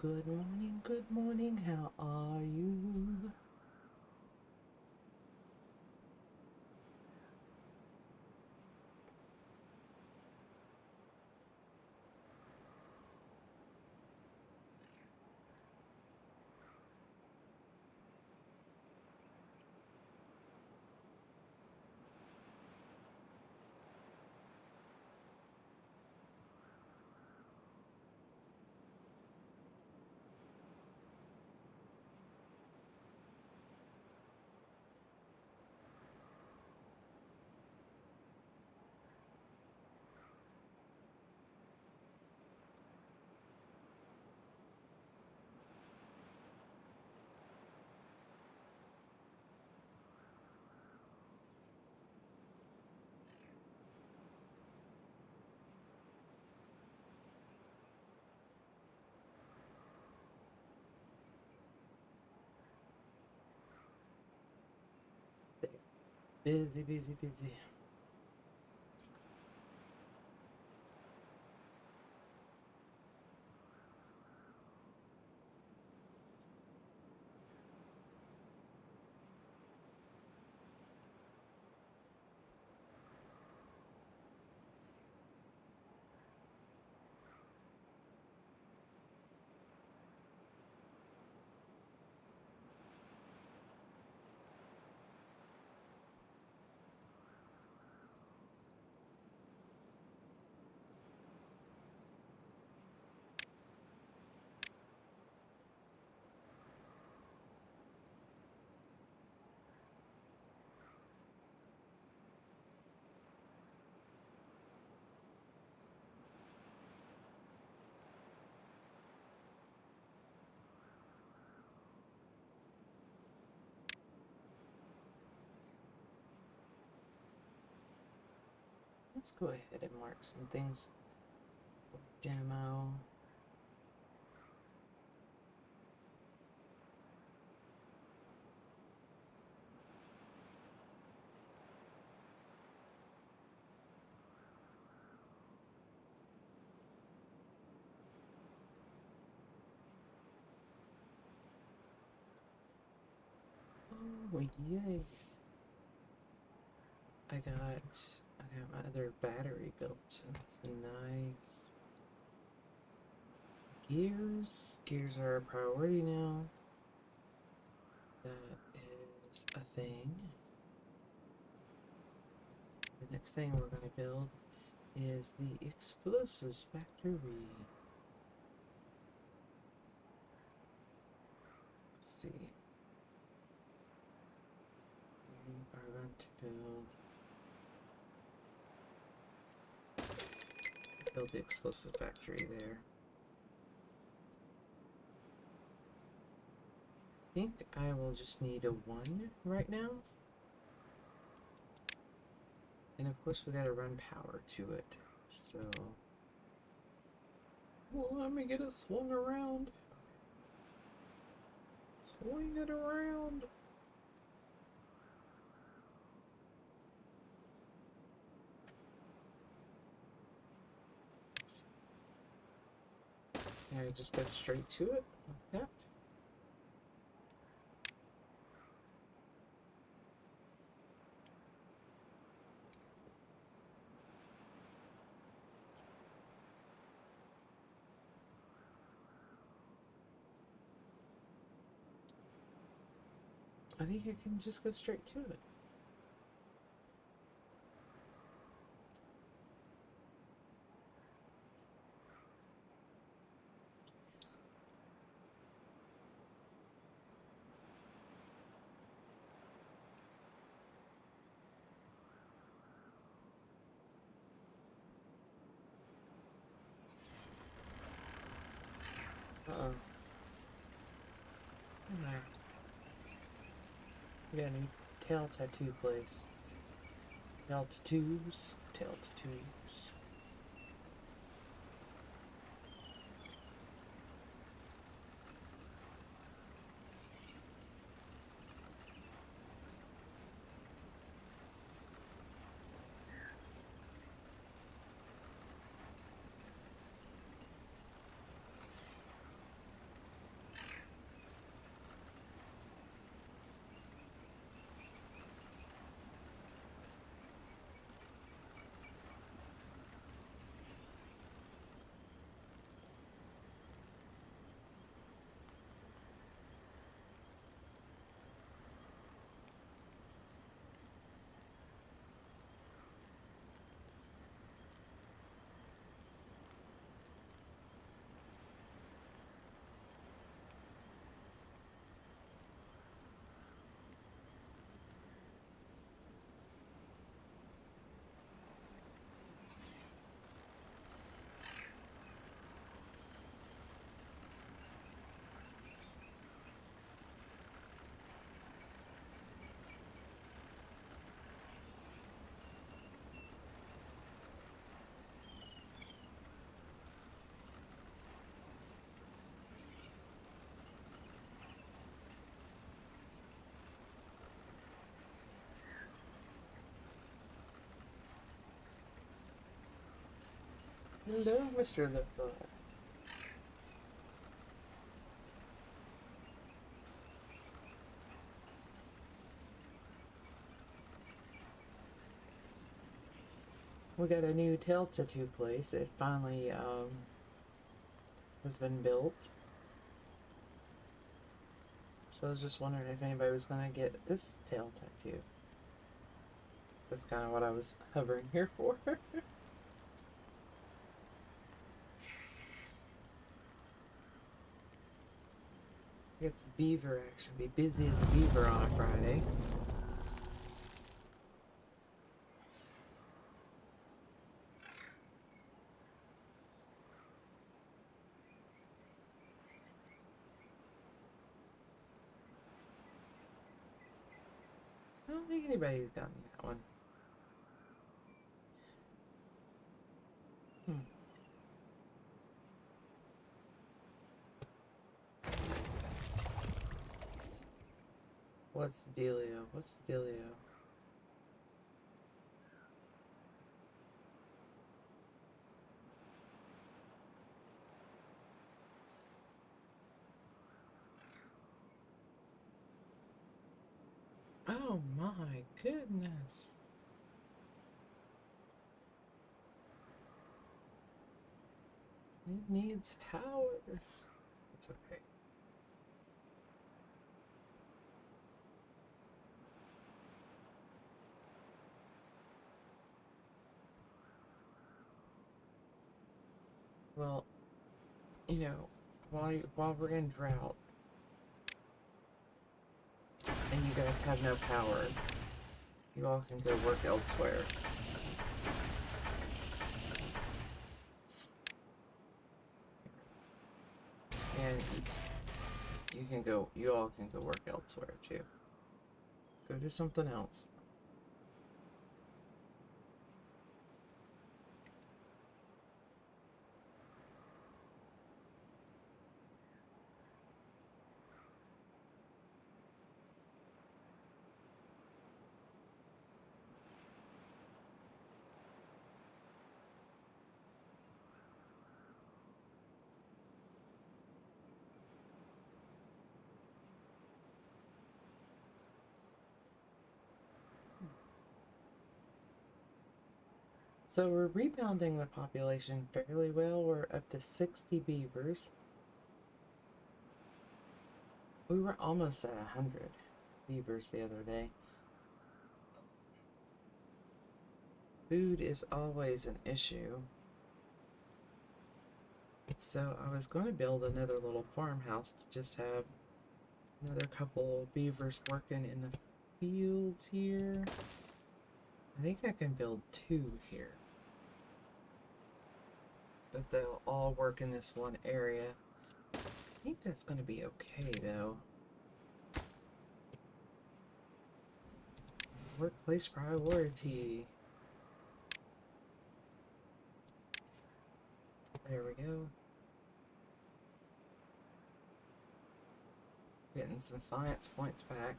Good morning, how are you? Busy, busy, busy. Let's go ahead and mark some things for demo. Oh, yay. I got my other battery built. That's nice. Gears are a priority now. That is a thing. The next thing we're going to build is the explosives factory. Let's see. We are going to build the explosive factory there. I think I will just need a 1 right now. And of course we gotta run power to it. So well, let me get it swung around. Swing it around. And I just go straight to it like that. I think I can just go straight to it. Uh-oh. Alright. We got a new tail tattoo place. Tail tattoos. Tail tattoos. Hello, Mr. Lipper. We got a new tail tattoo place. It finally has been built. So I was just wondering if anybody was going to get this tail tattoo. That's kind of what I was hovering here for. Get some beaver action. Be busy as a beaver on a Friday. I don't think anybody's gotten that one. What's the dealio? What's the dealio? Oh my goodness. It needs power. It's okay. Well, you know, while we're in drought and you guys have no power, you all can go work elsewhere. And you all can go work elsewhere too. Go do something else. So we're rebounding the population fairly well. We're up to 60 beavers. We were almost at 100 beavers the other day. Food is always an issue. So I was going to build another little farmhouse to just have another couple beavers working in the fields here. I think I can build 2 here. But they'll all work in this one area. I think that's going to be okay though. Workplace priority. There we go. Getting some science points back.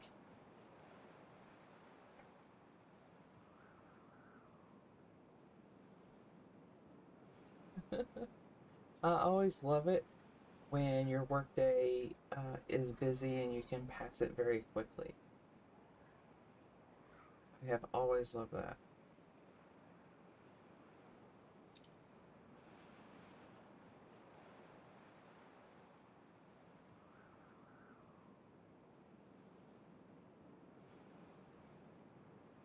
I always love it when your workday is busy and you can pass it very quickly. I have always loved that.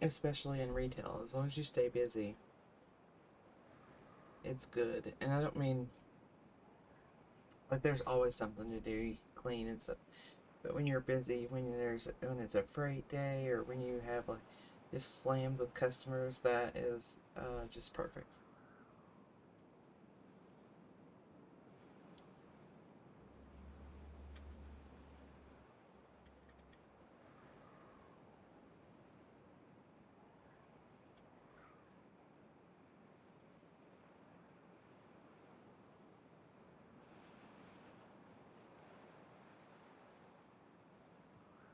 Especially in retail, as long as you stay busy, it's good. And I don't mean like there's always something to do, you clean and stuff. But when you're busy, when it's a freight day or when you have like just slammed with customers, that is just perfect.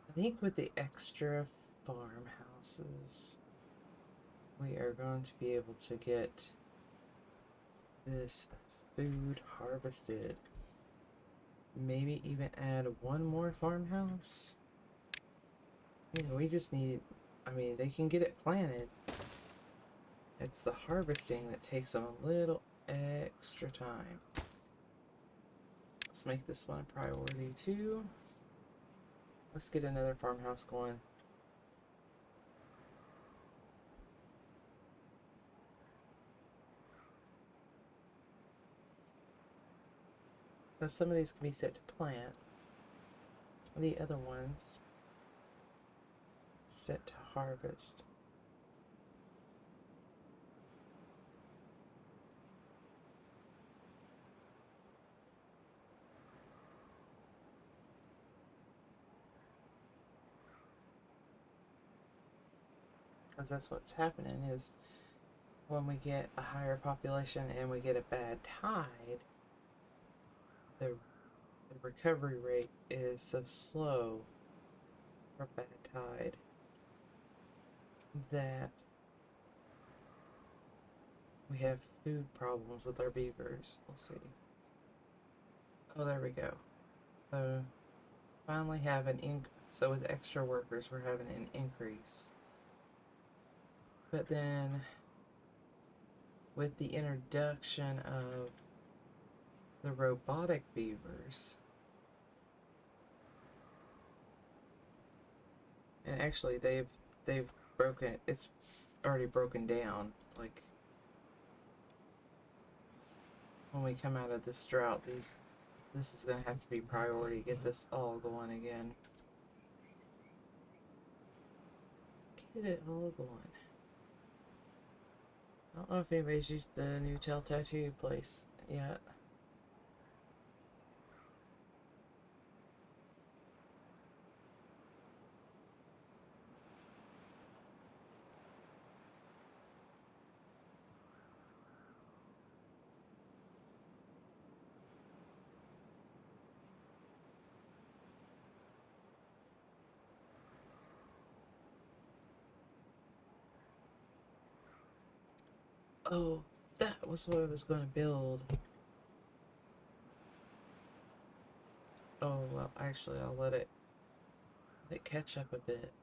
I think with the extra farmhouses, we are going to be able to get this food harvested. Maybe even add one more farmhouse. You know, we just need, I mean, they can get it planted. It's the harvesting that takes them a little extra time. Let's make this one a priority too. Let's get another farmhouse going. Now some of these can be set to plant. The other ones set to harvest. Because that's what's happening is when we get a higher population and we get a bad tide, the recovery rate is so slow for bad tide that we have food problems with our beavers. Let's see. Oh, there we go. So finally have an so with extra workers we're having an increase. But then with the introduction of the robotic beavers, and actually they've broken, it's already broken down. Like when we come out of this drought, this is gonna have to be priority. Get this all going again. Get it all going. I don't know if anybody's used the new tattoo place yet. Oh, that was what I was going to build. Oh, well, actually, I'll let it catch up a bit.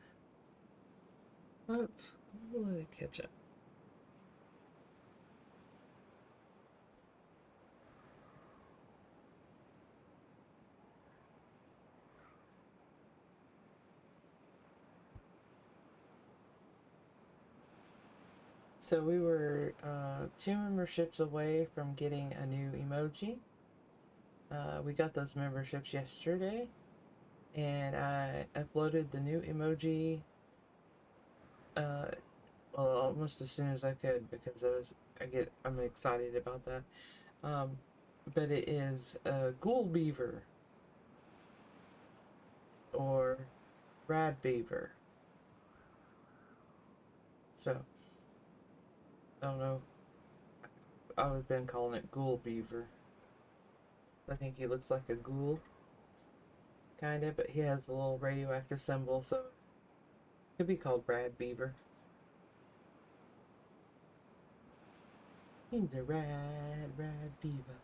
We'll let it catch up. So we were 2 memberships away from getting a new emoji. We got those memberships yesterday, and I uploaded the new emoji well, almost as soon as I could because I'm excited about that. But it is a ghoul beaver or rad beaver. So I don't know. I've been calling it ghoul beaver. I think he looks like a ghoul, kind of, but he has a little radioactive symbol, so it could be called rad beaver. He's a rad beaver.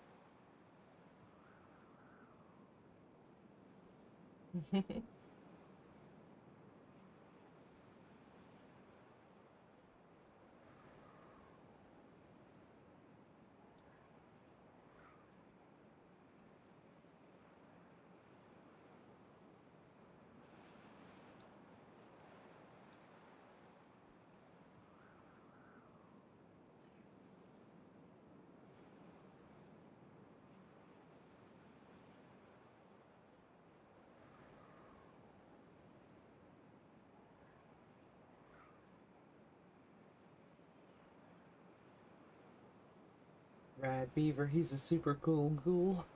Rad beaver, he's a super cool ghoul.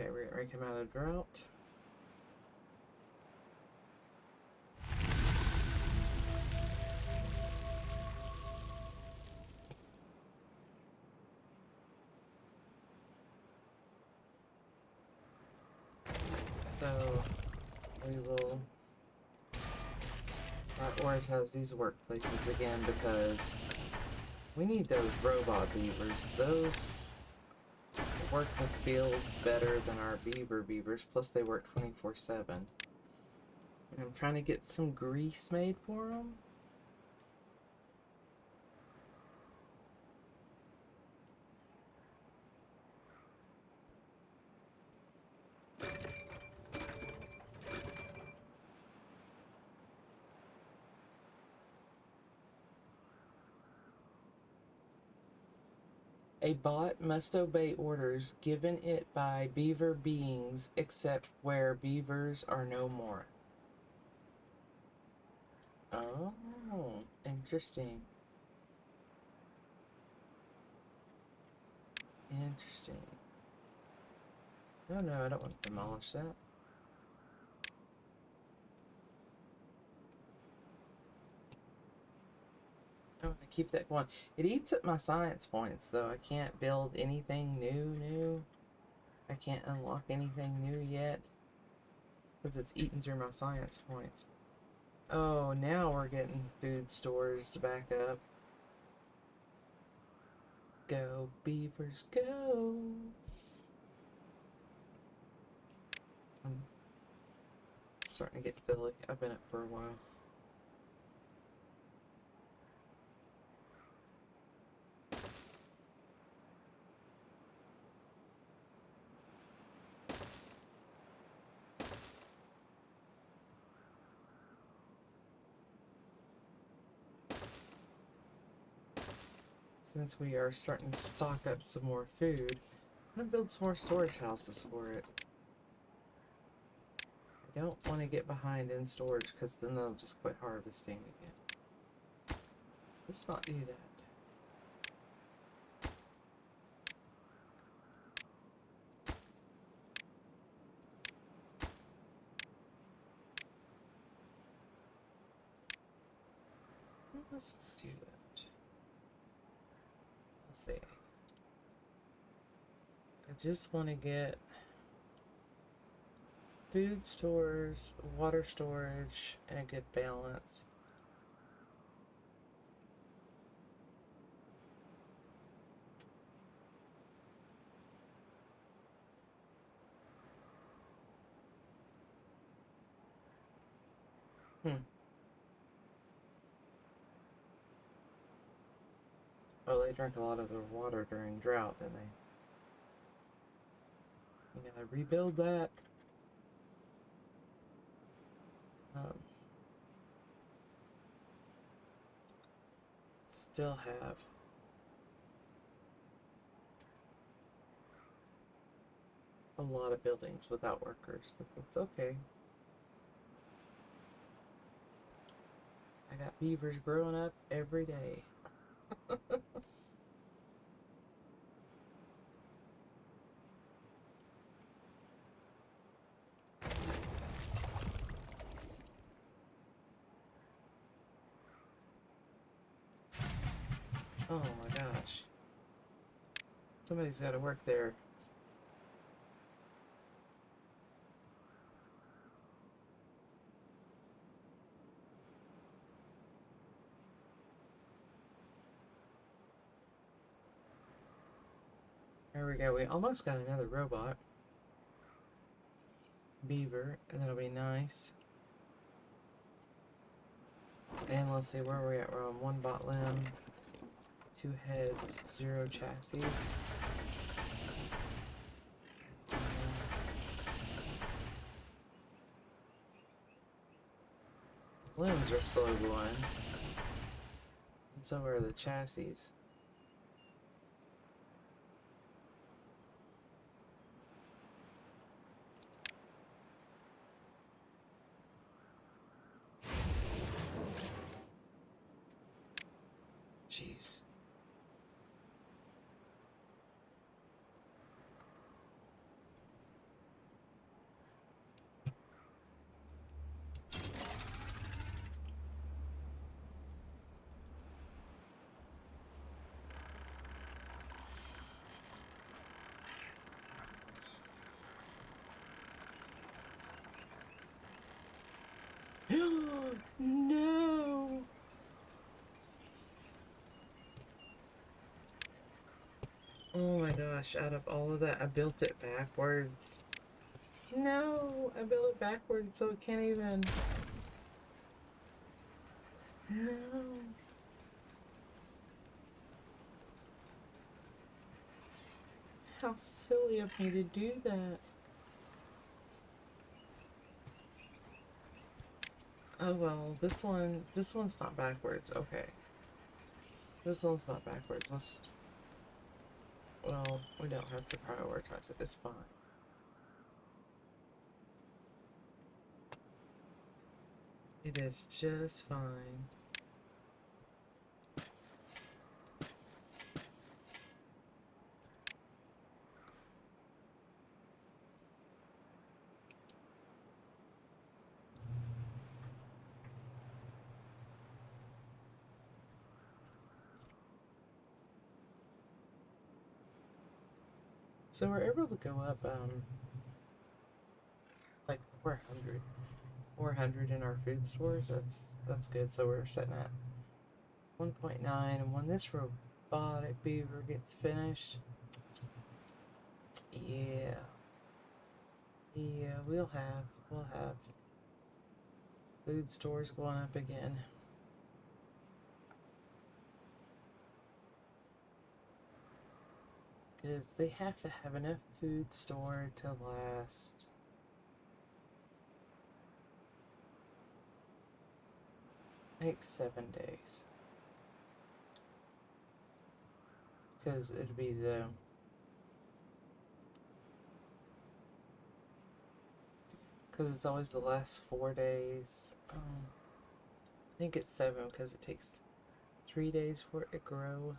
Okay, we're gonna come out of drought. So we will prioritize these workplaces again because we need those robot beavers. Those work the fields better than our beavers, plus they work 24/7. And I'm trying to get some grease made for them. A bot must obey orders given it by beaver beings except where beavers are no more. Oh, interesting. Interesting. No, I don't want to demolish that. Oh, I keep that going. It eats up my science points, though. I can't build anything new. I can't unlock anything new yet. Because it's eating through my science points. Oh, now we're getting food stores back up. Go, beavers, go! I'm starting to get silly. I've been up for a while. Since we are starting to stock up some more food, I'm gonna build some more storage houses for it. I don't want to get behind in storage because then they'll just quit harvesting again. Let's not do that. Let's do that. Let's see. I just want to get food stores, water storage, and a good balance. Oh, they drink a lot of their water during drought, didn't they? You gotta rebuild that. Still have a lot of buildings without workers, but that's okay. I got beavers growing up every day. Oh my gosh. Somebody's got to work there. There we go. We almost got another robot. Beaver, and that'll be nice. And let's see where we're at. We're on 1 bot limb, 2 heads, 0 chassis. Limbs are slow going. And so are the chassis. Jeez. Oh my gosh, out of all of that, I built it backwards. No, I built it backwards so it can't even. No. How silly of me to do that. Oh well, this one's not backwards. Okay. This one's not backwards. Well, we don't have to prioritize it. It's fine. It is just fine. So we're able to go up, like 400 in our food stores. That's good. So we're sitting at 1.9, and when this robotic beaver gets finished, yeah, yeah, we'll have food stores going up again. Because they have to have enough food stored to last like 7 days. Because it'd be because it's always the last 4 days. I think it's 7 because it takes 3 days for it to grow.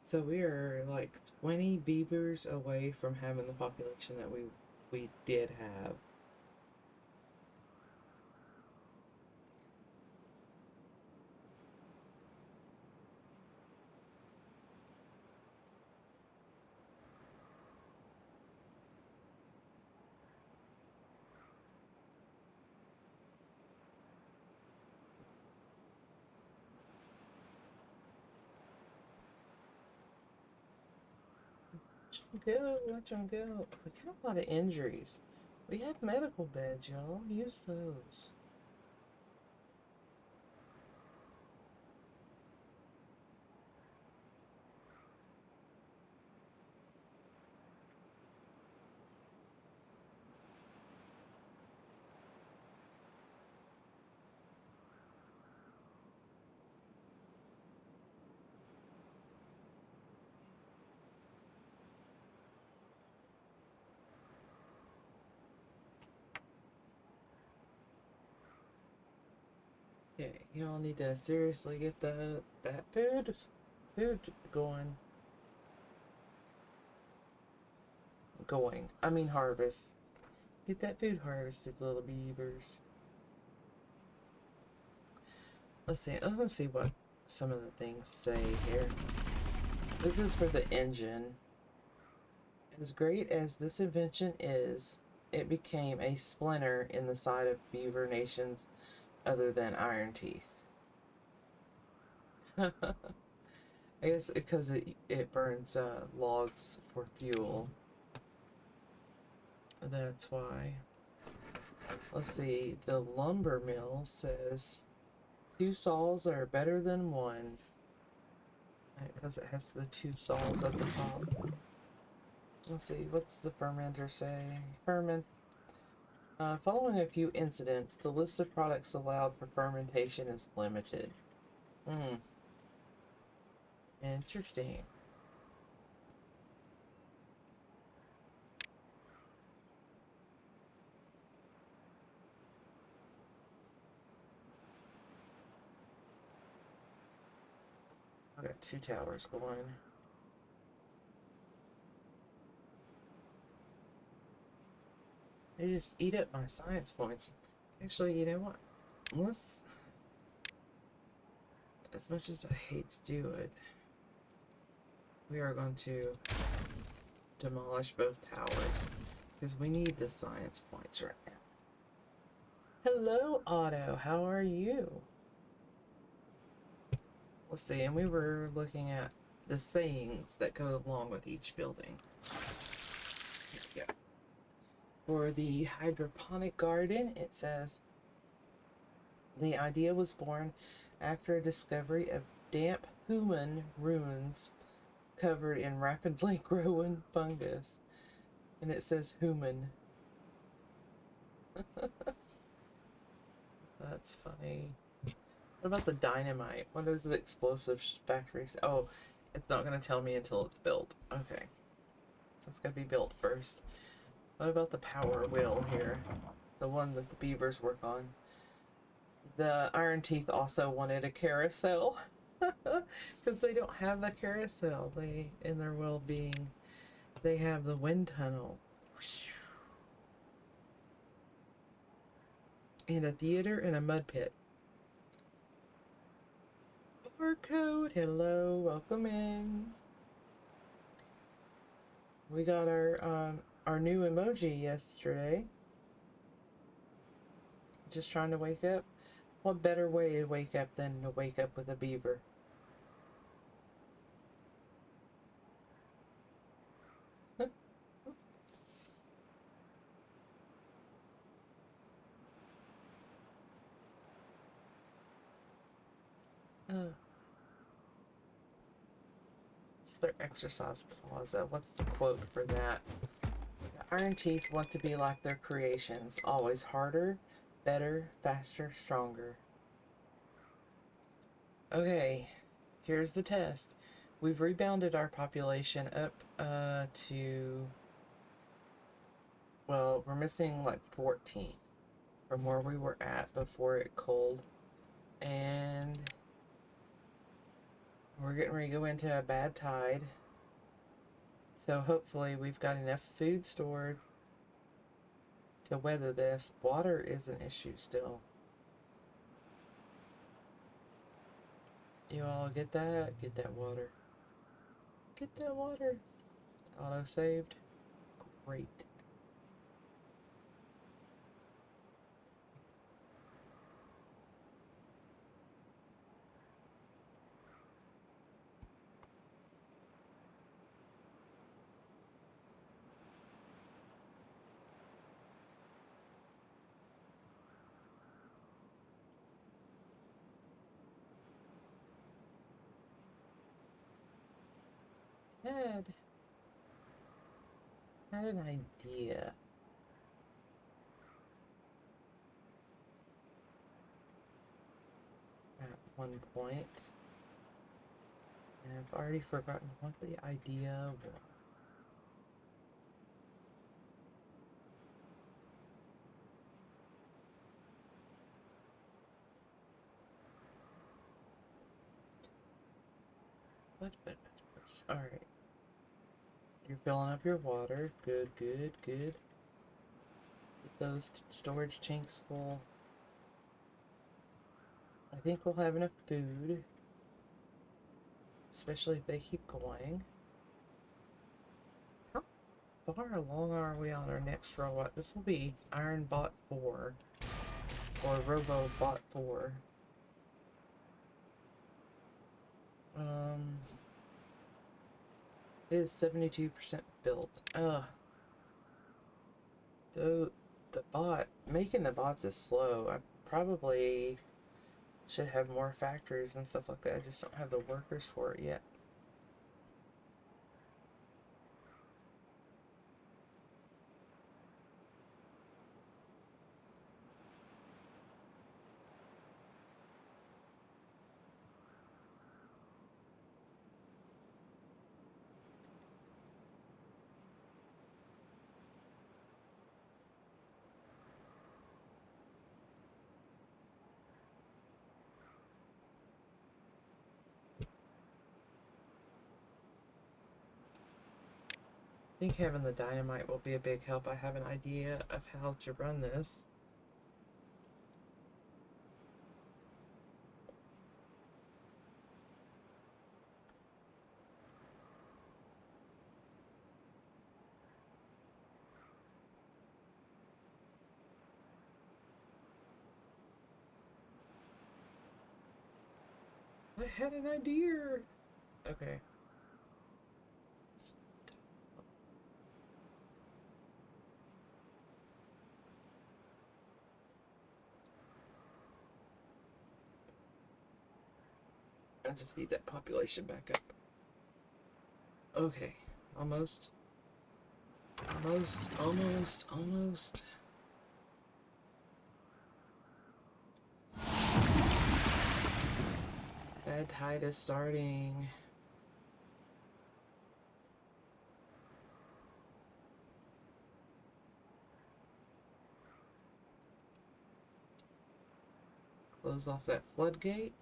So we are like 20 beavers away from having the population that we did have. Go, watch them go. We got a lot of injuries. We have medical beds, y'all. Use those. Okay, y'all need to seriously get that food going. I mean harvest. Get that food harvested, little beavers. Let's see. I'm gonna see what some of the things say here. This is for the engine. As great as this invention is, it became a splinter in the side of beaver nations other than Iron Teeth. I guess because it burns logs for fuel. That's why. Let's see. The lumber mill says 2 saws are better than 1. Because it has the 2 saws at the top. Let's see. What's the fermenter say? Following a few incidents, the list of products allowed for fermentation is limited. Interesting. I got 2 towers going. They just eat up my science points. Actually, you know what? Let's, as much as I hate to do it, we are going to demolish both towers because we need the science points right now. Hello, Otto. How are you? Let's see, and we were looking at the sayings that go along with each building. Here we go. For the hydroponic garden, it says, the idea was born after a discovery of damp human ruins covered in rapidly growing fungus. And it says human. That's funny. What about the dynamite? What is the explosives factories? Oh, it's not going to tell me until it's built. Okay. So it's going to be built first. What about the power wheel here? The one that the beavers work on. The Iron Teeth also wanted a carousel. Because they don't have the carousel. They, in their well-being, they have the wind tunnel. And a theater and a mud pit. Barcode, hello, welcome in. We got our new emoji yesterday. Just trying to wake up. What better way to wake up than to wake up with a beaver? It's their exercise plaza. What's the quote for that? The Iron Teeth want to be like their creations, always harder, better, faster, stronger. Okay, here's the test. We've rebounded our population up to, well, we're missing like 14 from where we were at before it cold. And we're getting ready to go into a bad tide. So hopefully we've got enough food stored to weather this. Water is an issue still. You all get that? Get that water. Get that water. Auto saved. Great. Had an idea. At one point. And I've already forgotten what the idea was. Alright. You're filling up your water. Good, good, good. Get those storage tanks full. I think we'll have enough food. Especially if they keep going. How far along are we on our next robot? This will be Iron Bot 4. Or Robo Bot 4. It is 72% built. Though the bot, making the bots is slow. I probably should have more factories and stuff like that. I just don't have the workers for it yet. think having the dynamite will be a big help. I have an idea of how to run this. I had an idea. Okay. I just need that population back up. Okay. Almost. Almost. Bad tide is starting. Close off that floodgate.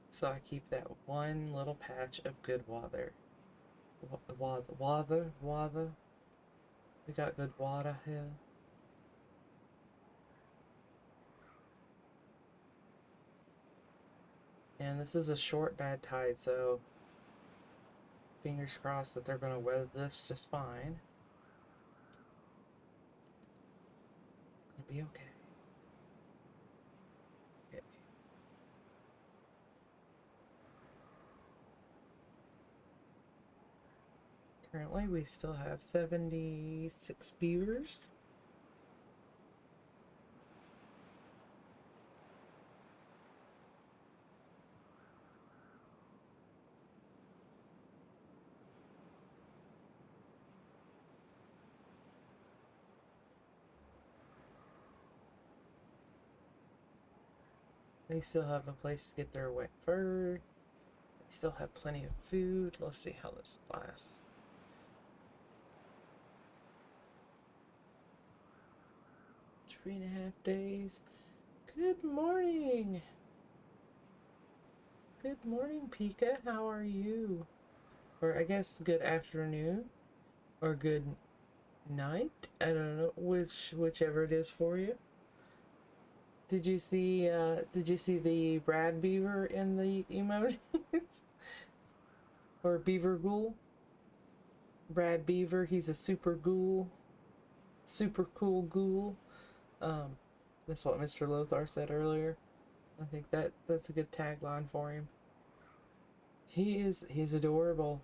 So I keep that one little patch of good water. Water. We got good water here. And this is a short bad tide, so fingers crossed that they're going to weather this just fine. It's going to be okay. Currently, we still have 76 beavers. They still have a place to get their wet fur. They still have plenty of food. Let's see how this lasts. 3.5 days. Good morning. Good morning, Pika. How are you? Or I guess good afternoon or good night. I don't know whichever it is for you. Did you see the Brad Beaver in the emojis? Or Beaver Ghoul? Brad Beaver, he's a super ghoul. Super cool ghoul. That's what Mr. Lothar said earlier. I think that's a good tagline for him. He's adorable.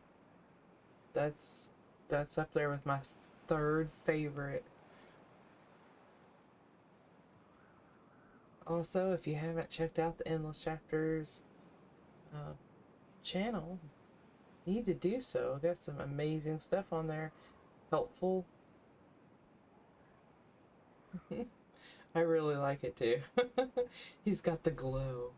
That's up there with my third favorite. Also, if you haven't checked out the Endless Chapters channel, you need to do so. I've got some amazing stuff on there. Helpful. I really like it too. He's got the glow.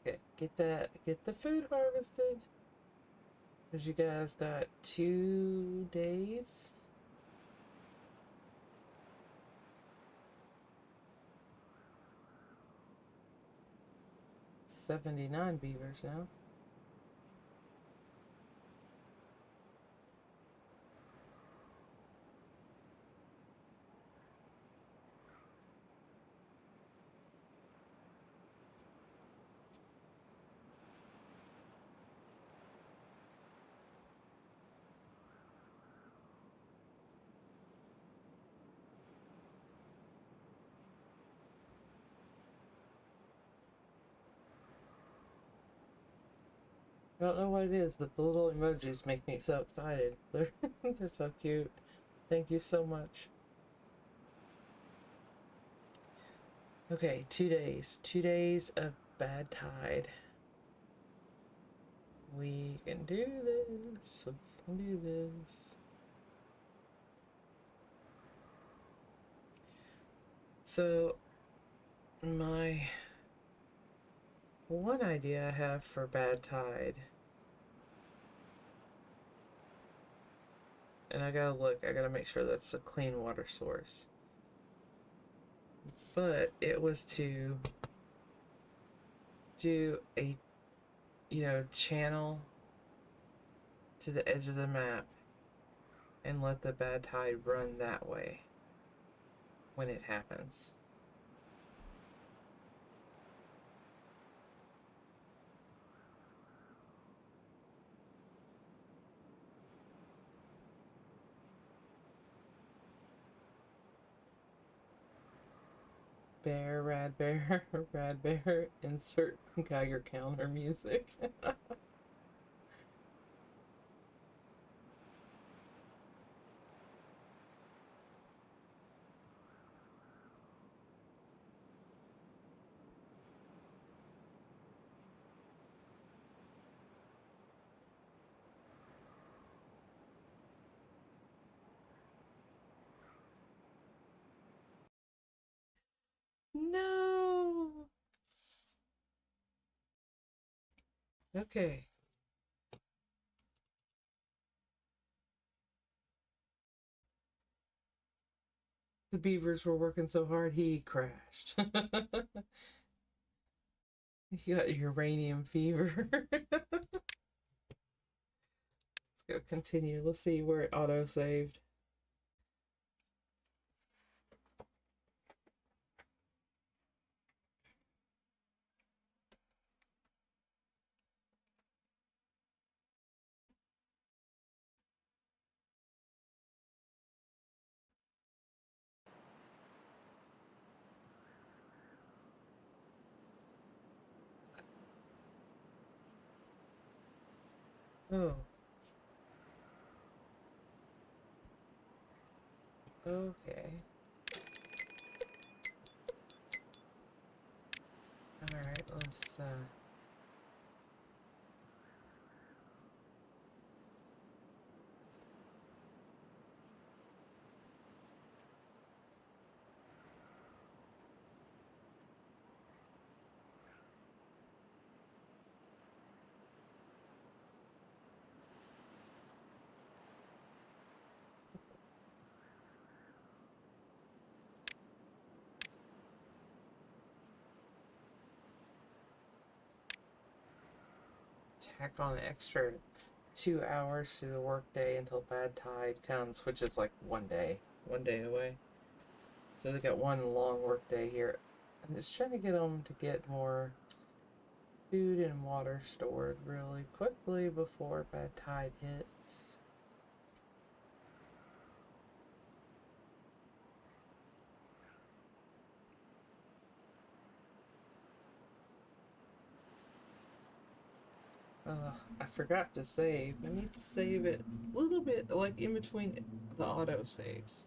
Okay, get the food harvested. Because you guys got 2 days. $79 beavers now. I don't know what it is, but the little emojis make me so excited. They're so cute. Thank you so much. Okay, 2 days. 2 days of bad tide. We can do this. We can do this. So, my One idea I have for bad tide, and I gotta look, I gotta make sure that's a clean water source. But it was to do a, channel to the edge of the map and let the bad tide run that way when it happens. Bear, rad bear, rad bear, insert Geiger counter music. No! Okay. The beavers were working so hard, he crashed. You got uranium fever. Let's go continue. Let's see where it auto-saved. Oh. Okay. Alright, let's tack on an extra 2 hours to the workday until bad tide comes, which is like one day away. So they got one long workday here. I'm just trying to get them to get more food and water stored really quickly before bad tide hits. I forgot to save. I need to save it a little bit, like in between the auto saves.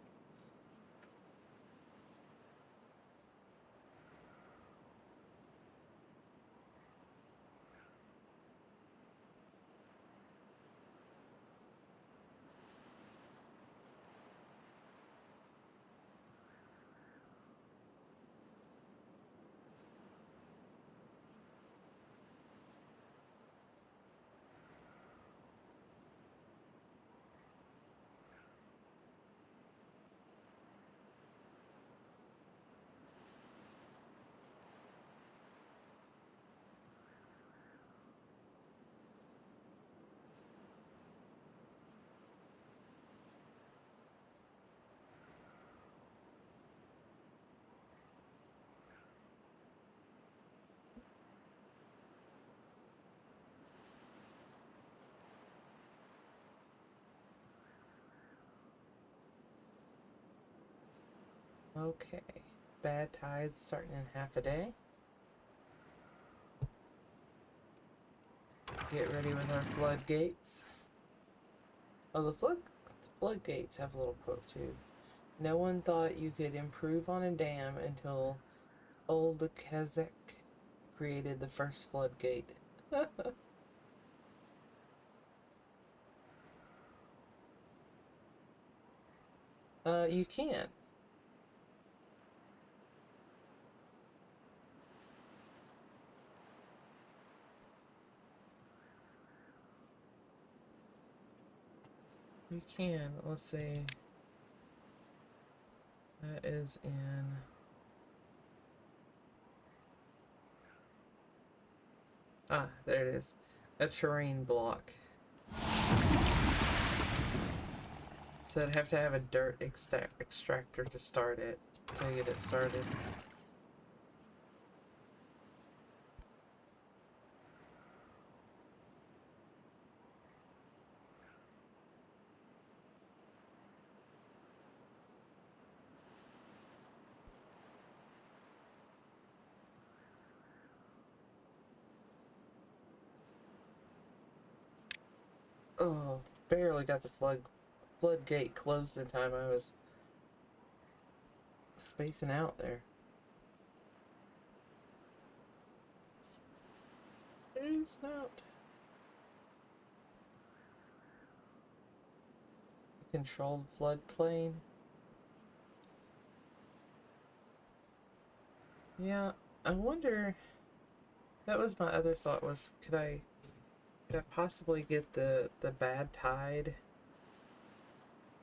Okay, bad tides starting in half a day. Get ready with our floodgates. Oh, the floodgates have a little quote too. No one thought you could improve on a dam until old Kazakh created the first floodgate. You can't. You can. Let's see. That is in... Ah, there it is. A terrain block. So I'd have to have a dirt extractor to start it, to get it started. Oh, barely got the floodgate closed in time. I was spacing out there. Space out. Controlled floodplain. Yeah, I wonder. That was my other thought. Was could I possibly get the bad tide?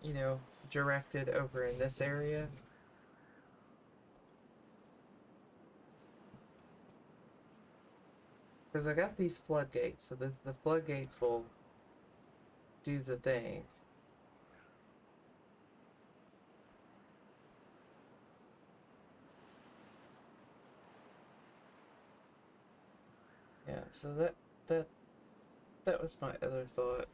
You know, directed over in this area. Because I got these floodgates, so the floodgates will do the thing. Yeah, so that was my other thought.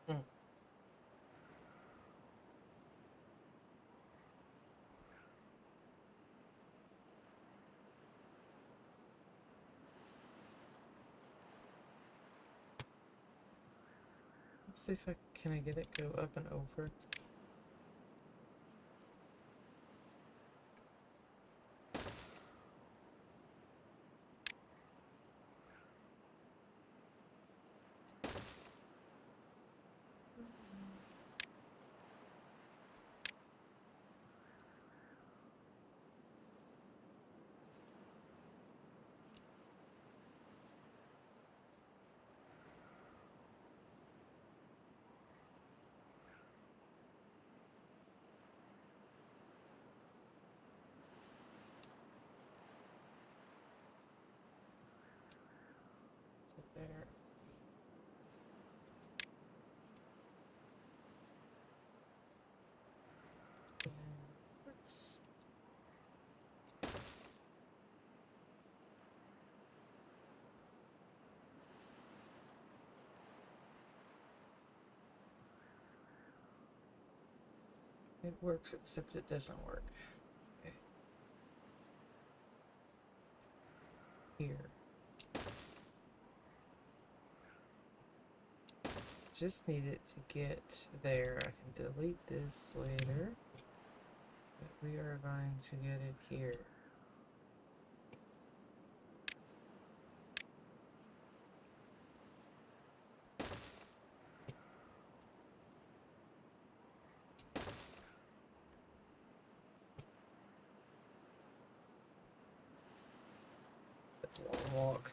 Hmm. Let's see if can I get it go up and over. So there. Works. It works, except it doesn't work. Okay. Here. Just need it to get there. I can delete this later. But we are going to get it here. That's a long walk.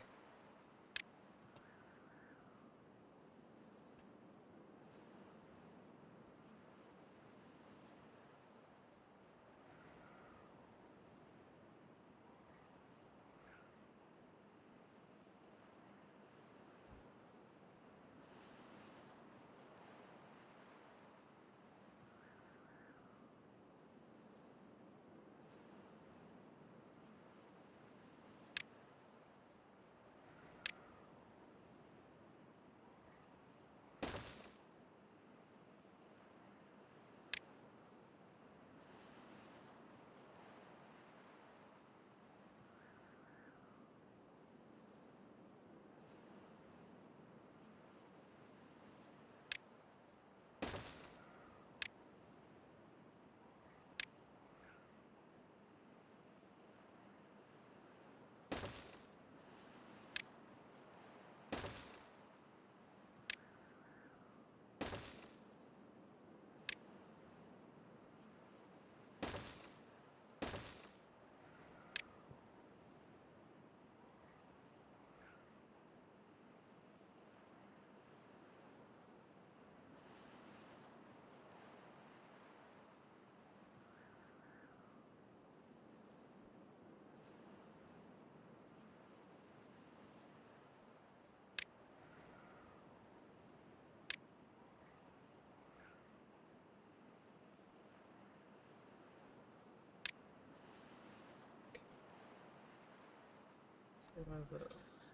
Some of those.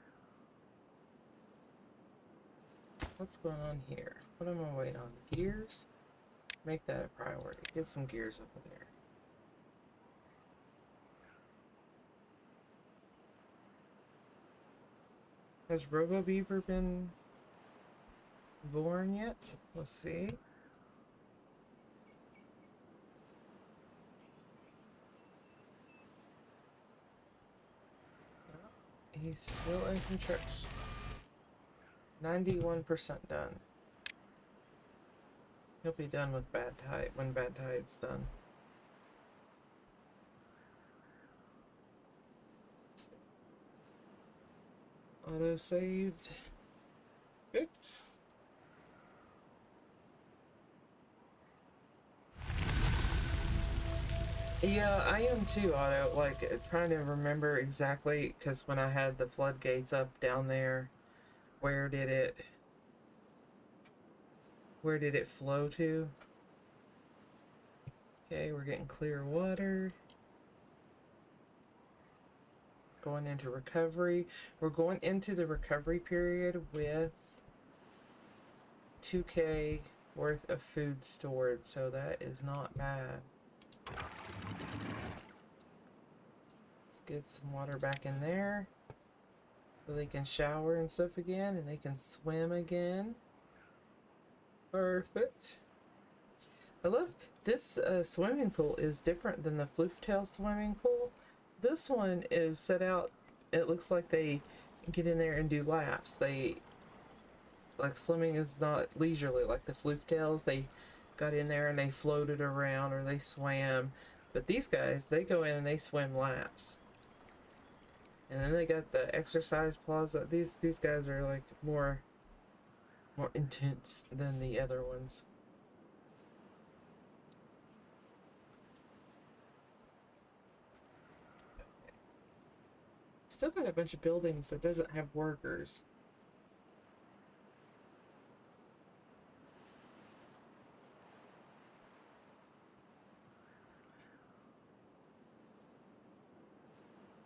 What's going on here? What am I waiting on? Gears? Make that a priority. Get some gears over there. Has Robo Beaver been born yet? Let's see. He's still in construction. 91% done. He'll be done with Bad Tide when Bad Tide's done. Auto saved. Good. Yeah, I am too, Otto. Like, trying to remember exactly, because when I had the floodgates up down there, where did it flow to? Okay, we're getting clear water. Going into recovery. We're going into the recovery period with 2K worth of food stored, so that is not bad. Let's get some water back in there so they can shower and stuff again, and they can swim again. Perfect. I love this swimming pool is different than the Flooftail swimming pool. This one is set out, it looks like they get in there and do laps. Like swimming is not leisurely like the Flooftails. They got in there and they floated around or they swam. But these guys, they go in and they swim laps. And then they got the exercise plaza. These guys are like more intense than the other ones. Still got a bunch of buildings that doesn't have workers.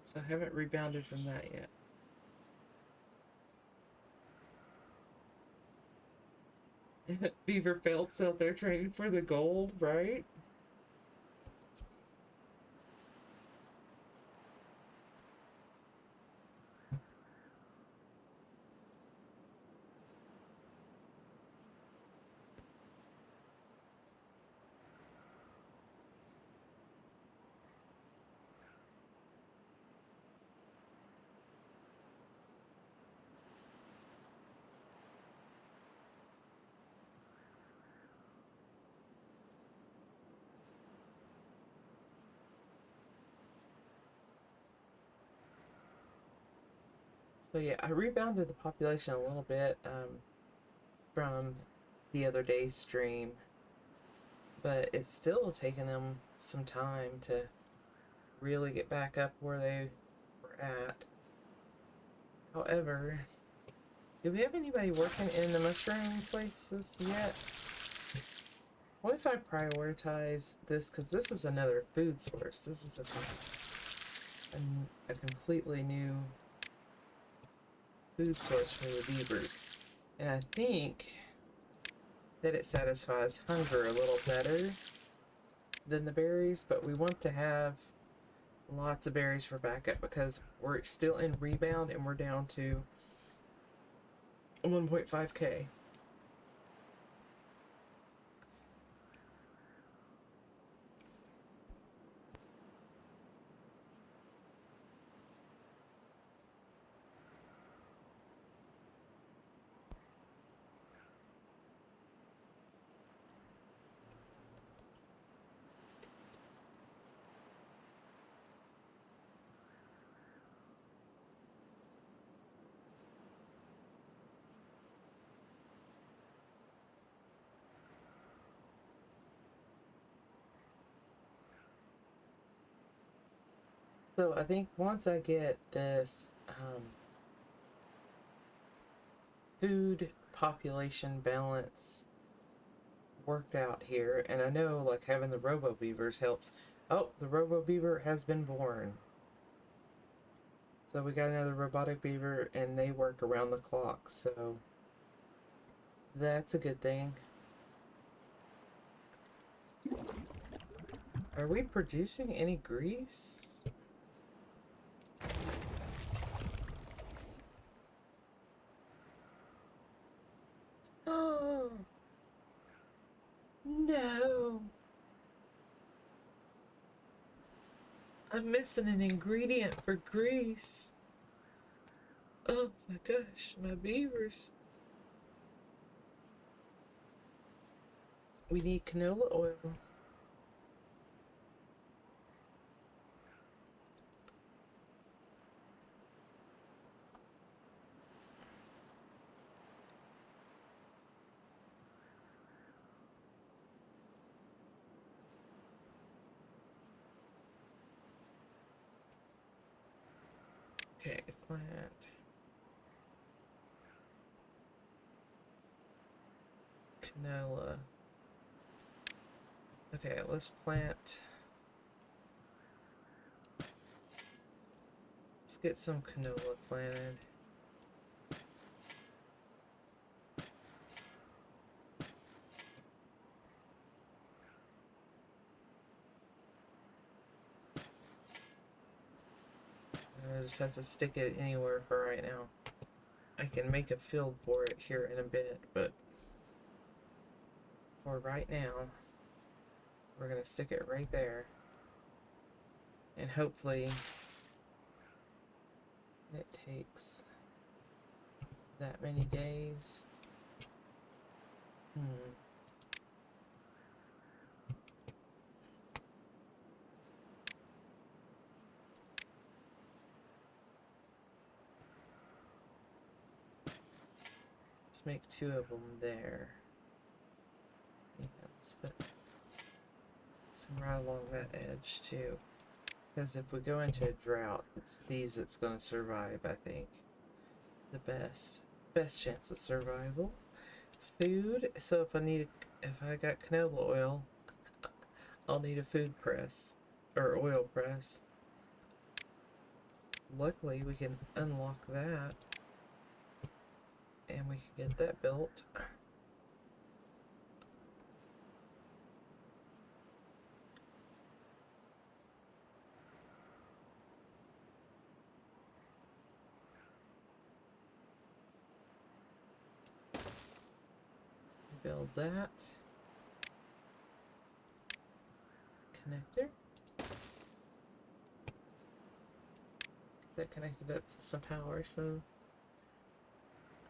So I haven't rebounded from that yet. Beaver Phelps out there training for the gold, right? So yeah, I rebounded the population a little bit from the other day's stream, but it's still taking them some time to really get back up where they were at. However, do we have anybody working in the mushroom places yet? What if I prioritize this, because this is another food source. This is a completely new food source for the beavers. And I think that it satisfies hunger a little better than the berries, but we want to have lots of berries for backup because we're still in rebound and we're down to 1.5K. So I think once I get this food population balance worked out here, and I know like having the Robo Beavers helps. Oh, the Robo Beaver has been born. So we got another robotic beaver, and they work around the clock, so that's a good thing. Are we producing any grease? Oh, no. I'm missing an ingredient for grease. Oh my gosh, my beavers. We need canola oil. Okay, plant. Canola. Okay, let's plant. Let's get some canola planted. I just have to stick it anywhere for right now. I can make a field for it here in a bit, but for right now, we're gonna stick it right there. And hopefully it takes that many days. Let's make 2 of them there. Yeah, let's put some right along that edge too. Because if we go into a drought, it's these that's going to survive, I think. The best chance of survival. Food. So if I got canola oil, I'll need a food press or oil press. Luckily, we can unlock that, and we can get that built. Build that connector. That connected up to some power, so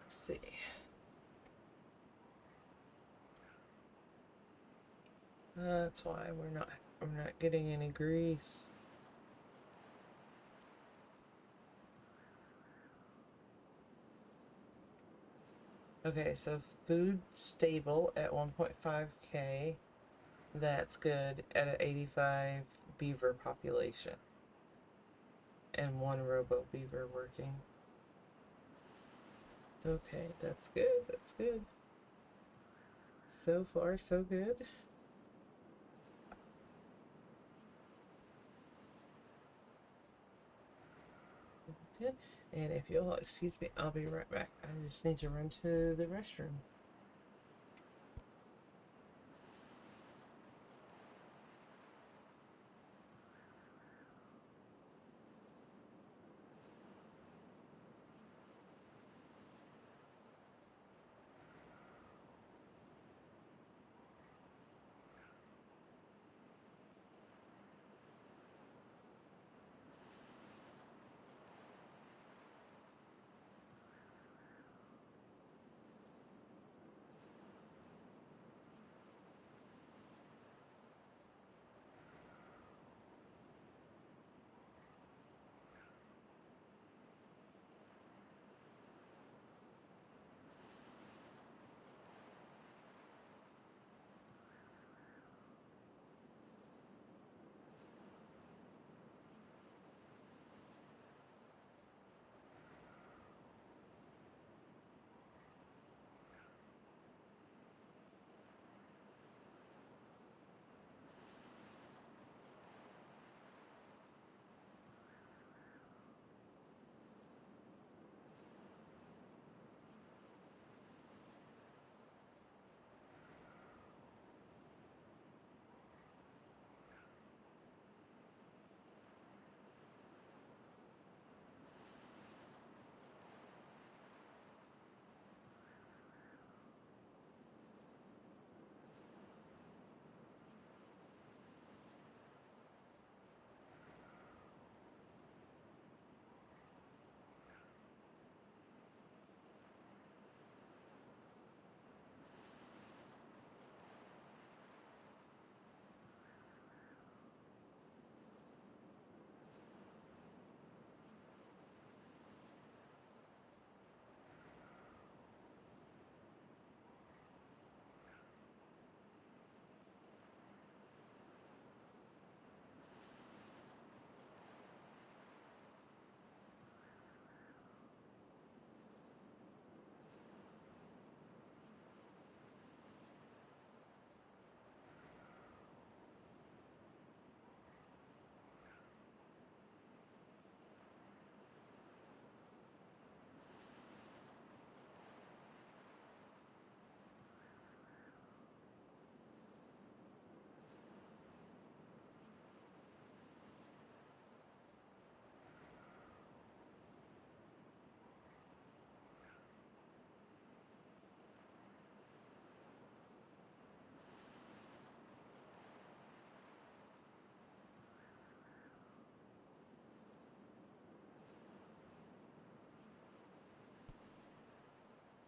let's see. That's why we're not getting any grease. Okay, so food stable at 1.5K. That's good at an 85 beaver population. And 1 robo beaver working. It's okay, that's good, that's good. So far, so good. Good. And if you'll excuse me, I'll be right back. I just need to run to the restroom.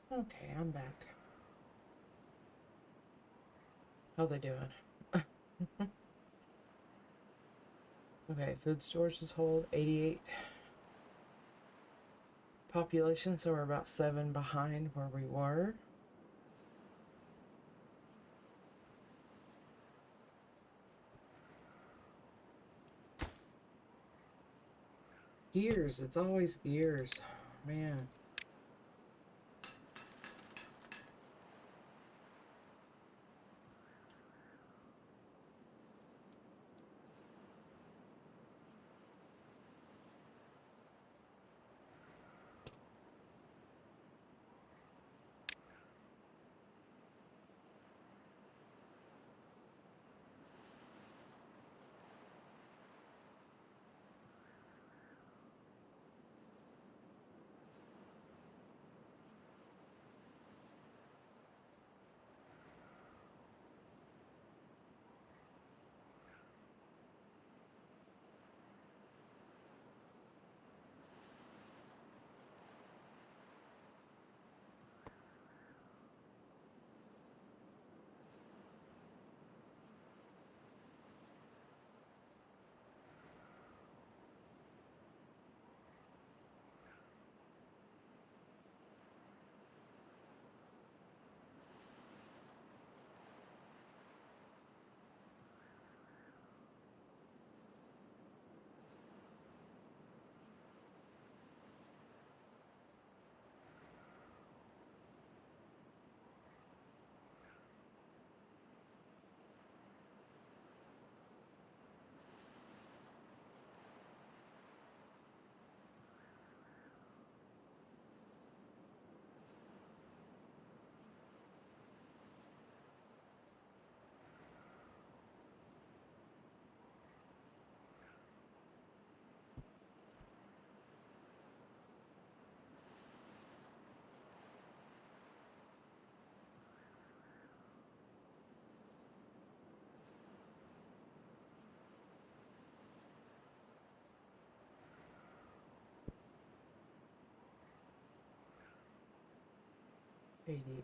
Okay, I'm back. How they doing? Okay, food storage hold 88 population, so we're about 7 behind where we were. Gears, it's always gears. Man.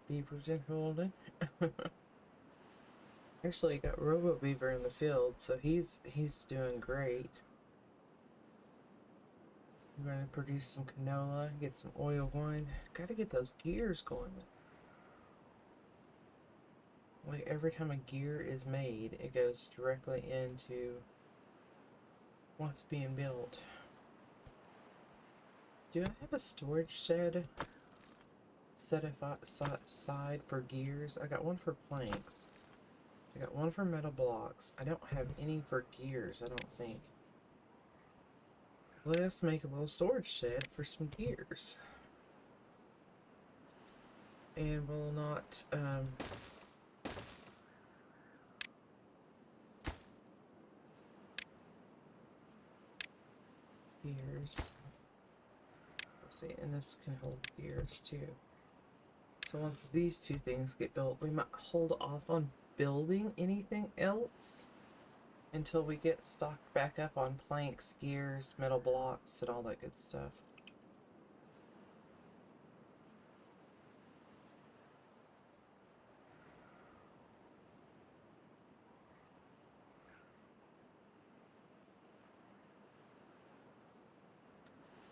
Beavers in holding. Actually, got Robo Beaver in the field, so he's doing great. I'm going to produce some canola, get some oil going. Gotta get those gears going. Like every time a gear is made, it goes directly into what's being built. Do I have a storage shed set aside for gears? I got one for planks. I got one for metal blocks. I don't have any for gears, I don't think. Let's make a little storage shed for some gears. And we'll not, gears. Let's see, and this can hold gears too. So once these two things get built, we might hold off on building anything else until we get stocked back up on planks, gears, metal blocks, and all that good stuff.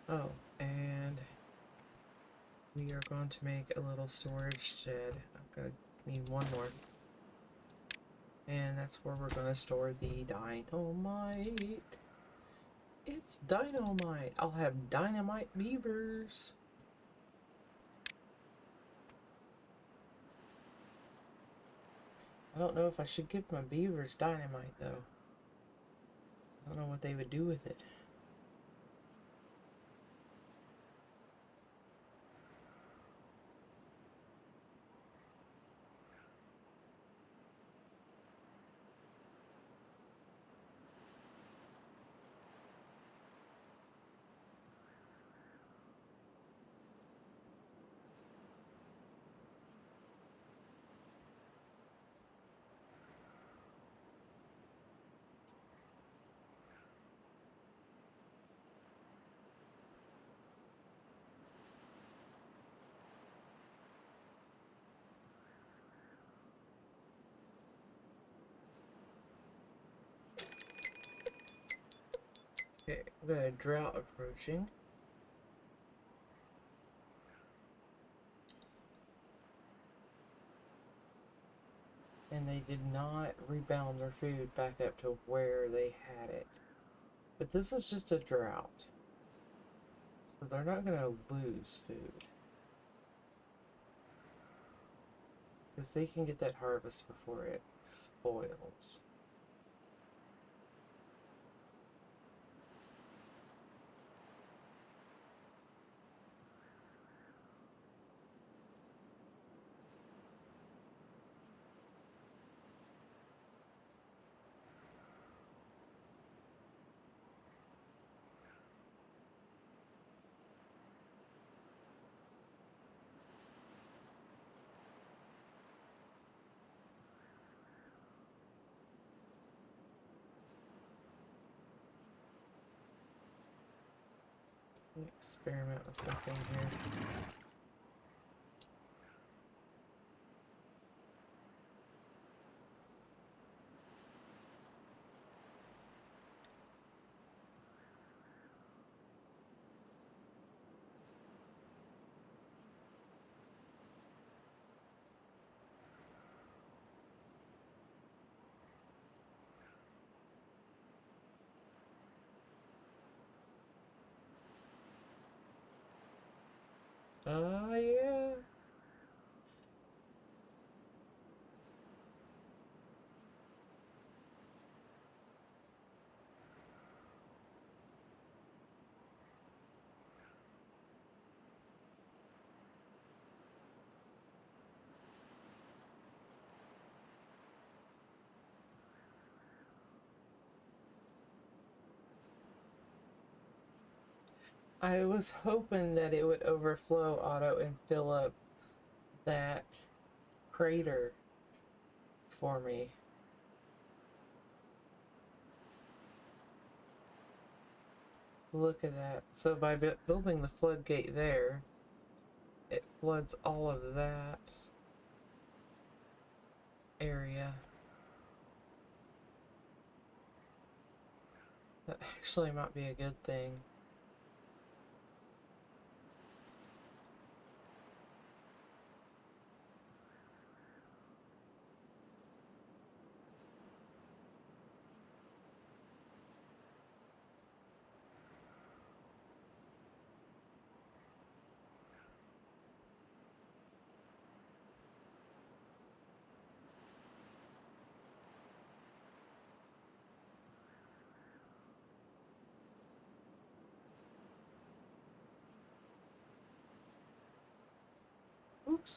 Oh, and we are going to make a little storage shed. I'm going to need one more. And that's where we're going to store the dynamite. It's dynamite. I'll have dynamite beavers. I don't know if I should give my beavers dynamite, though. I don't know what they would do with it. Okay, we got a drought approaching. And they did not rebound their food back up to where they had it. But this is just a drought. So they're not going to lose food. Because they can get that harvest before it spoils. Let me experiment with something here. Yeah. I was hoping that it would overflow auto and fill up that crater for me. Look at that. So by building the floodgate there, it floods all of that area. That actually might be a good thing.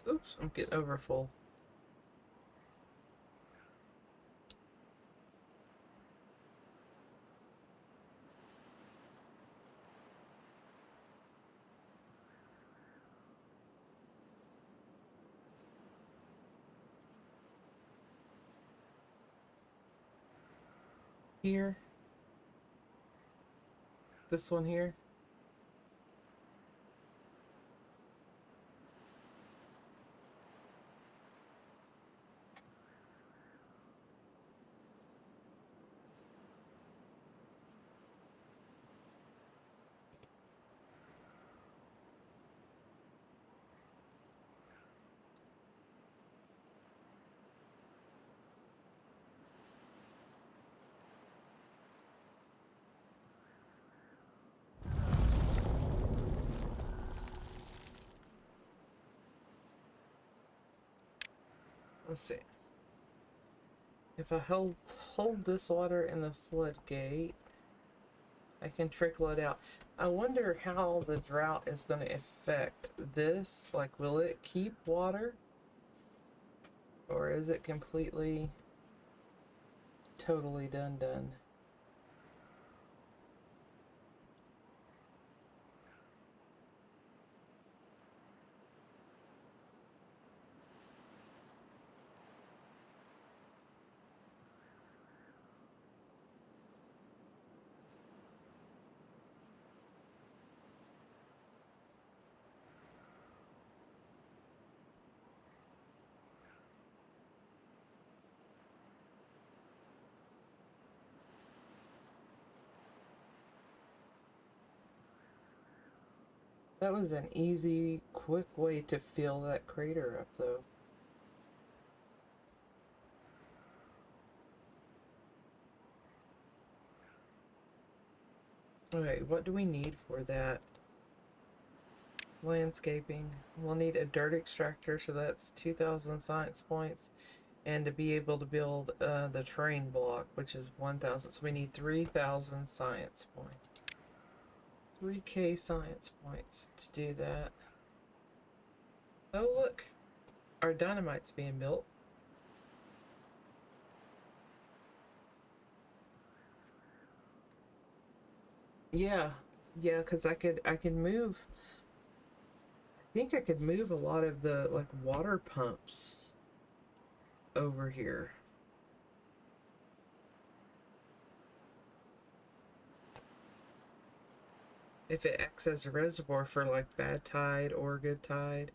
Oops, I'm getting over full. Here. This one here. Let's see. If I hold this water in the floodgate, I can trickle it out. I wonder how the drought is going to affect this. Like, will it keep water? Or is it completely, totally done? That was an easy, quick way to fill that crater up, though. Okay, what do we need for that? Landscaping. We'll need a dirt extractor, so that's 2,000 science points. And to be able to build the terrain block, which is 1,000. So we need 3,000 science points. 3k science points to do that. Oh, look. Our dynamite's being built. Yeah. Yeah, because I could move. I think I could move a lot of the like water pumps over here. If it acts as a reservoir for like bad tide or good tide.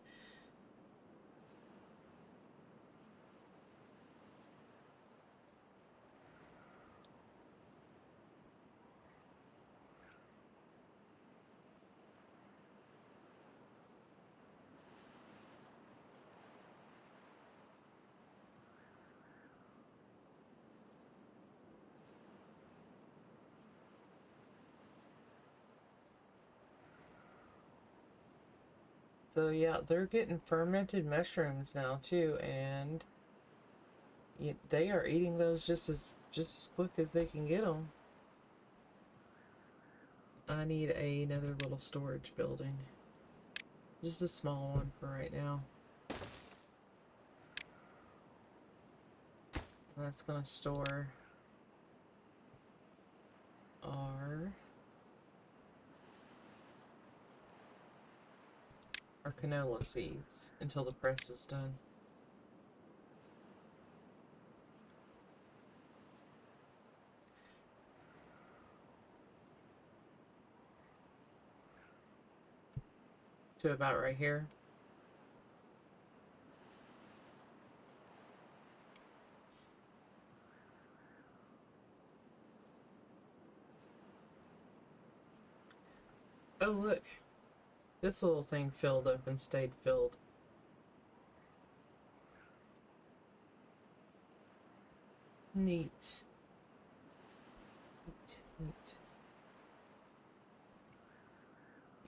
So yeah, they're getting fermented mushrooms now too, and they are eating those just as quick as they can get them. I need another little storage building, just a small one for right now. That's gonna store our canola seeds until the press is done. To about right here. Oh look, this little thing filled up and stayed filled. Neat. Neat.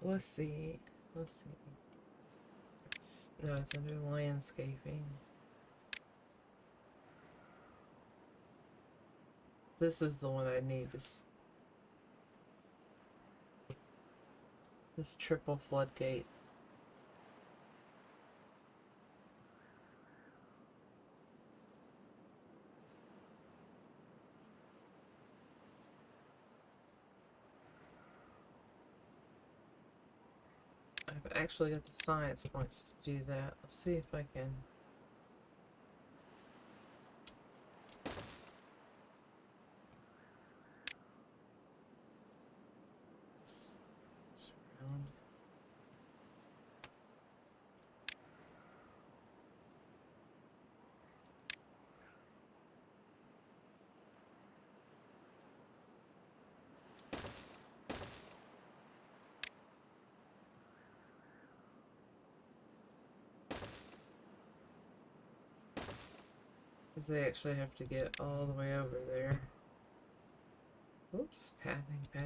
Let's see. No, it's under landscaping. This is the one I need. This triple floodgate. I've actually got the science points to do that. Let's see if I can. It's around. Because they actually have to get all the way over there. Oops, pathing. I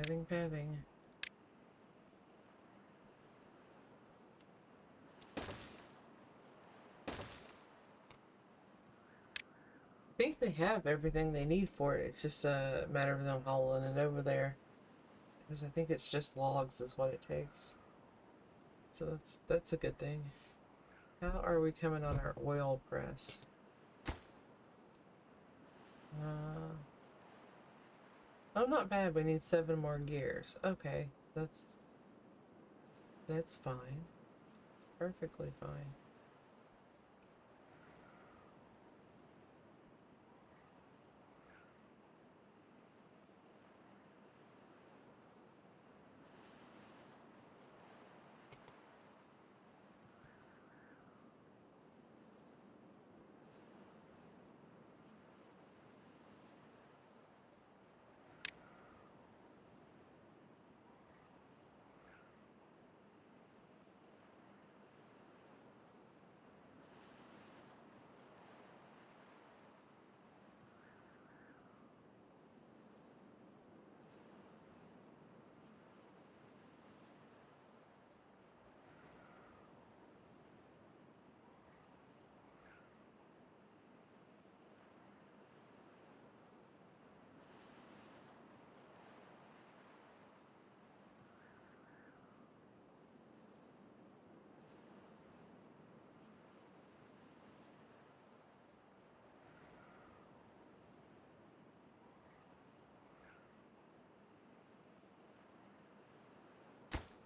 think they have everything they need for it. It's just a matter of them hauling it over there. Because I think it's just logs is what it takes. So that's a good thing. How are we coming on our oil press? Oh, not bad. We need 7 more gears. Okay, that's fine. Perfectly fine.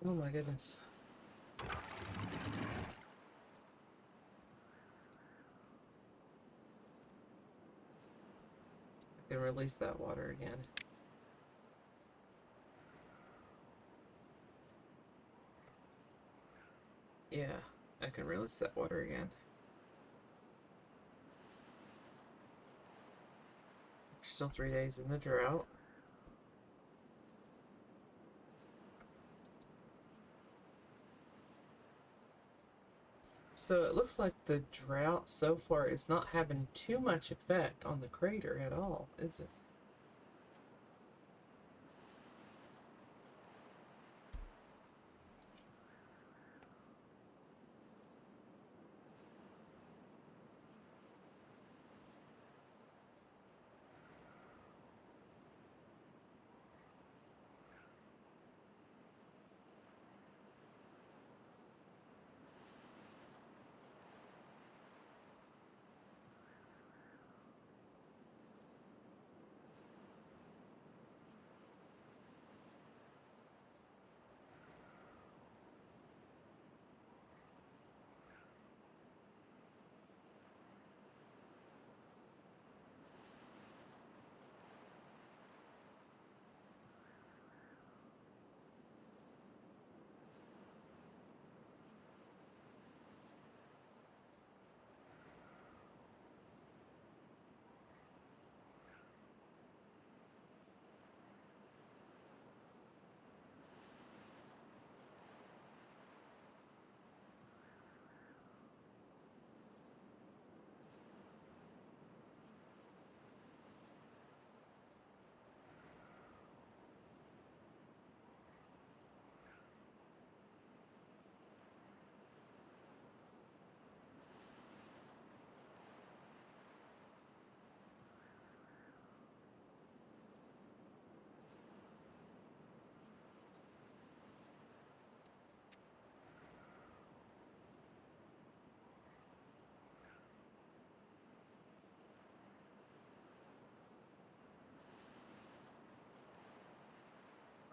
Oh my goodness. I can release that water again. Yeah, I can release that water again. Still 3 days in the drought. So it looks like the drought so far is not having too much effect on the crater at all, is it?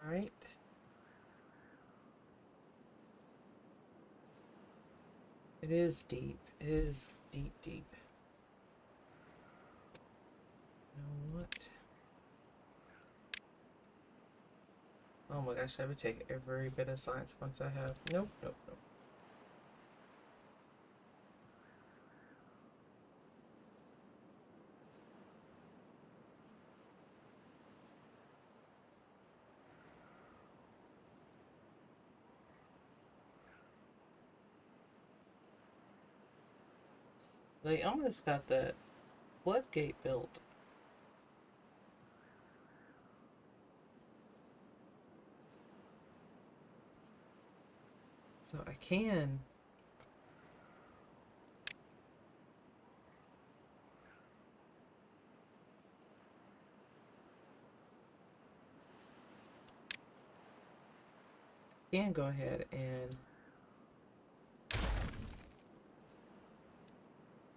Right? It is deep. It is deep, deep. You know what? Oh my gosh, I would take every bit of science points I have. Nope, nope, nope. They almost got that floodgate built. So I can go ahead and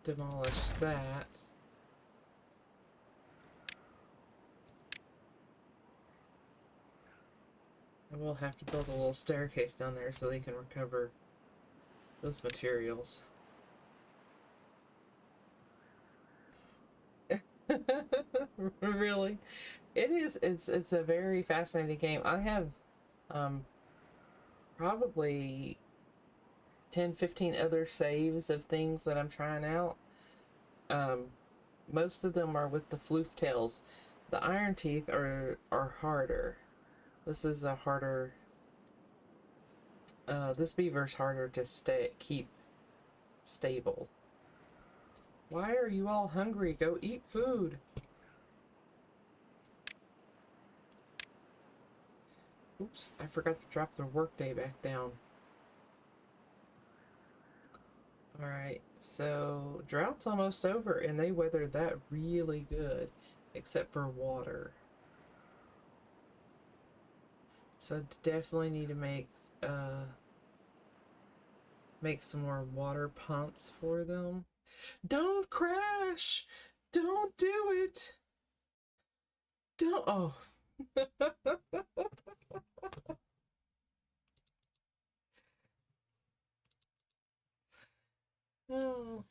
demolish that. I will have to build a little staircase down there so they can recover those materials. Really? It is, it's a very fascinating game. I have probably 10-15 other saves of things that I'm trying out. Most of them are with the floof tails. The iron teeth are harder. This is a harder this beaver's harder to keep stable. Why are you all hungry? Go eat food. Oops, I forgot to drop the workday back down. Alright, so drought's almost over and they weathered that really good, except for water. So definitely need to make some more water pumps for them. Don't crash! Don't do it! Don't. Oh. Oh.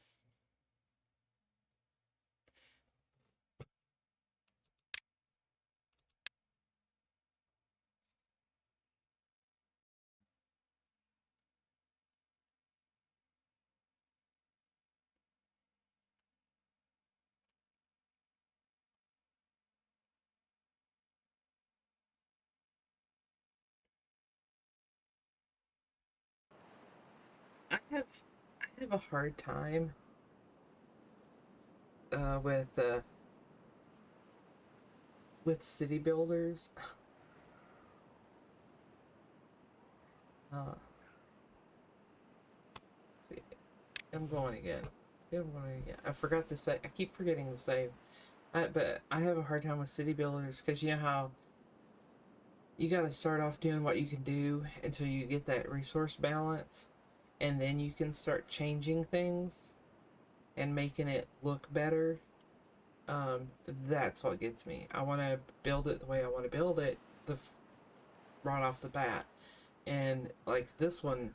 I have a hard time uh, with uh, with city builders. Let's see, I'm going again. I'm going again. I forgot to say. I keep forgetting to say, but I have a hard time with city builders because you know how you got to start off doing what you can do until you get that resource balance, and then you can start changing things and making it look better. That's what gets me. I want to build it the way I want to build it, right off the bat. And like this one,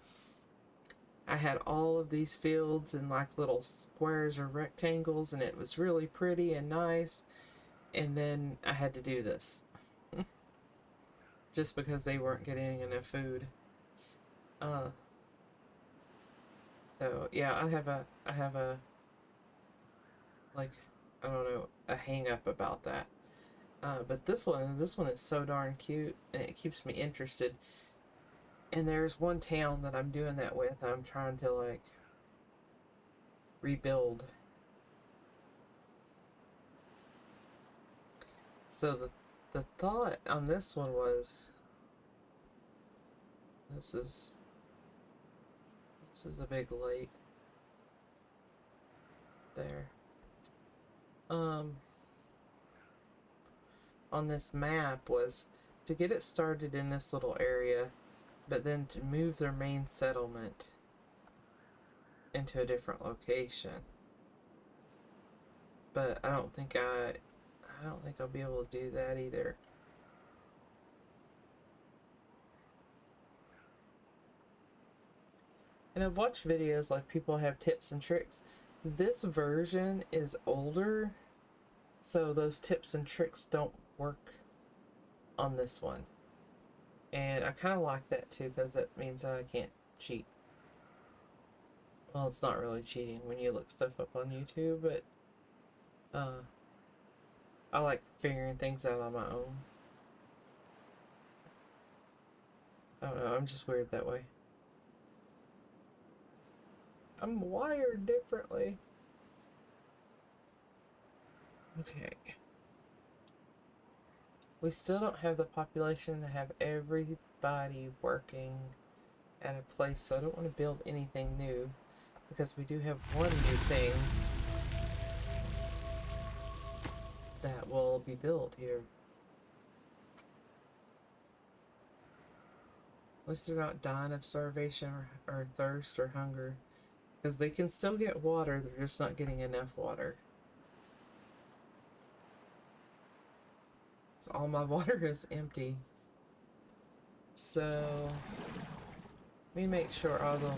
I had all of these fields in like little squares or rectangles, and it was really pretty and nice. And then I had to do this just because they weren't getting enough food. Uh, so yeah, I have a like I don't know, a hang up about that. But this one is so darn cute, and it keeps me interested. And there's one town that I'm doing that with. I'm trying to like rebuild. So the thought on this one was this is this is a big lake there. Um, on this map was to get it started in this little area, but then to move their main settlement into a different location. But I don't think I'll be able to do that either. And I've watched videos like people have tips and tricks. This version is older, so those tips and tricks don't work on this one. And I kind of like that too because that means I can't cheat. Well, it's not really cheating when you look stuff up on YouTube, but uh, I like figuring things out on my own. I don't know, I'm just weird that way. I'm wired differently. Okay. We still don't have the population to have everybody working at a place, so I don't want to build anything new because we do have one new thing that will be built here. At least they're not dying of starvation or thirst or hunger. Because they can still get water, they're just not getting enough water. So all my water is empty. So let me make sure all the...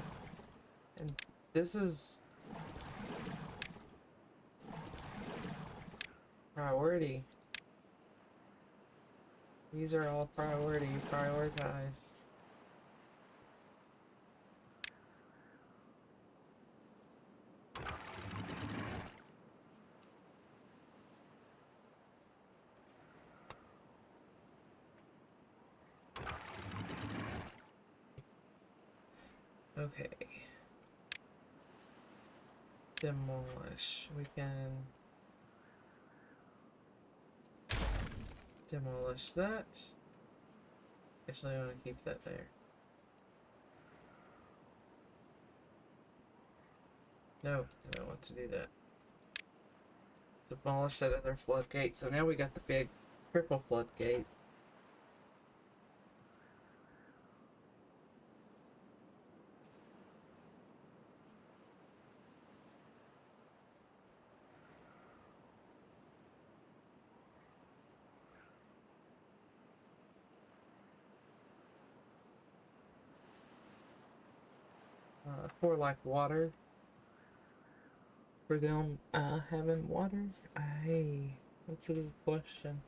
And this is priority. These are all prioritized. Okay. Demolish. We can demolish that. Actually, I want to keep that there. No, I don't want to do that. Demolish that other floodgate. So now we got the big triple floodgate. For like water. For them having water? Hey, that's a good question.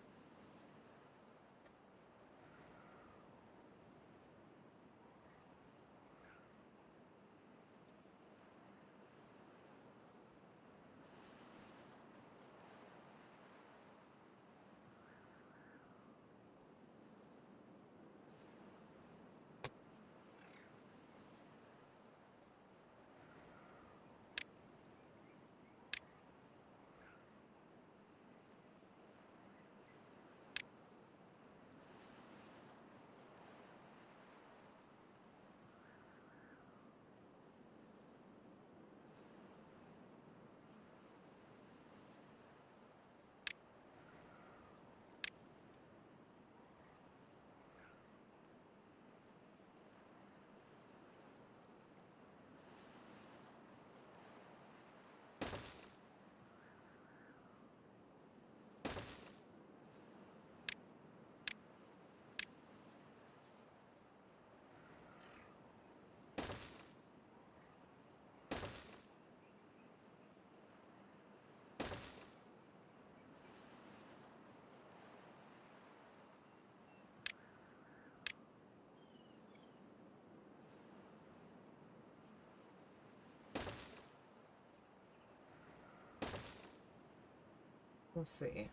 Let's see.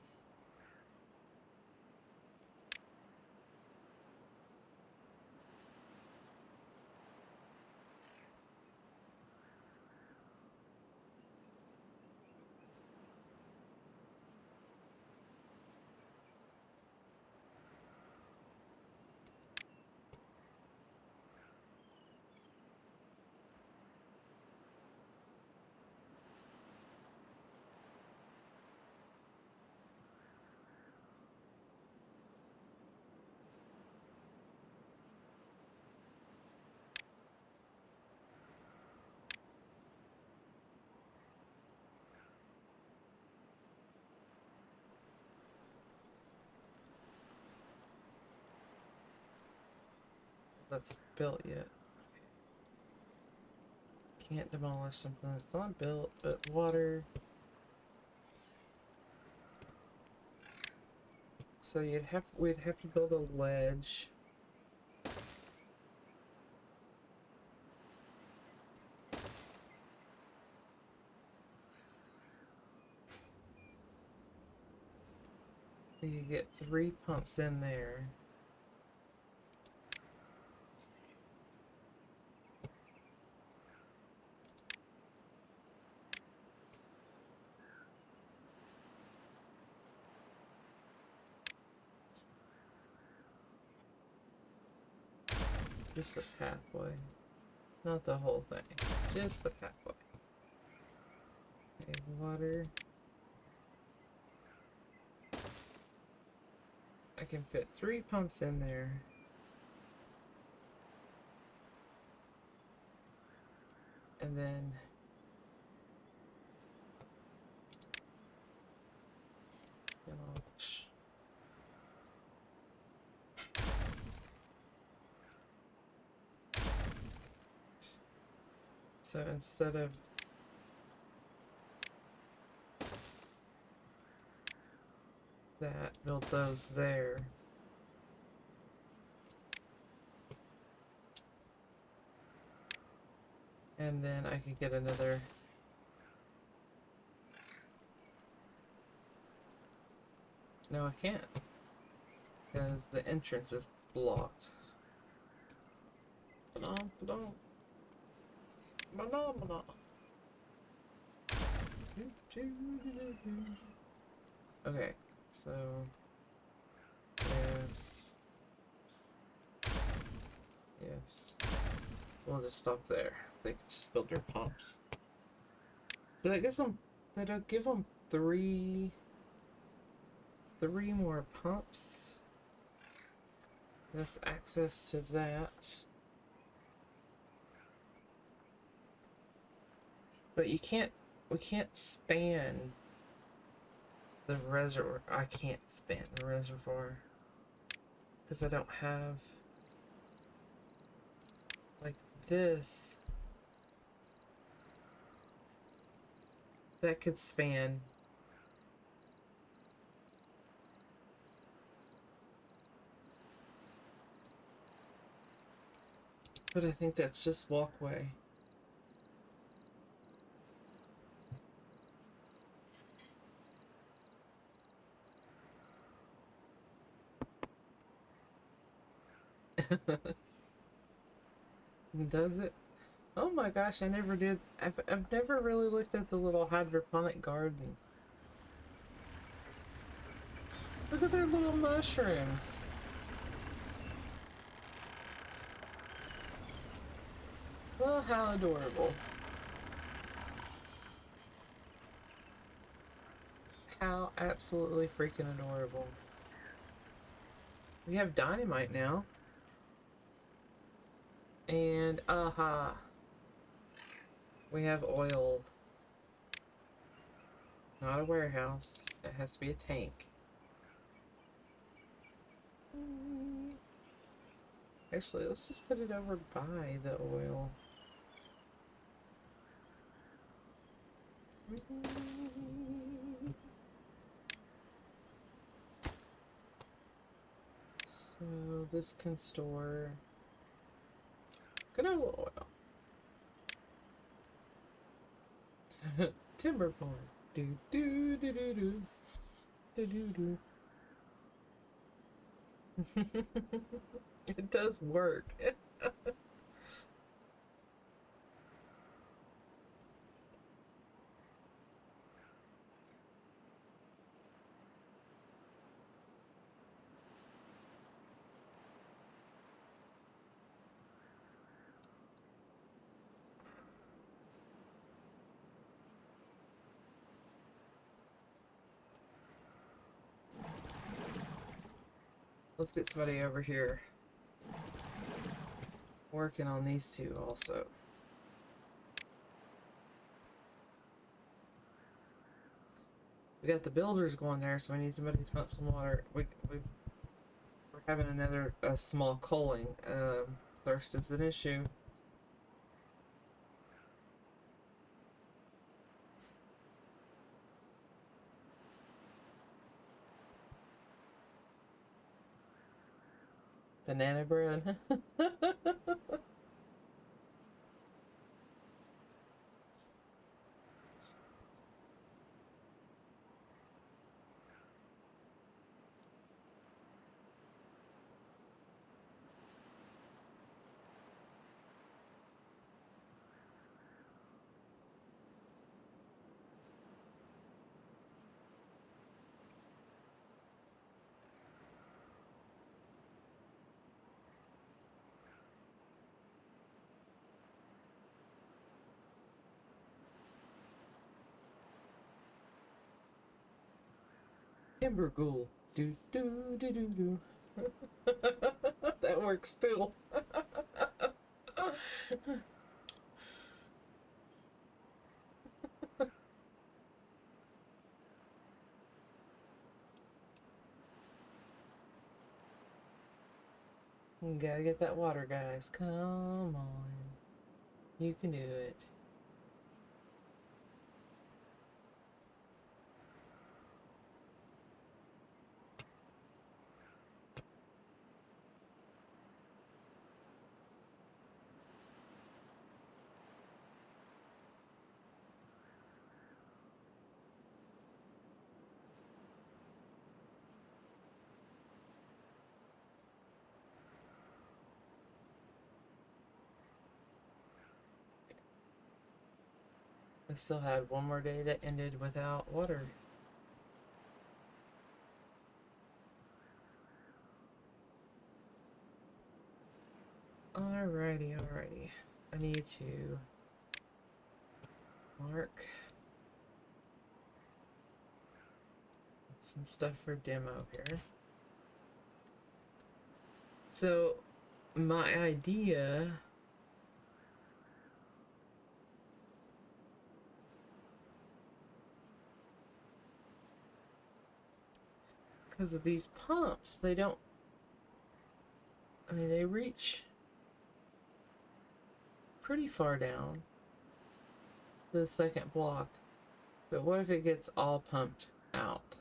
That's built yet. Can't demolish something that's not built, but water. So we'd have to build a ledge. You get 3 pumps in there. Just the pathway. Not the whole thing. Just the pathway. Okay, water. I can fit 3 pumps in there. And then demolish. So instead of that, build those there. And then I could get another. No, I can't. Because the entrance is blocked. Okay, so yes, yes. We'll just stop there. They can just build their pumps. So that gives them. That'll give them three more pumps. That's access to that. But we can't span the reservoir. I can't span the reservoir because I don't have like this. that could span. But I think that's just walkway. Does it? Oh my gosh, I never did. I've never really looked at the little hydroponic garden. Look at their little mushrooms. Well, how adorable. How absolutely freaking adorable. We have dynamite now. And aha. We have oil. Not a warehouse. It has to be a tank. Actually, let's just put it over by the oil. So this can store good old oil. Timberborn. Do do do do do do do do. It does work. Let's get somebody over here working on these two also. We got the builders going there, so we need somebody to pump some water. We're having another small culling. Thirst is an issue. Banana bread. Timber ghoul. Do do do do do. That works too. You gotta get that water, guys. Come on. You can do it. We still had one more day that ended without water. Alrighty, alrighty. I need to mark some stuff for demo here. So, my idea because of these pumps, they don't, I mean, they reach pretty far down the second block, But what if it gets all pumped out?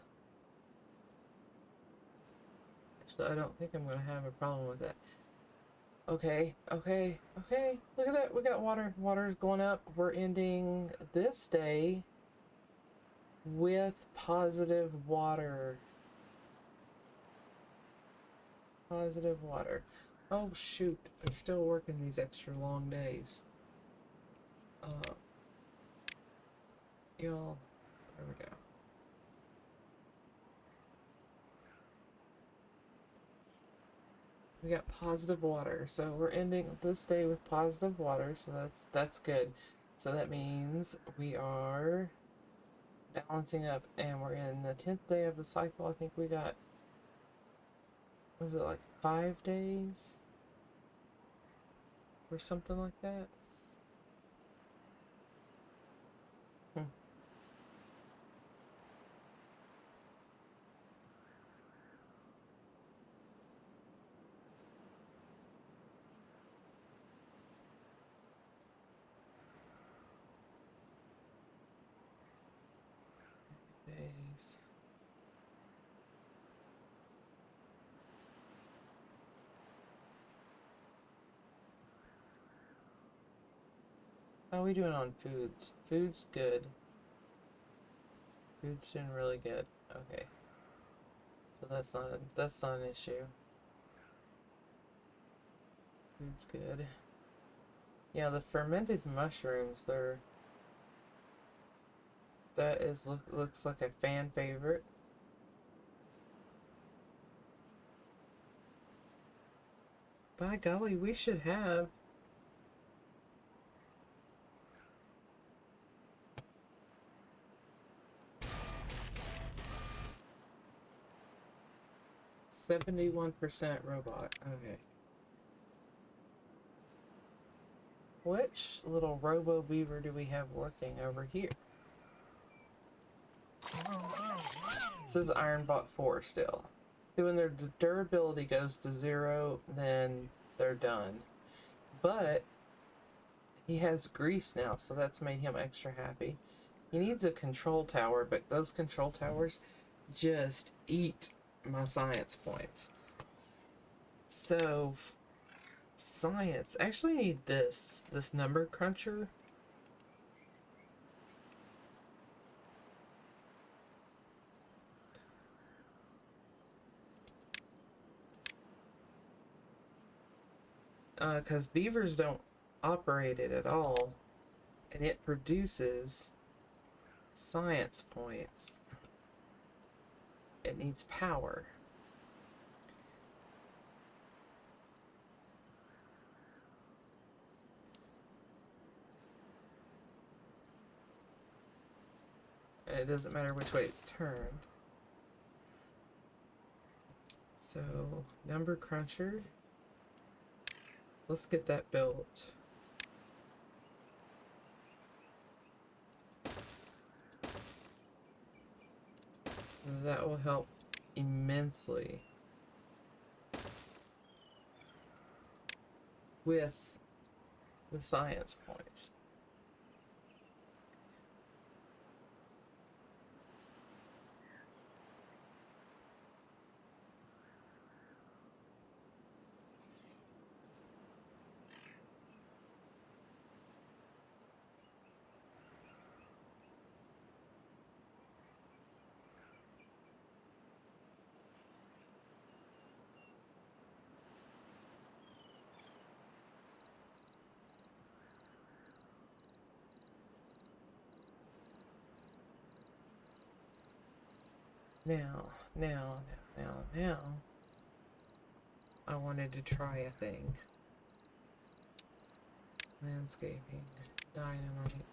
So I don't think I'm going to have a problem with that. Okay, okay, okay. Look at that. We got water. Water's going up. We're ending this day with positive water. Positive water. Oh, shoot. I'm still working these extra long days. Y'all, there we go. We got positive water, so we're ending this day with positive water, so that's good. So that means we are balancing up, and we're in the 10th day of the cycle. I think we got, was it like 5 days? Or something like that? Days. How are we doing on foods? Food's good. Food's doing really good. Okay. So that's not an issue. Food's good. Yeah, the fermented mushrooms, looks like a fan favorite. By golly, we should have 71% robot. Okay. Which little robo beaver do we have working over here? This is Ironbot 4 still. When their durability goes to 0, then they're done. But he has grease now, so that's made him extra happy. He needs a control tower, but those control towers just eat my science points. So, science. Actually need this number cruncher. Because beavers don't operate it at all, and it produces science points. It needs power. And it doesn't matter which way it's turned. So, number cruncher. Let's get that built. That will help immensely with the science points. Now, I wanted to try a thing. Landscaping, dynamite.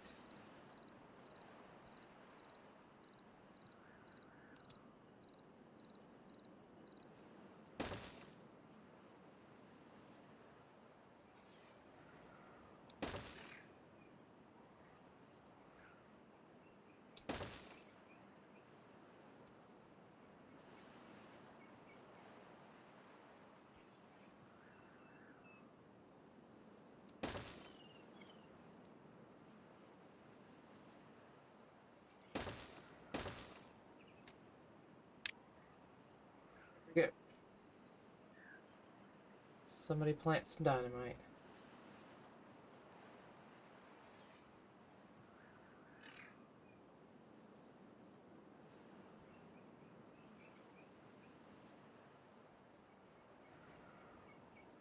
Somebody plant some dynamite.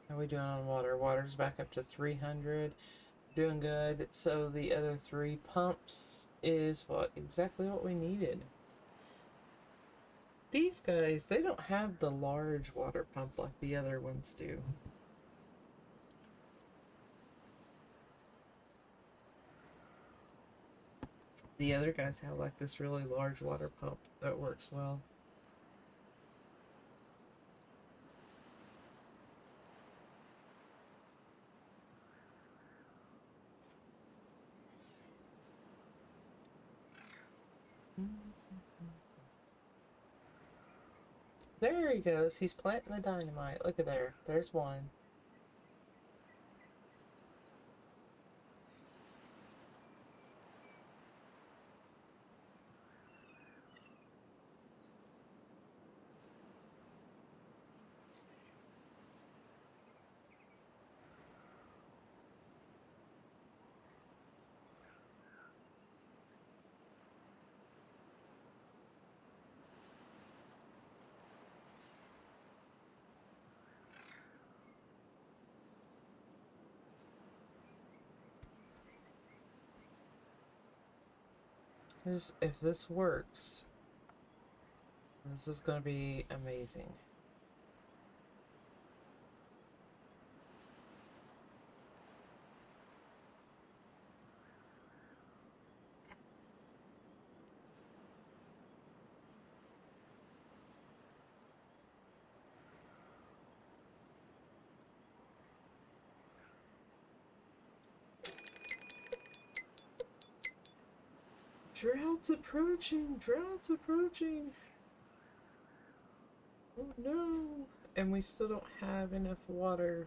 How are we doing on water? Water's back up to 300. Doing good. So the other 3 pumps is what exactly what we needed. These guys, they don't have the large water pump like the other ones do. The other guys have like this really large water pump that works well. There he goes. He's planting the dynamite. Look at there. There's one. If this works, this is going to be amazing. Drought's approaching! Drought's approaching! Oh no! And we still don't have enough water.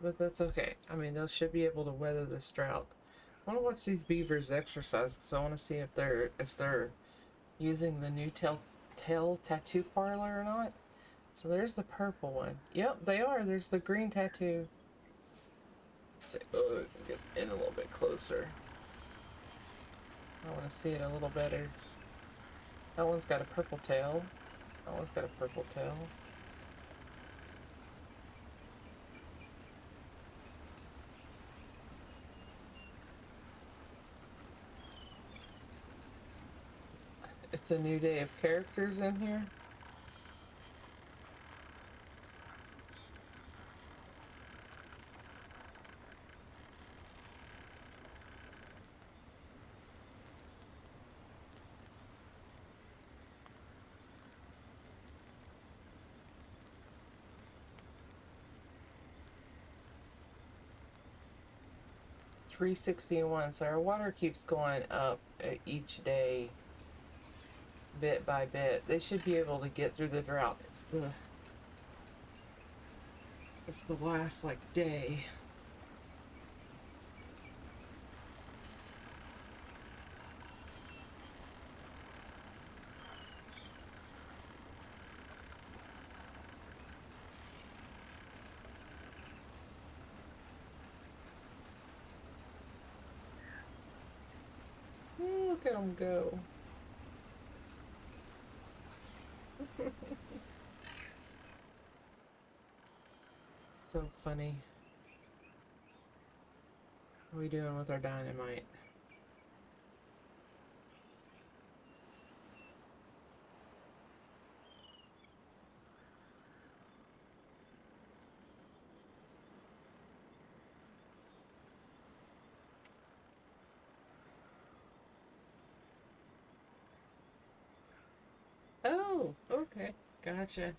But that's okay. I mean, they should be able to weather this drought. I want to watch these beavers exercise because I want to see if they're using the new tail tattoo parlor or not. So there's the purple one. Yep, they are. There's the green tattoo. Let's see. Oh, get in a little bit closer. I want to see it a little better. That one's got a purple tail. That one's got a purple tail. It's a new day of characters in here. $361. So our water keeps going up each day, bit by bit. They should be able to get through the drought. It's the last like day. Look at them go. So funny. What are we doing with our dynamite? Oh, okay. Gotcha.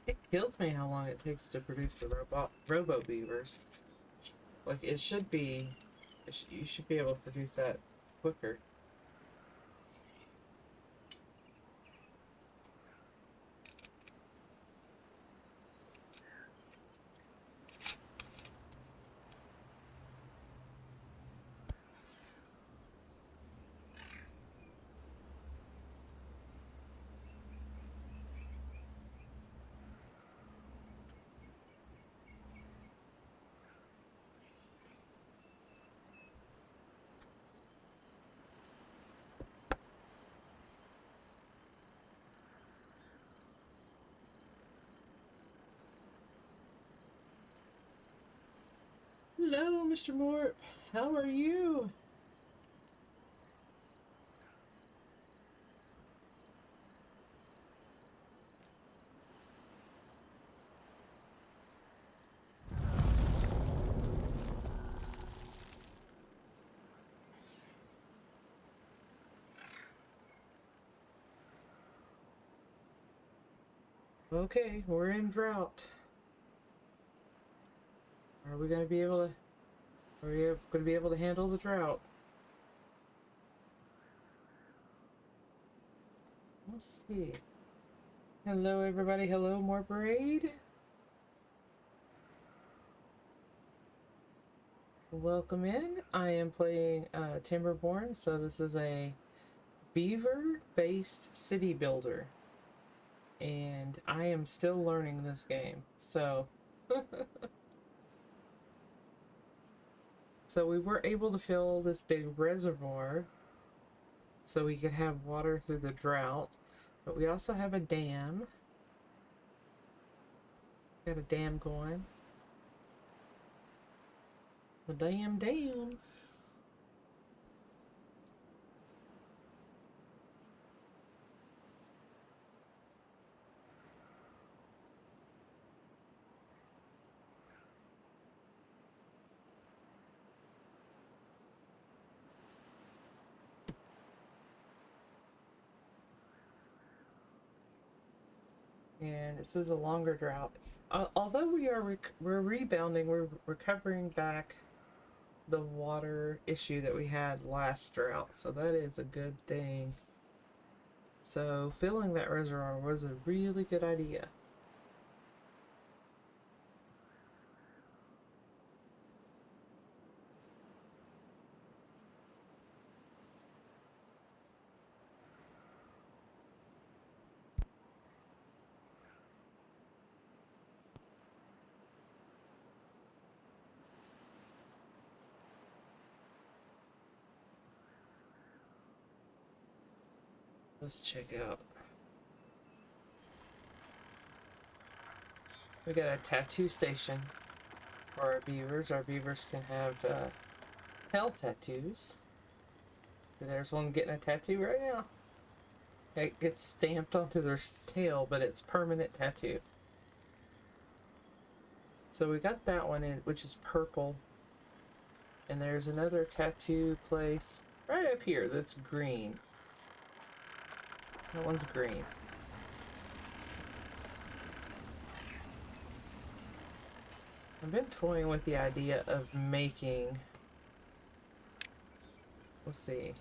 It kills me how long it takes to produce the robo beavers. Like, it should be, you should be able to produce that quicker. Hello, Mr. Morp. How are you? Okay, we're in drought. Are we gonna be able to? Are we gonna be able to handle the drought? Let's see. Hello, everybody. Hello, more braid. Welcome in. I am playing Timberborn, so this is a beaver-based city builder, and I am still learning this game. So, so we were able to fill this big reservoir, so we could have water through the drought. But we also have a dam. Got a dam going. The dam. And this is a longer drought. Although we're rebounding, we're recovering back the water issue that we had last drought, so that is a good thing. So filling that reservoir was a really good idea. Let's check out. We got a tattoo station for our beavers. Our beavers can have tail tattoos. There's one getting a tattoo right now. It gets stamped onto their tail, but it's permanent tattoo. So we got that one in, which is purple. And there's another tattoo place right up here that's green. That one's green. I've been toying with the idea of making, let's see,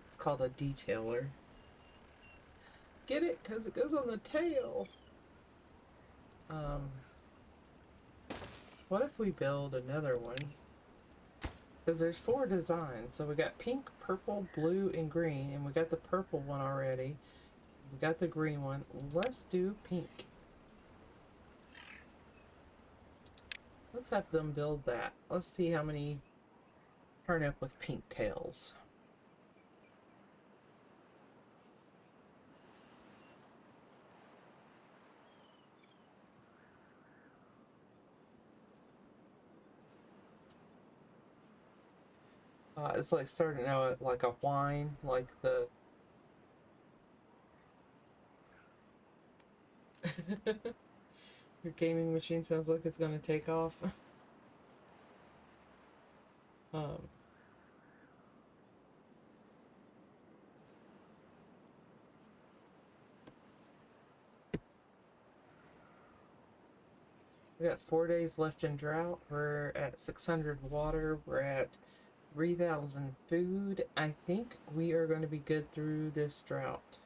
it's called a detailer. Get it? Because it goes on the tail. What if we build another one? Because there's 4 designs. So we got pink, purple, blue, and green. And we got the purple one already. We got the green one. Let's do pink. Let's have them build that. Let's see how many turn up with pink tails. It's like starting out like a whine, like the... Your gaming machine sounds like it's going to take off. um, We got 4 days left in drought. We're at 600 water. We're at 3,000 food. I think we are going to be good through this drought.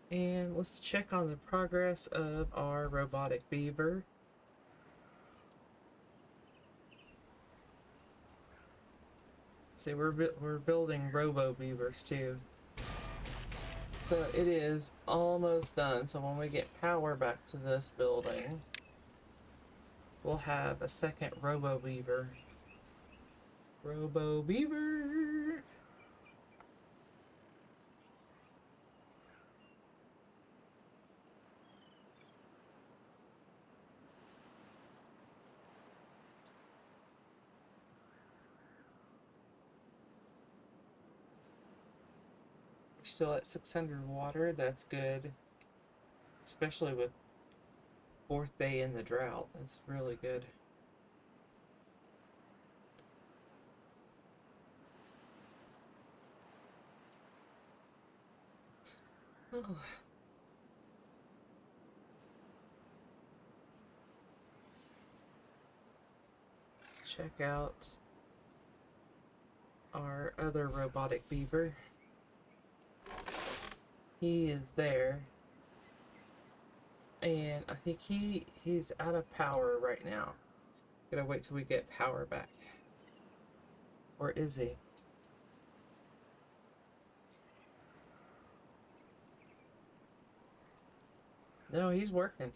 And let's check on the progress of our robotic beaver. See, we're building robo beavers too. So it is almost done. So when we get power back to this building, we'll have a second robo beaver. Robo beaver. We're still at 600 water. That's good, especially with 4th day in the drought. That's really good. Oh. Let's check out our other robotic beaver. He is there, and I think he's out of power right now. Gotta wait till we get power back. Or is he? No, he's working.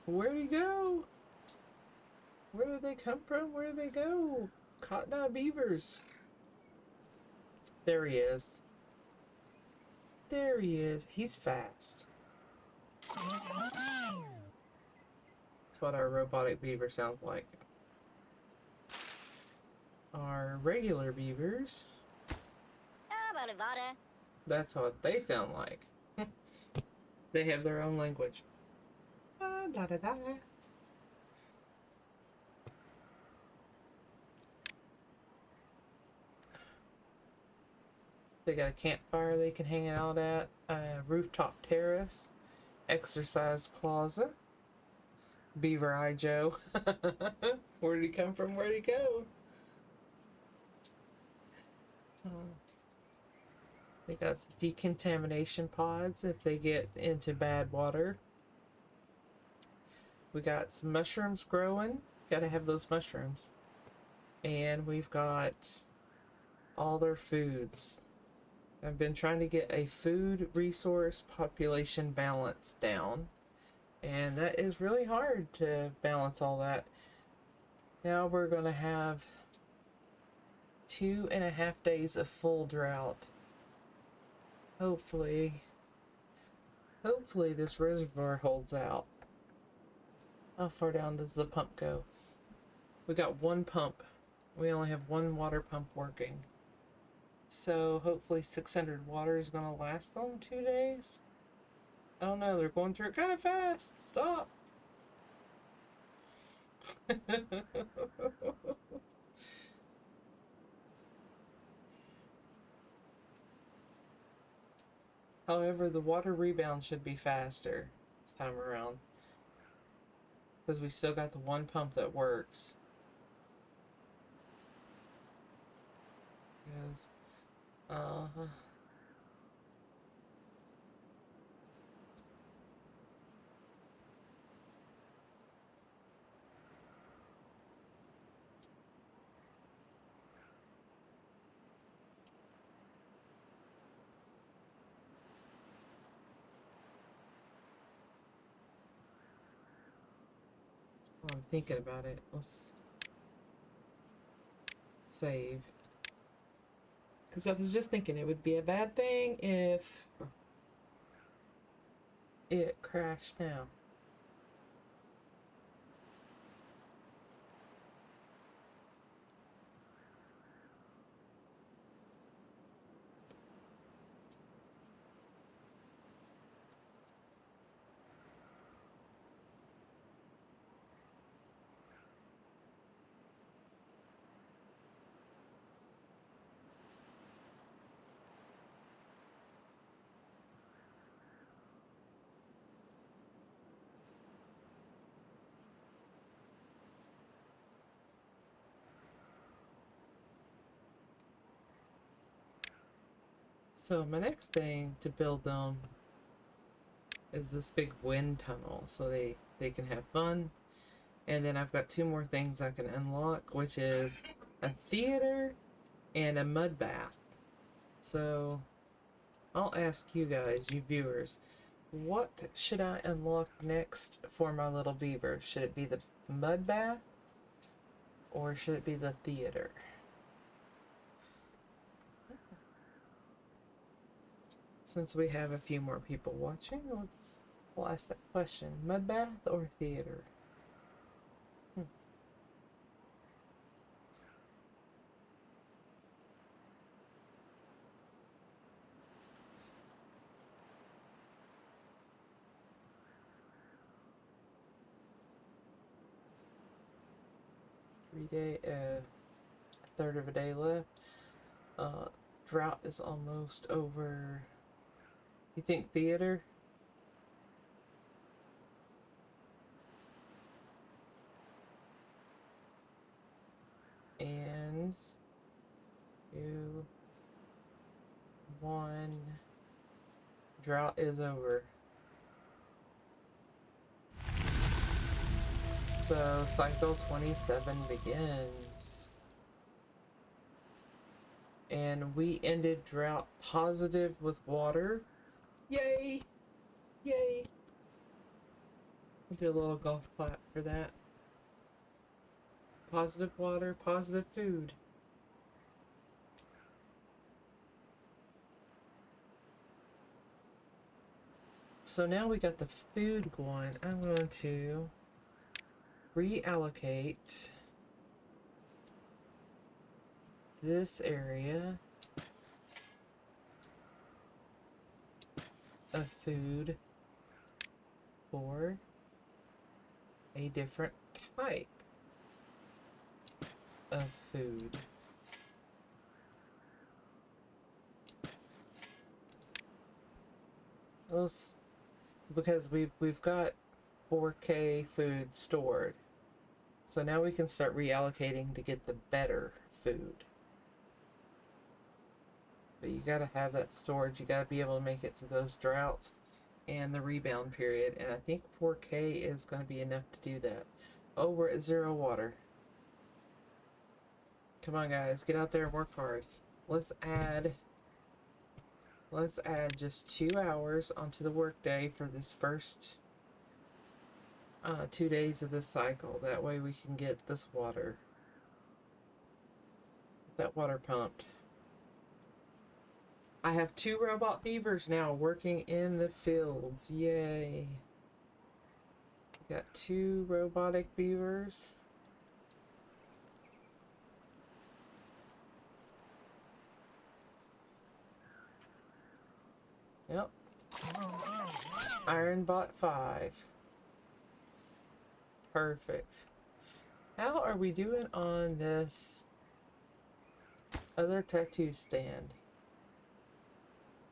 Where'd he go? Where did they come from? Where did they go? Cotton Eye Beavers. There he is. There he is. He's fast. That's what our robotic beaver sounds like. Our regular beavers. That's what they sound like. They have their own language. Da, da, da. They got a campfire they can hang out at, a rooftop terrace, exercise plaza. Beaver Eye Joe. Where did he come from? Where did he go? They got some decontamination pods if they get into bad water. We got some mushrooms growing. Gotta have those mushrooms. And we've got all their foods. I've been trying to get a food resource population balance down, and that is really hard to balance all that. Now we're gonna have 2.5 days of full drought. Hopefully this reservoir holds out. How far down does the pump go? We got one pump. We only have one water pump working. So hopefully 600 water is gonna last them 2 days. Oh no, they're going through it kind of fast. Stop. However, the water rebound should be faster this time around, because we still got the one pump that works. Yes. Uh-huh. I'm thinking about it. Let's save. Because I was just thinking it would be a bad thing if it crashed now. So my next thing to build them is this big wind tunnel so they can have fun. And then I've got two more things I can unlock, which is a theater and a mud bath. So I'll ask you guys, you viewers, what should I unlock next for my little beaver? Should it be the mud bath or should it be the theater? Since we have a few more people watching, we'll ask that question. Mud bath or theater? 3 day, a third of a day left. Drought is almost over. You think theater? And 2, 1. Drought is over. So cycle 27 begins. And we ended drought positive with water. Yay! Yay! We'll do a little golf clap for that. Positive water, positive food. So now we got the food going. I'm going to reallocate this area of food for a different type of food. Because we've got 4K food stored. So now we can start reallocating to get the better food. But you gotta have that storage, you gotta be able to make it through those droughts and the rebound period, and I think 4K is gonna be enough to do that. Oh, we're at 0 water. Come on guys, get out there and work hard. Let's add just 2 hours onto the workday for this first 2 days of this cycle. That way we can get this water. Get that water pumped. I have 2 robot beavers now working in the fields. Yay. We got 2 robotic beavers. Yep. Ironbot 5. Perfect. How are we doing on this other tattoo stand?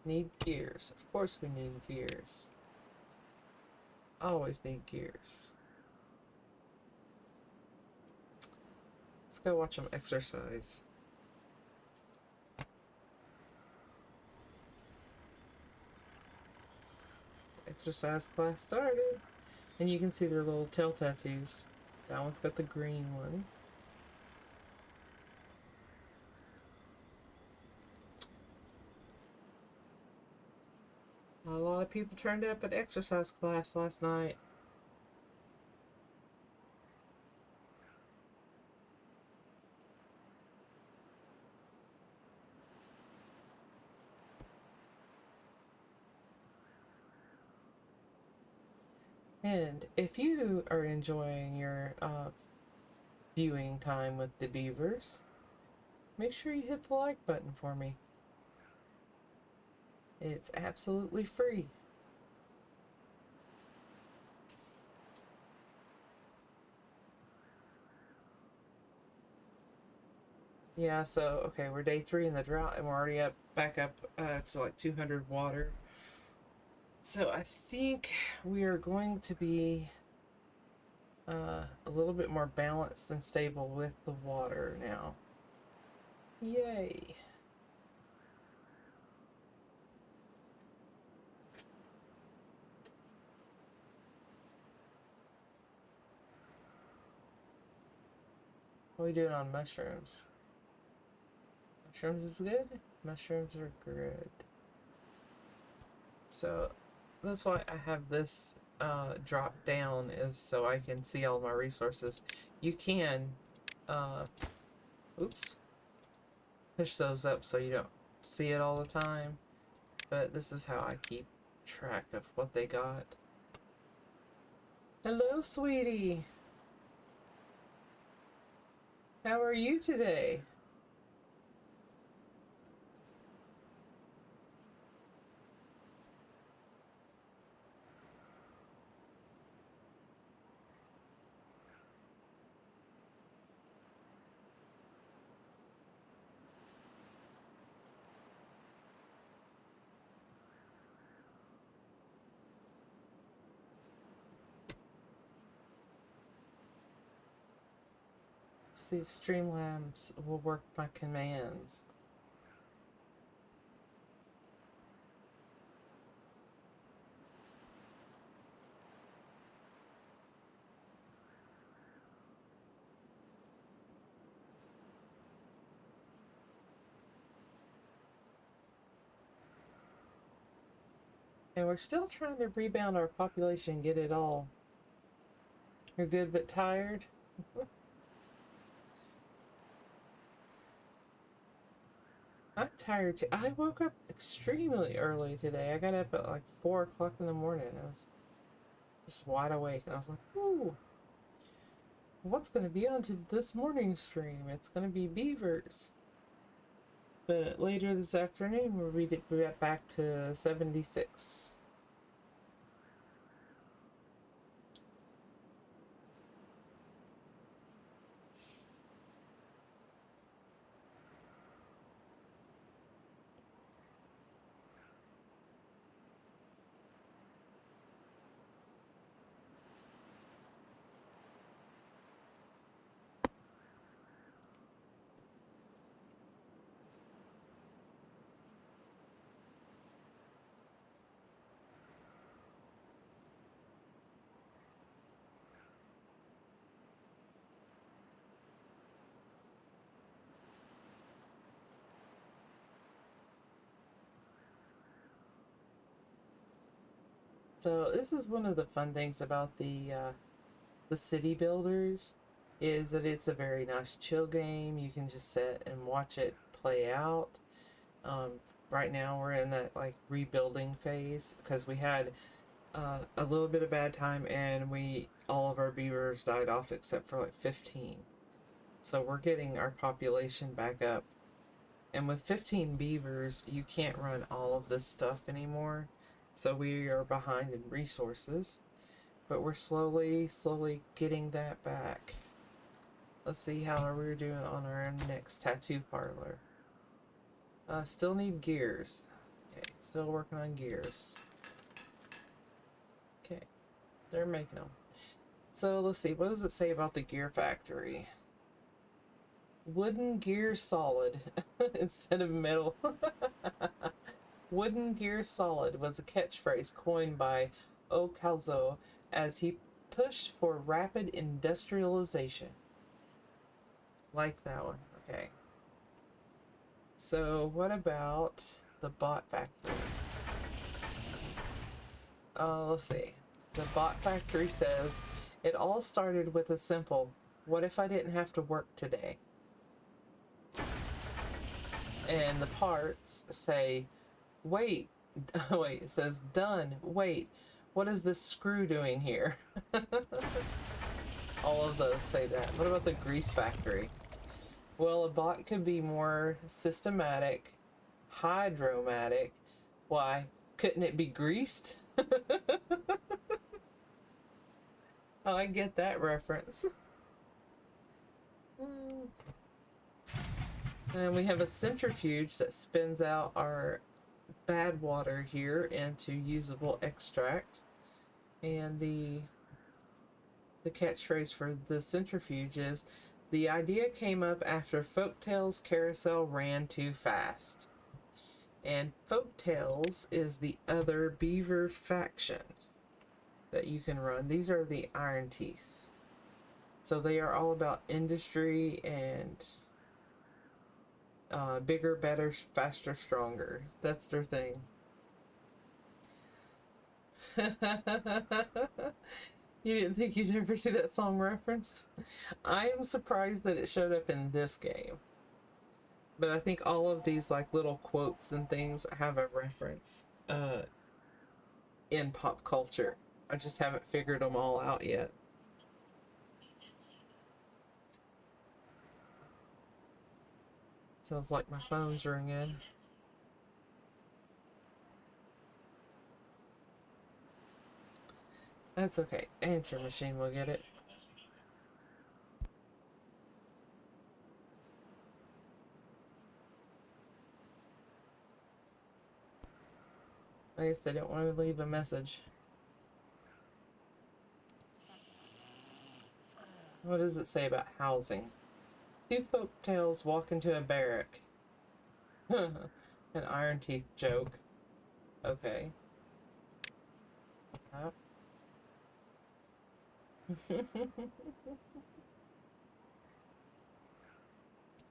Need gears. Of course we need gears. Always need gears. Let's go watch them exercise. Exercise class started. And you can see their little tail tattoos. That one's got the green one. A lot of people turned up at exercise class last night. And if you are enjoying your viewing time with the beavers, make sure you hit the like button for me. It's absolutely free. Yeah, so, okay, we're day 3 in the drought, and we're already back up to like 200 water. So I think we are going to be a little bit more balanced and stable with the water now. Yay! How are we doing on mushrooms? Mushrooms is good? Mushrooms are good. So that's why I have this drop down, is so I can see all my resources. You can oops, push those up so you don't see it all the time, but this is how I keep track of what they got. Hello, sweetie. How are you today? See if Streamlabs will work my commands. And we're still trying to rebound our population, get it all. You're good but tired? I'm tired too. I woke up extremely early today. I got up at like 4 o'clock in the morning. I was just wide awake, and I was like, ooh, what's going to be on to this morning stream? It's going to be beavers. But later this afternoon, we'll be back to 76. So this is one of the fun things about the city builders, is that it's a very nice chill game. You can just sit and watch it play out. Right now we're in that like rebuilding phase because we had a little bit of bad time, and all of our beavers died off except for like 15. So we're getting our population back up. And with 15 beavers, you can't run all of this stuff anymore. So we are behind in resources, but we're slowly getting that back. Let's see how we're doing on our next tattoo parlor. Still need gears. Okay, still working on gears. Okay, they're making them. So let's see, what does it say about the gear factory? Wooden gear solid instead of metal. Wooden gear solid was a catchphrase coined by Ocalzo as he pushed for rapid industrialization. Like that one. Okay. So what about the bot factory? Let's see. The bot factory says, it all started with a simple, what if I didn't have to work today? And the parts say, wait, wait, it says done, wait, what is this screw doing here? All of those say that. What about the grease factory? Well, a bot could be more systematic, hydromatic. Why, couldn't it be greased? Oh, I get that reference. And we have a centrifuge that spins out our bad water here into usable extract. And the catchphrase for the centrifuge is, the idea came up after Folktales Carousel ran too fast. And Folktales is the other beaver faction that you can run. These are the Iron Teeth. So they are all about industry and bigger, better, faster, stronger. That's their thing. You didn't think you'd ever see that song referenced? I am surprised that it showed up in this game. But I think all of these like little quotes and things have a reference in pop culture. I just haven't figured them all out yet. Sounds like my phone's ringing. That's okay. Answer machine will get it. I guess they don't want to leave a message. What does it say about housing? Two folktales walk into a barrack. An Iron Teeth joke. Okay.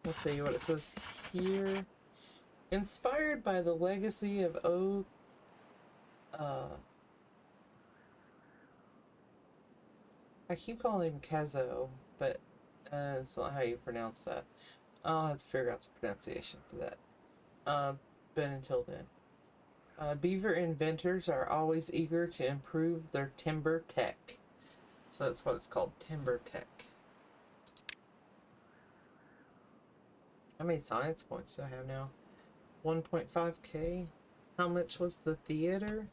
Let's see what it says here. Inspired by the legacy of I keep calling him Kazo, but it's not how you pronounce that. I'll have to figure out the pronunciation for that. But until then. Beaver inventors are always eager to improve their timber tech. So that's what it's called, timber tech. How many science points do I have now? 1.5k. How much was the theater?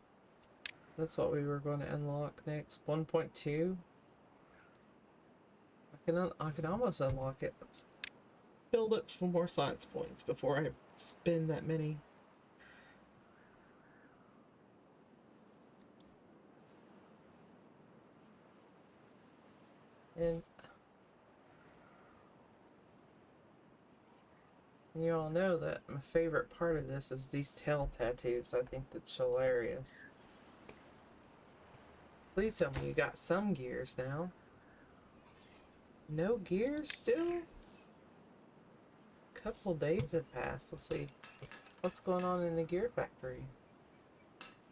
That's what we were going to unlock next. 1.2. I can almost unlock it. Let's build up some more science points before I spend that many. And you all know that my favorite part of this is these tail tattoos. I think that's hilarious. Please tell me you got some gears now. No gears still? Couple days have passed. Let's see what's going on in the gear factory.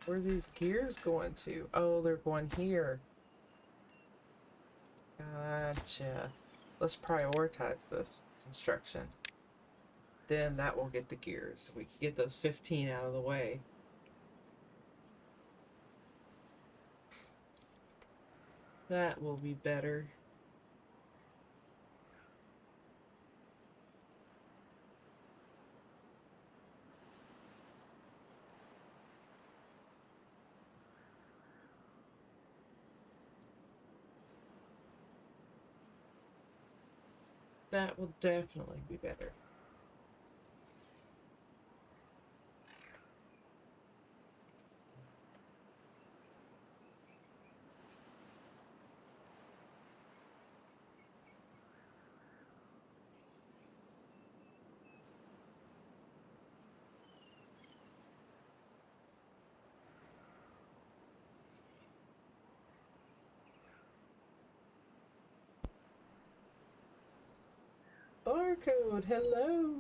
Where are these gears going to? Oh, they're going here. Gotcha. Let's prioritize this construction. Then that will get the gears. We can get those 15 out of the way. That will be better. That will definitely be better. Barcode, hello.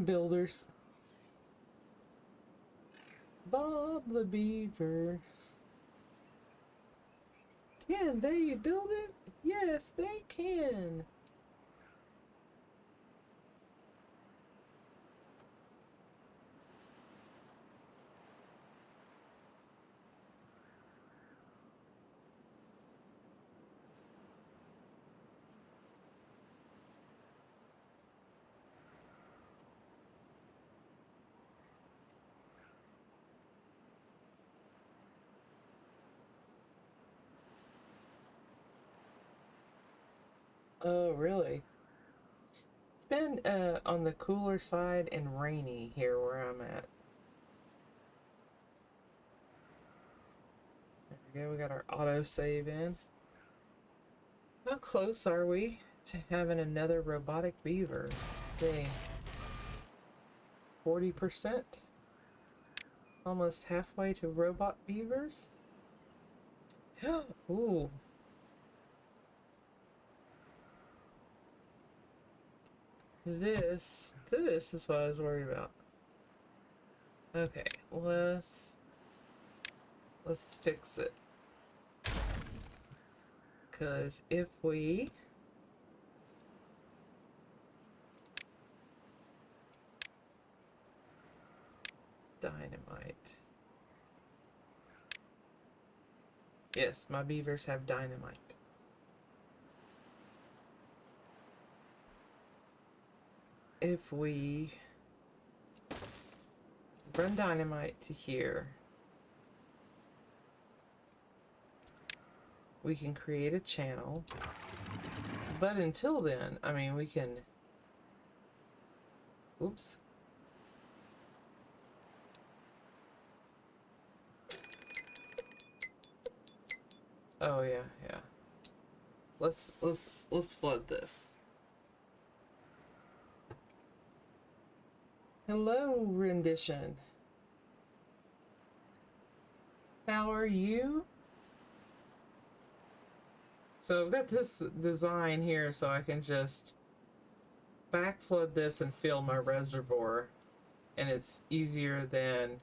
Builders. Bob the Beavers. Can they build it? Yes, they can. Oh, really? It's been on the cooler side and rainy here where I'm at. There we go, we got our auto save in. How close are we to having another robotic beaver? Let's see. 40%? Almost halfway to robot beavers? Ooh. This is what I was worried about. Okay, let's fix it. Because if we dynamite. Yes, my beavers have dynamite. If we run dynamite to here, we can create a channel. But until then, I mean, we can... Oops. Oh yeah, yeah. Let's flood this. Hello, rendition. How are you? So I've got this design here so I can just backflood this and fill my reservoir, and it's easier than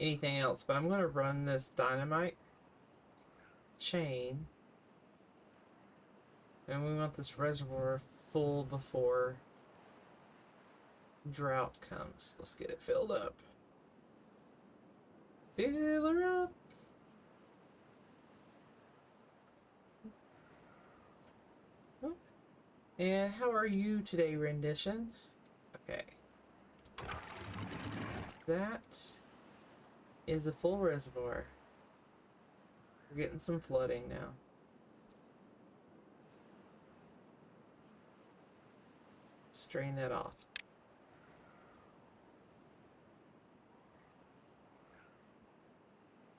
anything else. But I'm going to run this dynamite chain, and we want this reservoir full before drought comes. Let's get it filled up. Fill her up. And how are you today, rendition? Okay. That is a full reservoir. We're getting some flooding now. Strain that off.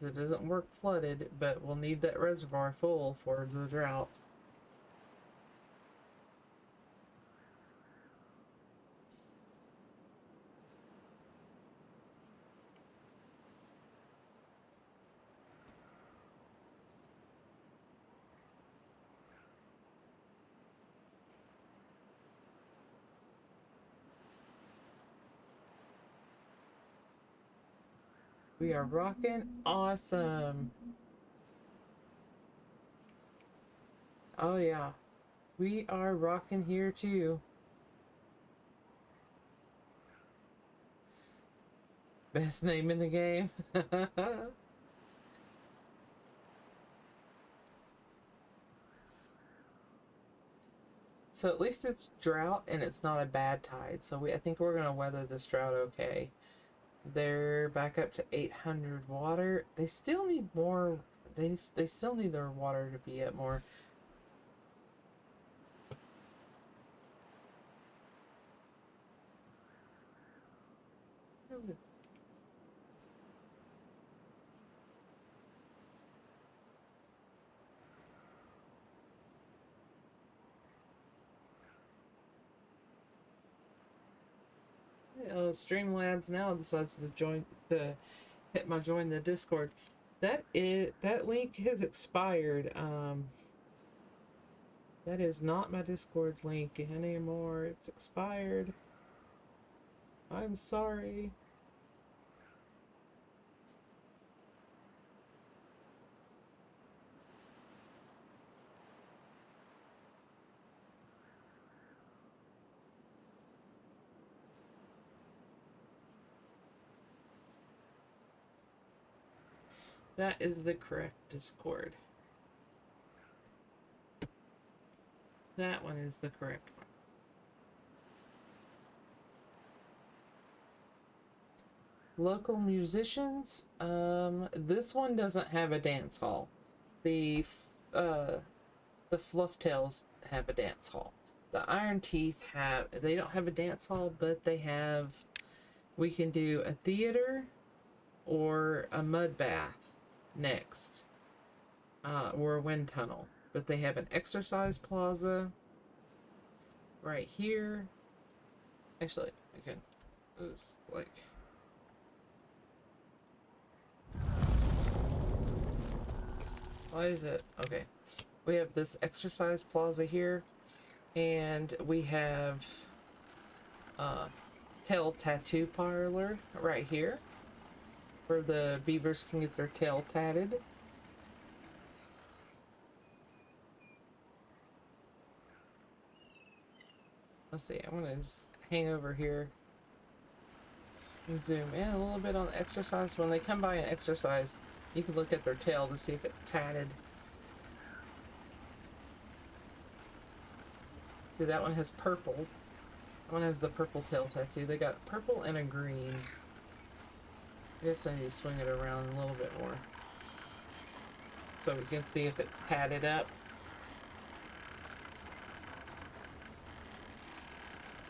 It doesn't work flooded, but we'll need that reservoir full for the drought. We are rocking awesome. Oh yeah, we are rocking here too. Best name in the game. So at least it's drought and it's not a bad tide. So I think we're gonna weather this drought okay. They're back up to 800 water. They still need more. They still need their water to be at more. Streamlabs now decides to hit my join the Discord. That link has expired. That is not my Discord link anymore. It's expired. I'm sorry. That is the correct Discord. That one is the correct one. Local musicians. This one doesn't have a dance hall. The Flufftails have a dance hall. The Iron Teeth they don't have a dance hall, but they have, we can do a theater or a mud bath next, or a wind tunnel. But they have an exercise plaza right here. Actually, I can, it's like, why is it? Okay. We have this exercise plaza here, and we have uh, tail tattoo parlor right here, where the beavers can get their tail tatted. Let's see, I'm gonna just hang over here and zoom in a little bit on exercise. When they come by and exercise, you can look at their tail to see if it's tatted. See, that one has purple. That one has the purple tail tattoo. They got purple and a green. I guess I need to swing it around a little bit more so we can see if it's tatted up.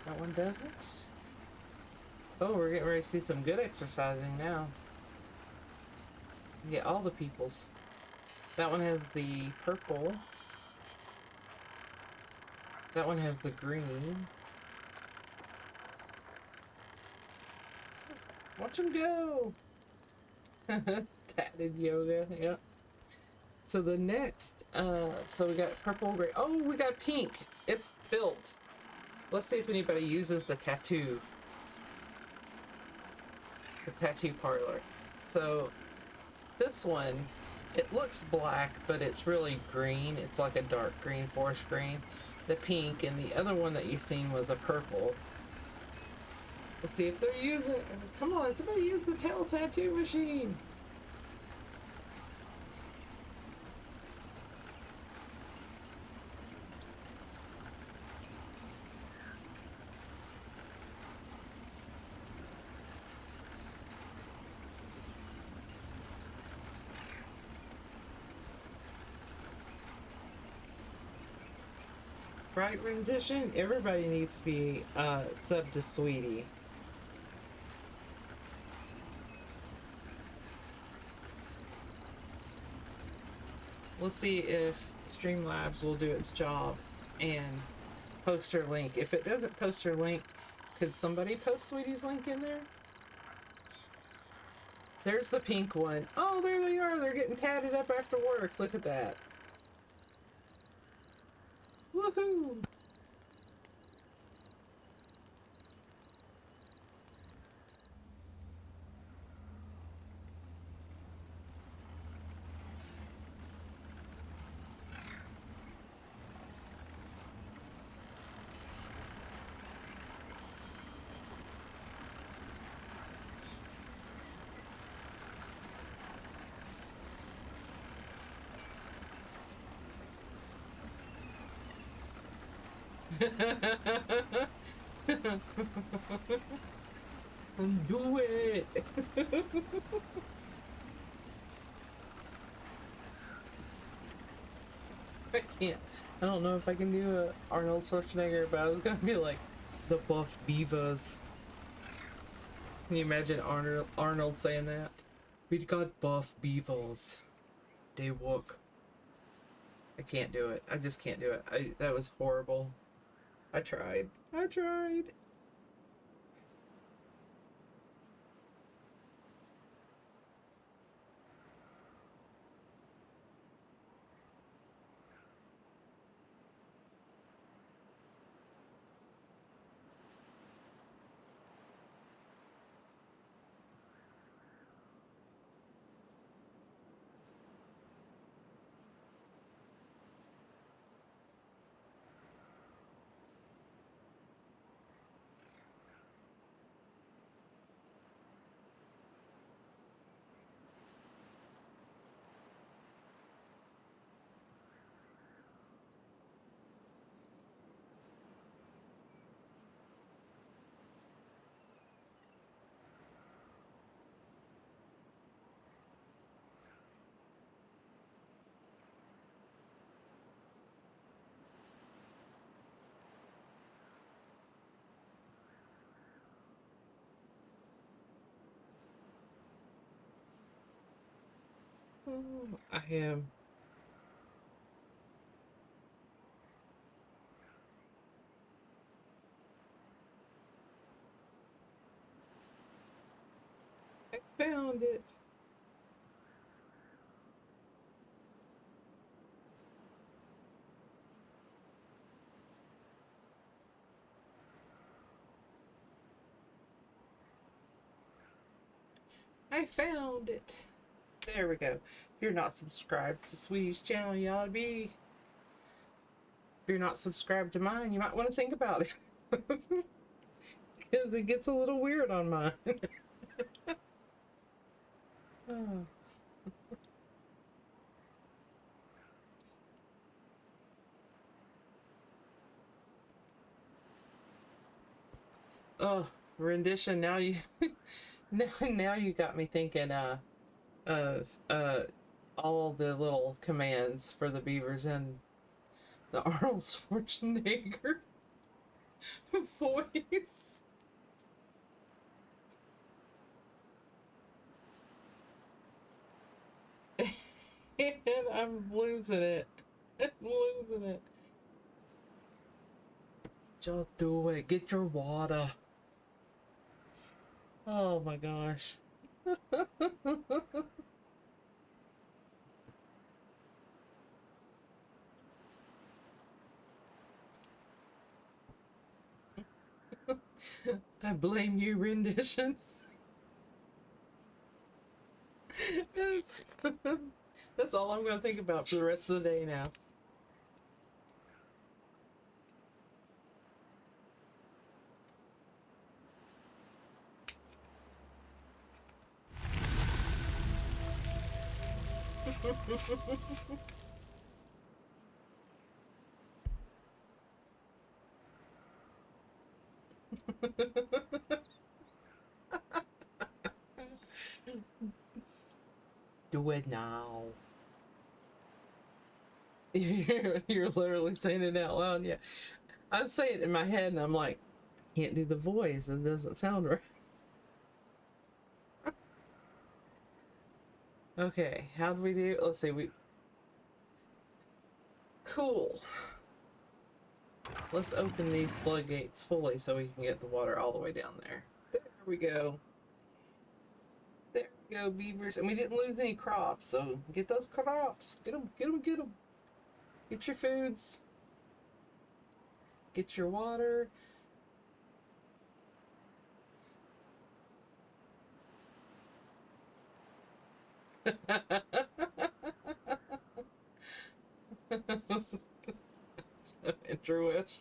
That one doesn't. Oh, we're getting ready to see some good exercising now. Get all the peoples. That one has the purple. That one has the green. Watch them go! Tatted yoga, yep. So the next, so we got purple, gray. Oh, we got pink. It's built. Let's see if anybody uses the tattoo. The tattoo parlor. So this one, it looks black, but it's really green. It's like a dark green, forest green. The pink, and the other one that you seen was a purple. Let's see if they're using. Come on, somebody use the tail tattoo machine. Right, rendition? Everybody needs to be sub to Sweetie. Let's see if Streamlabs will do its job and post her link. If it doesn't post her link, could somebody post Sweetie's link in there? There's the pink one. Oh, there they are. They're getting tatted up after work. Look at that. Woohoo! Do it! I can't. I don't know if I can do a Arnold Schwarzenegger, but I was gonna be like, the buff beavers. Can you imagine Arnold saying that? We got buff beavers. They work. I can't do it. I just can't do it. That was horrible. I tried. I tried. Oh, I am. I found it. I found it. There we go. If you're not subscribed to Sweetie's channel, you ought to be. If you're not subscribed to mine, you might want to think about it. Because it gets a little weird on mine. Oh. Oh, rendition. Now you, now you got me thinking. Of all the little commands for the beavers in the Arnold Schwarzenegger voice. And I'm losing it. I'm losing it. Just do it. Get your water. Oh my gosh. I blame you, rendition. That's, that's all I'm going to think about for the rest of the day now. Do it now. You're literally saying it out loud. Yeah, I'm saying it in my head and I'm like, I can't do the voice. It doesn't sound right. Okay, how do we do? Let's see. Cool. Let's open these floodgates fully so we can get the water all the way down there. There we go. There we go, beavers. And we didn't lose any crops, so get those crops. Get them, get them, get them. Get your foods. Get your water. Introish.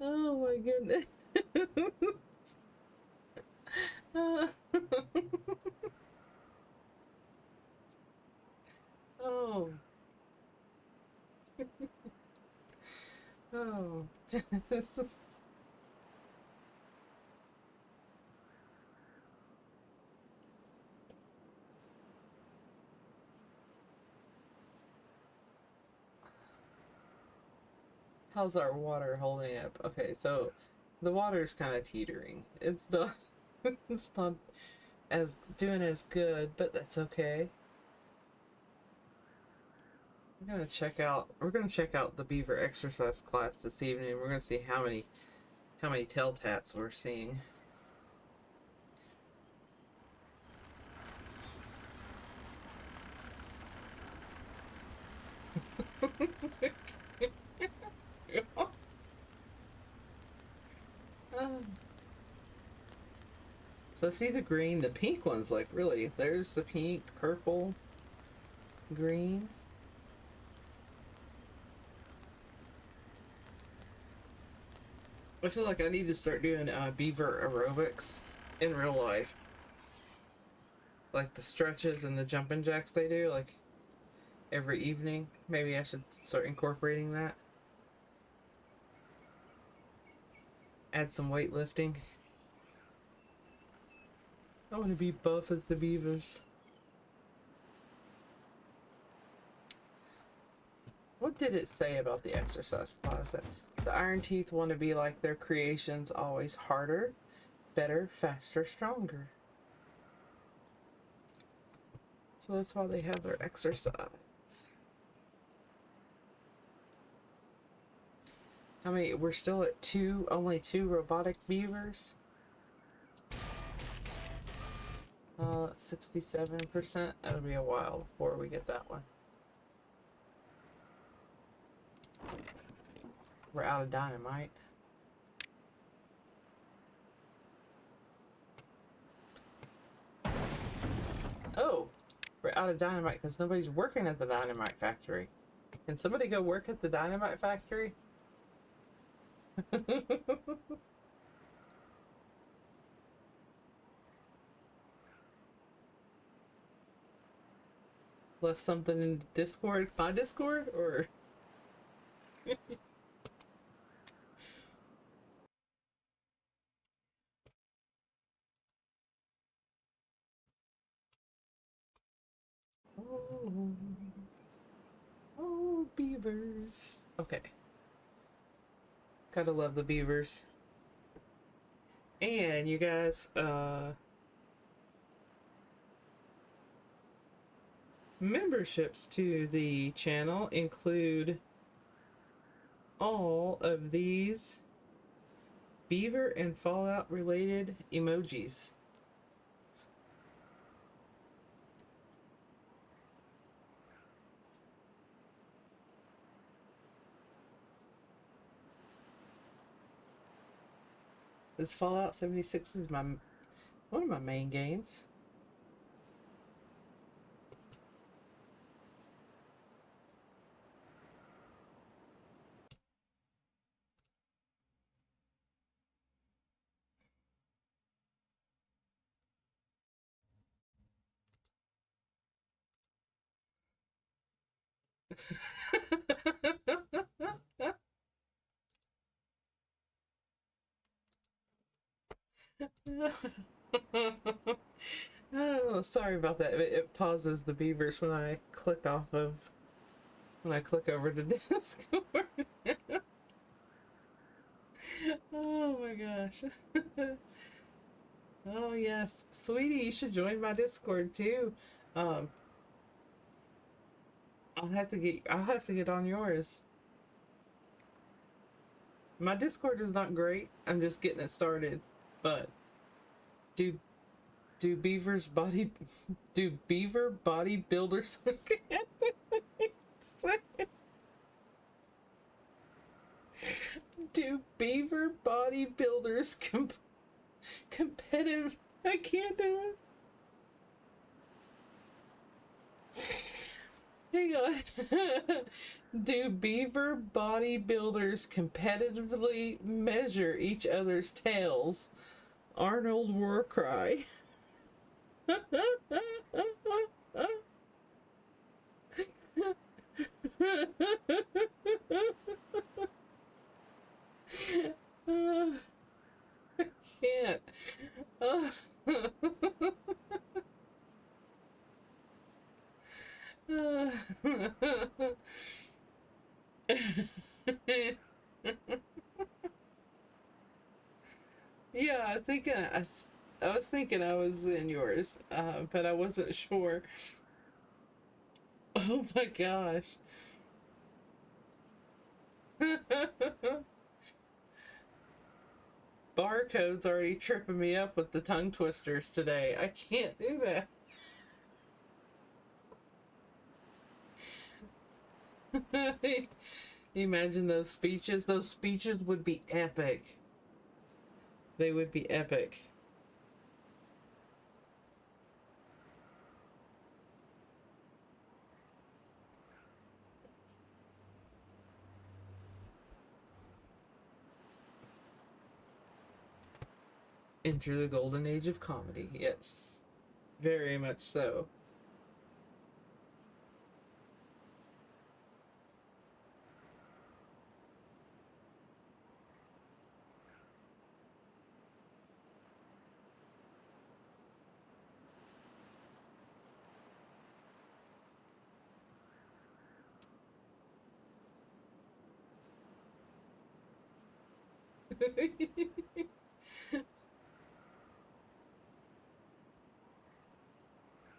Oh my goodness. Oh. Oh. How's our water holding up? Okay, so the water's kind of teetering. It's not it's not as doing as good, but that's okay. We're gonna check out the beaver exercise class this evening. We're gonna see how many tail tats we're seeing. So I see the green, the pink one's like really, there's the pink, purple, green. I feel like I need to start doing beaver aerobics in real life. Like the stretches and the jumping jacks they do, like every evening. Maybe I should start incorporating that. Add some weightlifting. I want to be buff as the beavers. What did it say about the exercise plaza? The Iron Teeth want to be like their creations, always harder, better, faster, stronger. So that's why they have their exercise. How many? We're still at only two robotic beavers. 67%. That'll be a while before we get that one. We're out of dynamite. Oh, we're out of dynamite because nobody's working at the dynamite factory. Can somebody go work at the dynamite factory? Left something in Discord? My Discord? Or... Oh, oh, beavers. Okay. Gotta love the beavers. And you guys, memberships to the channel include all of these beaver and Fallout related emojis. This Fallout 76 is one of my main games. Oh, sorry about that. It pauses the beavers when I click off of when I click over to Discord. Oh my gosh. Oh yes, sweetie, you should join my Discord too. Um, I'll have to get on yours. My Discord is not great. I'm just getting it started. But do beaver bodybuilders do beaver bodybuilders competitive? I can't do it. Hang on. Do beaver bodybuilders competitively measure each other's tails? Arnold Warcry. I can't. Yeah, I was thinking I was in yours, but I wasn't sure. Oh my gosh. Barcode's already tripping me up with the tongue twisters today. I can't do that. Imagine those speeches. Those speeches would be epic. They would be epic. Enter the golden age of comedy. Yes. Very much so.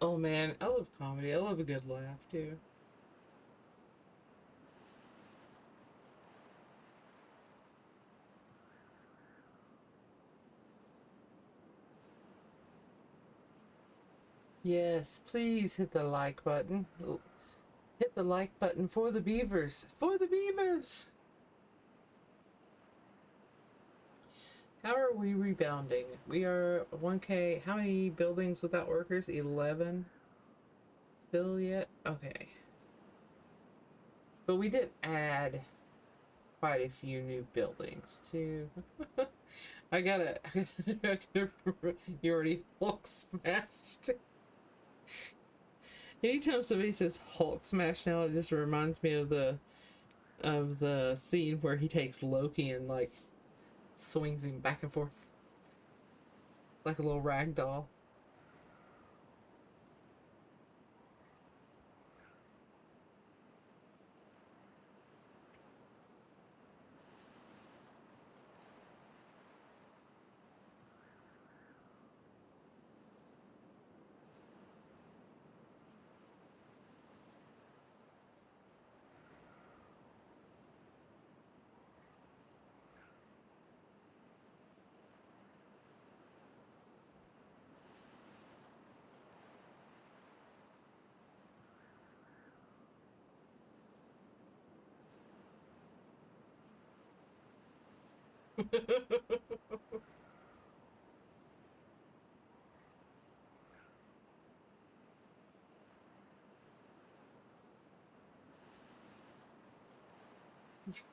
Oh man, I love comedy. I love a good laugh too. Yes, please hit the like button. Hit the like button for the beavers. For the beavers! How are we rebounding? We are 1K. How many buildings without workers? 11? Still yet? Okay. But we did add quite a few new buildings too. I gotta you already Hulk smashed. Anytime somebody says Hulk smash now, it just reminds me of the scene where he takes Loki and like swings him back and forth like a little rag doll.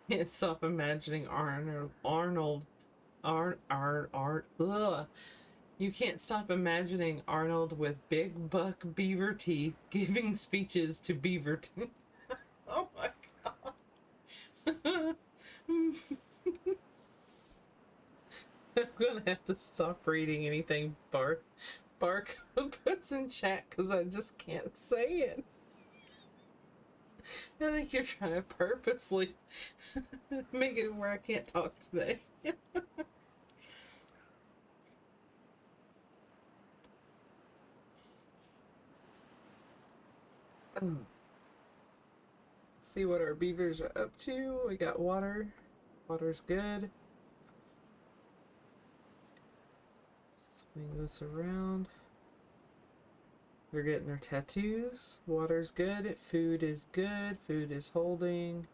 Can't stop imagining ugh. You can't stop imagining Arnold with big buck beaver teeth giving speeches to Beaverton. Oh my god. I'm gonna have to stop reading anything Bark puts in chat because I just can't say it. I think you're trying to purposely make it where I can't talk today. See what our beavers are up to. We got water. Water's good. Swing this around. They're getting their tattoos. Water's good. Food is good. Food is holding.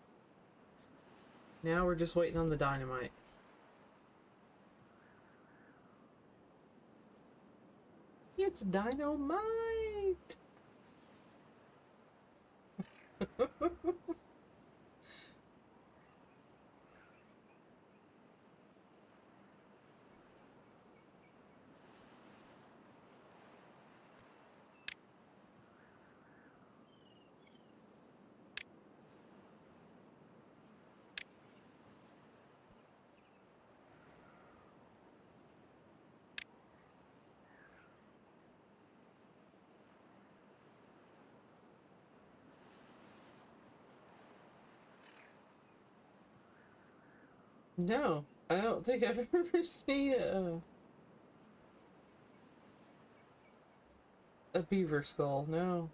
Now we're just waiting on the dynamite. It's dynamite! No, I don't think I've ever seen a beaver skull. No.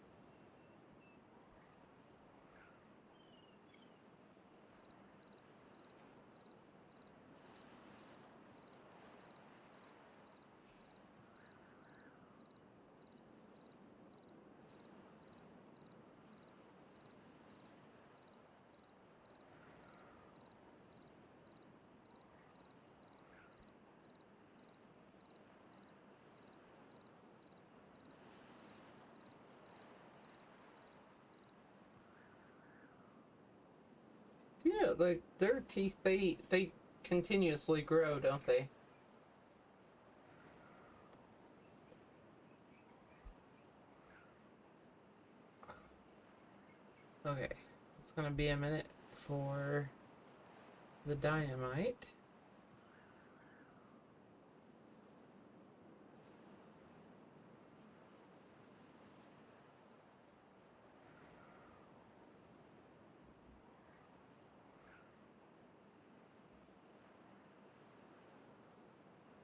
Yeah, like their teeth, they continuously grow, don't they? Okay, it's gonna be a minute for the dynamite.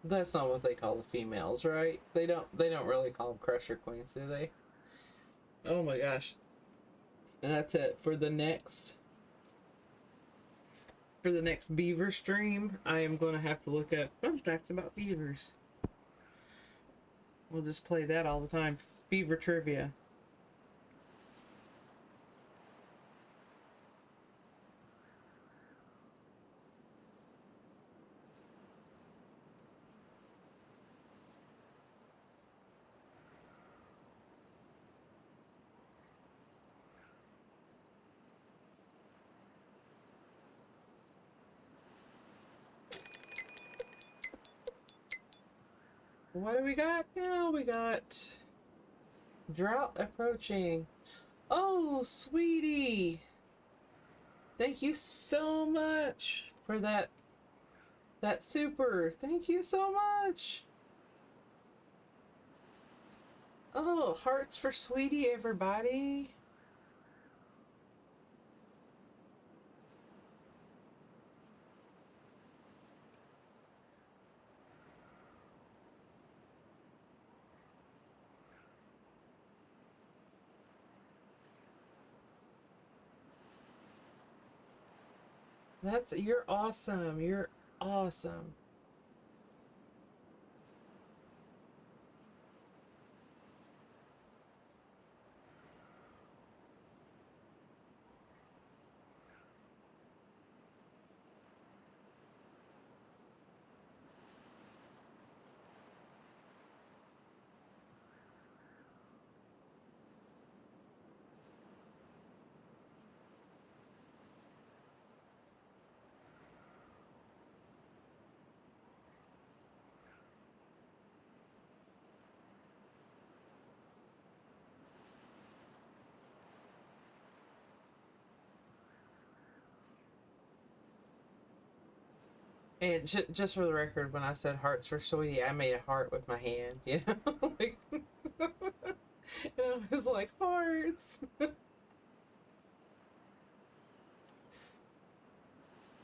That's not what they call the females, right? They don't really call them crusher queens, do they? Oh my gosh. And that's it for the next beaver stream. I am going to have to look up fun facts about beavers. We'll just play that all the time. Beaver trivia. What do we got now? We got drought approaching. Oh, sweetie. Thank you so much for that super. Thank you so much. Oh, hearts for sweetie, everybody. You're awesome. You're awesome. And just for the record, when I said hearts for sweetie, I made a heart with my hand, you know? Like, and I was like, hearts.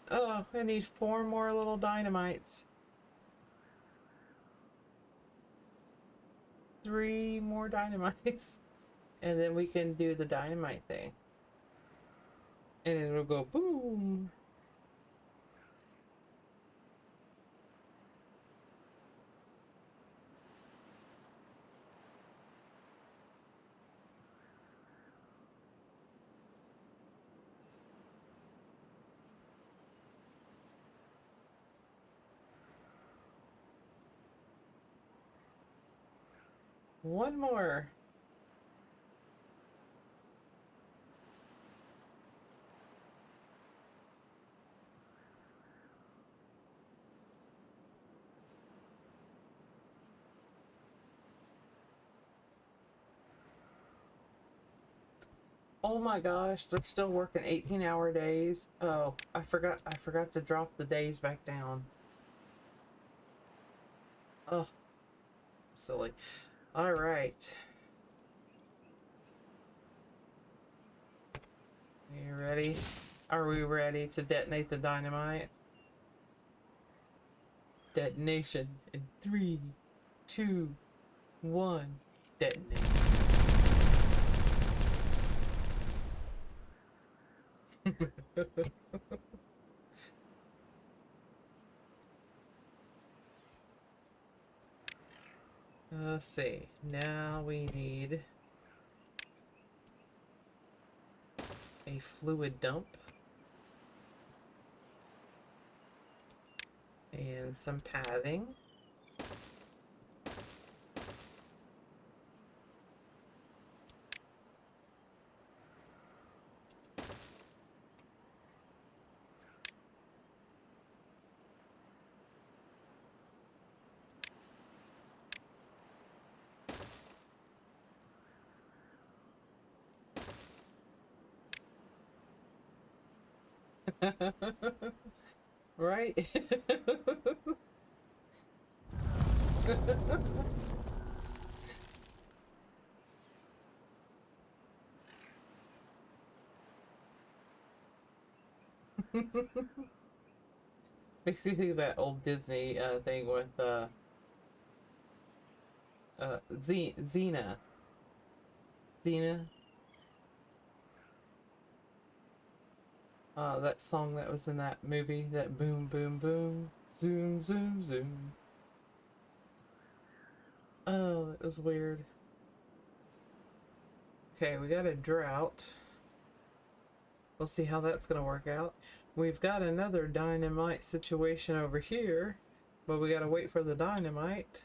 Oh, I need 4 more little dynamites. 3 more dynamites. And then we can do the dynamite thing. And it'll go boom. One more. Oh my gosh, they're still working 18-hour days. Oh, I forgot to drop the days back down. Oh, silly. All right. Are you ready? Are we ready to detonate the dynamite? Detonation in 3, 2, 1. Detonate. Let's see. Now we need a fluid dump and some padding. Right? Makes me think of that old Disney thing with Xena. Xena. That song that was in that movie, that boom, boom, boom, zoom, zoom, zoom. Oh, that was weird. Okay, we got a drought. We'll see how that's going to work out. We've got another dynamite situation over here, but we got to wait for the dynamite.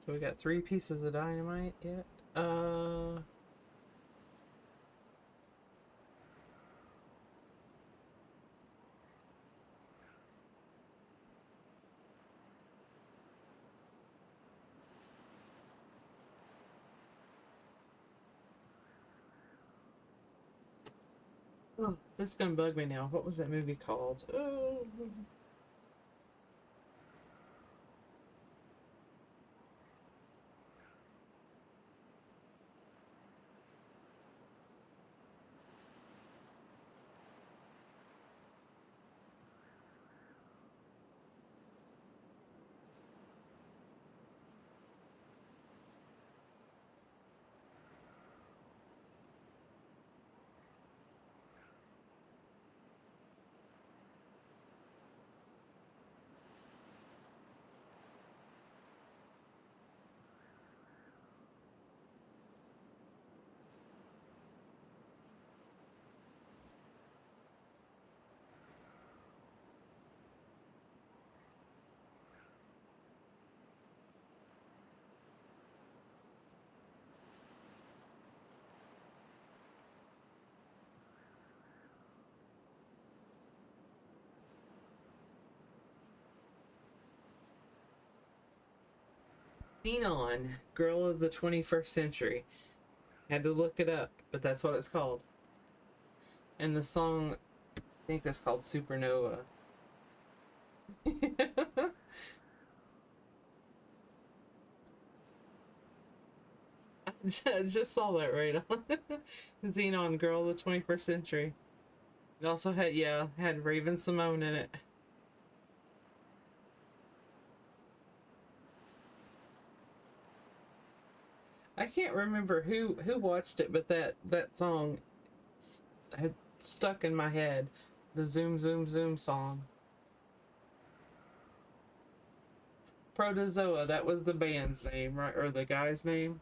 So we got 3 pieces of dynamite yet. Oh, this is gonna bug me now. What was that movie called? Oh. Xenon, Girl of the 21st Century. Had to look it up, but that's what it's called. And the song, I think it's called Supernova. I just saw that right on. Xenon, Girl of the 21st Century. It also had, yeah, had Raven Simone in it. I can't remember who watched it, but that song had stuck in my head. The Zoom Zoom Zoom song. Protozoa, that was the band's name, right? Or the guy's name.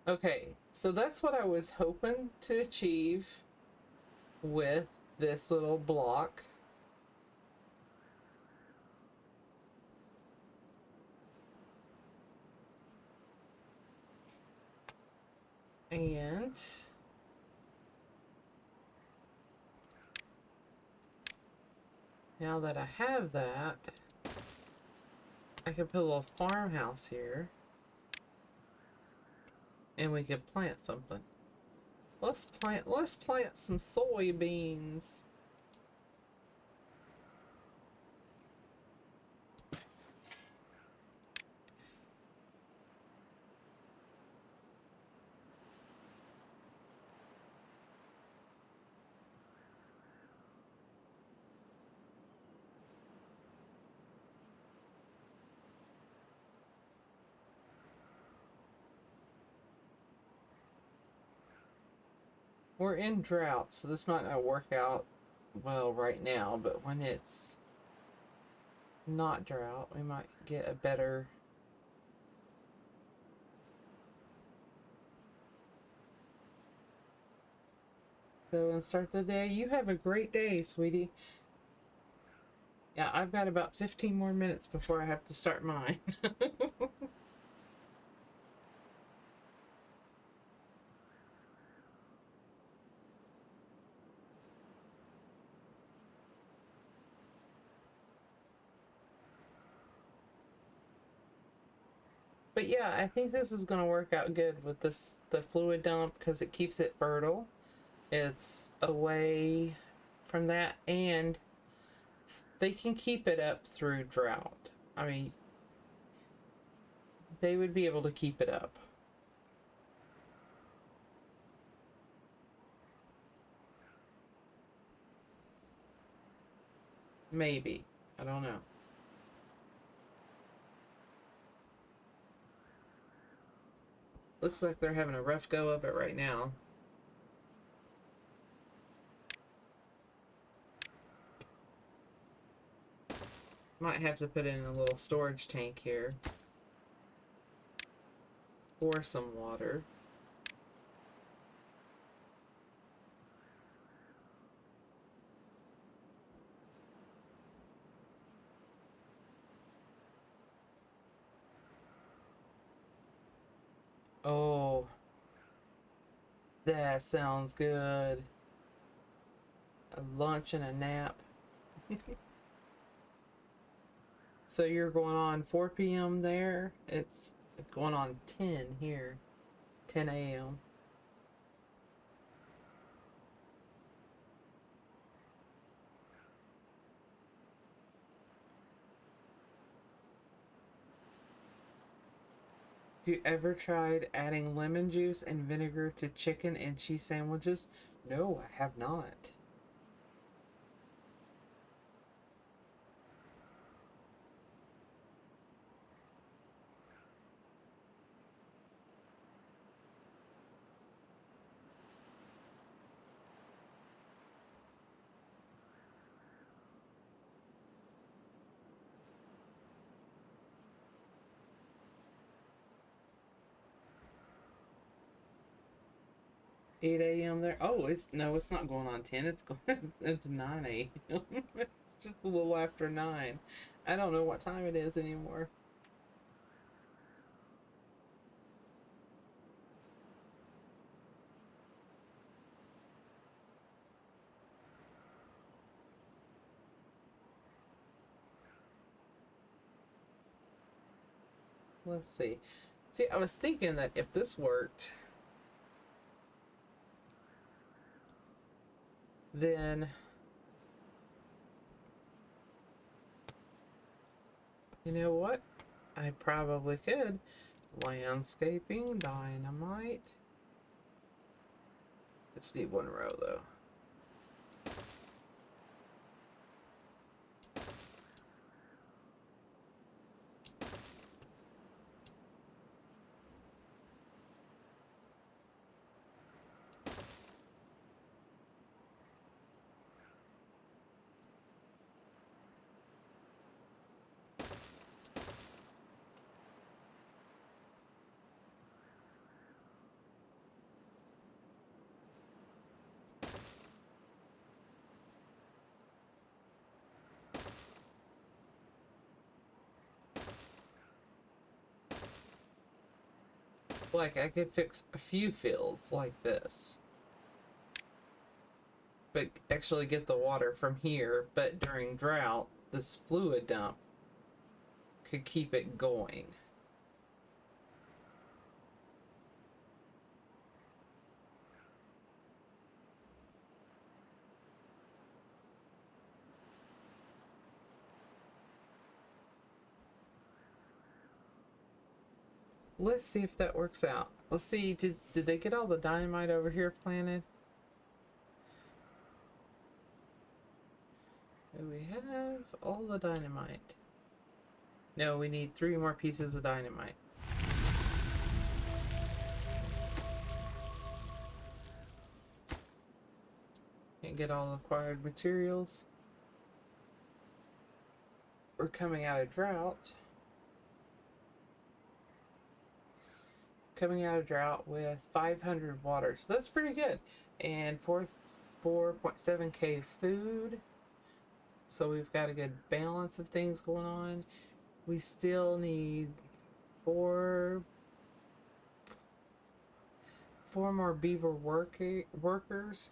Okay, so that's what I was hoping to achieve with this little block. And now that I have that, I can put a little farmhouse here. And we could plant something. Let's plant some soybeans. We're in drought, so this might not work out well right now, but when it's not drought, we might get a better... Go and start the day. You have a great day, sweetie. Yeah, I've got about 15 more minutes before I have to start mine. But yeah, I think this is going to work out good with the fluid dump because it keeps it fertile. It's away from that, and they can keep it up through drought. I mean, they would be able to keep it up. Maybe. I don't know. Looks like they're having a rough go of it right now. Might have to put in a little storage tank here for some water. Oh, that sounds good. A lunch and a nap. So you're going on 4 p.m. there? It's going on 10 here. 10 a.m. Have you ever tried adding lemon juice and vinegar to chicken and cheese sandwiches? No, I have not. 8 a.m. there. Oh, it's no, it's not going on 10. It's going. It's 9 a.m. It's just a little after 9. I don't know what time it is anymore. Let's see. See, I was thinking that if this worked, then you know what? I probably could. Landscaping, dynamite. Let's need one row though. Like I could fix a few fields like this, but actually get the water from here. But during drought, this fluid dump could keep it going. Let's see if that works out. Let's see, did they get all the dynamite over here planted? Do we have all the dynamite? No, we need 3 more pieces of dynamite. Can't get all the required materials. We're coming out of drought. Coming out of drought with 500 water, so that's pretty good. And 4.7k food. So we've got a good balance of things going on. We still need 4 more beaver workers.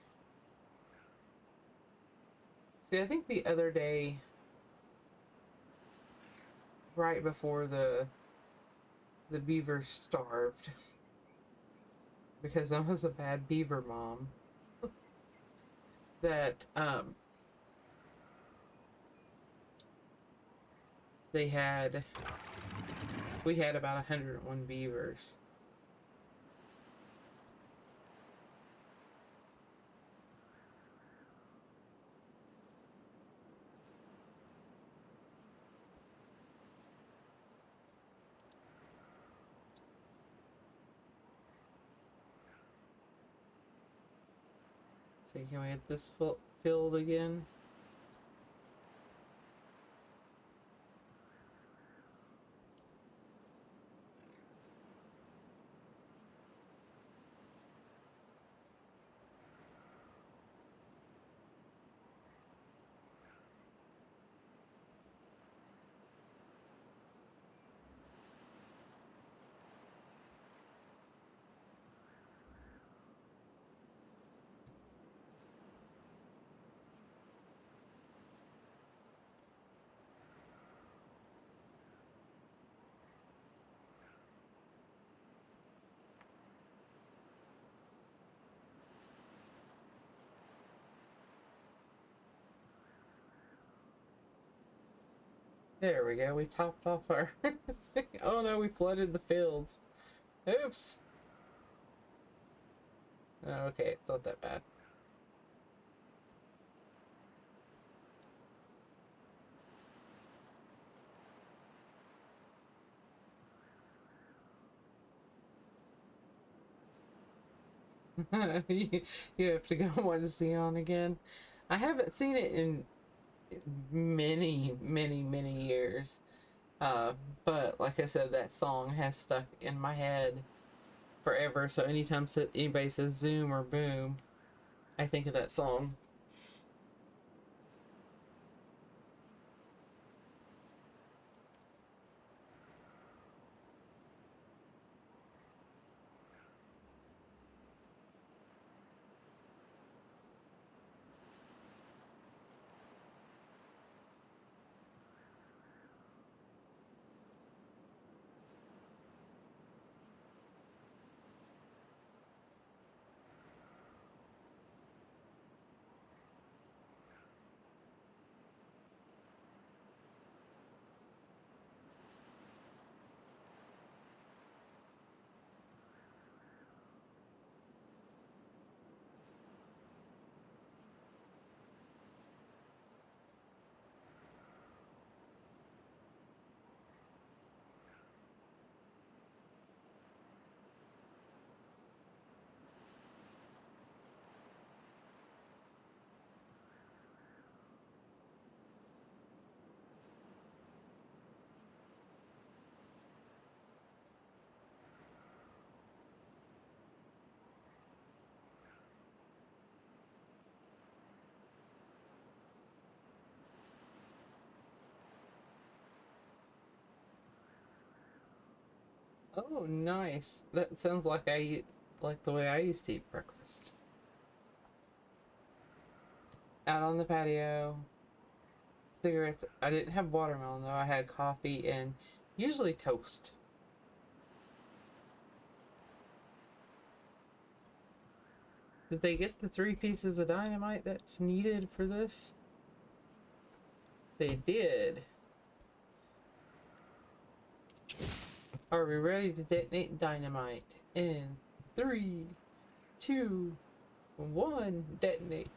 See, I think the other day, right before the beavers starved, because I was a bad beaver mom, that we had about 101 beavers. So can we get this filled again? There we go. We topped off our thing. Oh no, we flooded the fields. Oops. Okay, it's not that bad. You have to go watch Xeon again. I haven't seen it in many years. But like I said, that song has stuck in my head forever. So anytime anybody says Zoom or Boom, I think of that song. Oh, nice. That sounds like like the way I used to eat breakfast. Out on the patio, cigarettes. I didn't have watermelon though. I had coffee and usually toast. Did they get the 3 pieces of dynamite that's needed for this? They did. Are we ready to detonate dynamite? In 3, 2, 1, detonate.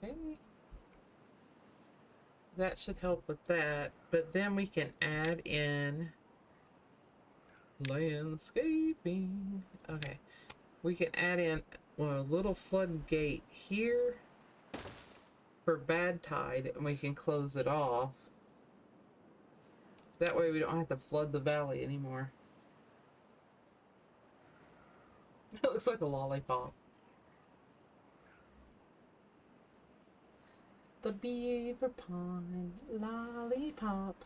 Okay. That should help with that, but then we can add in landscaping. Okay, we can add in, well, a little floodgate here for bad tide, and we can close it off. That way we don't have to flood the valley anymore. It looks like a lollipop. The beaver pond lollipop.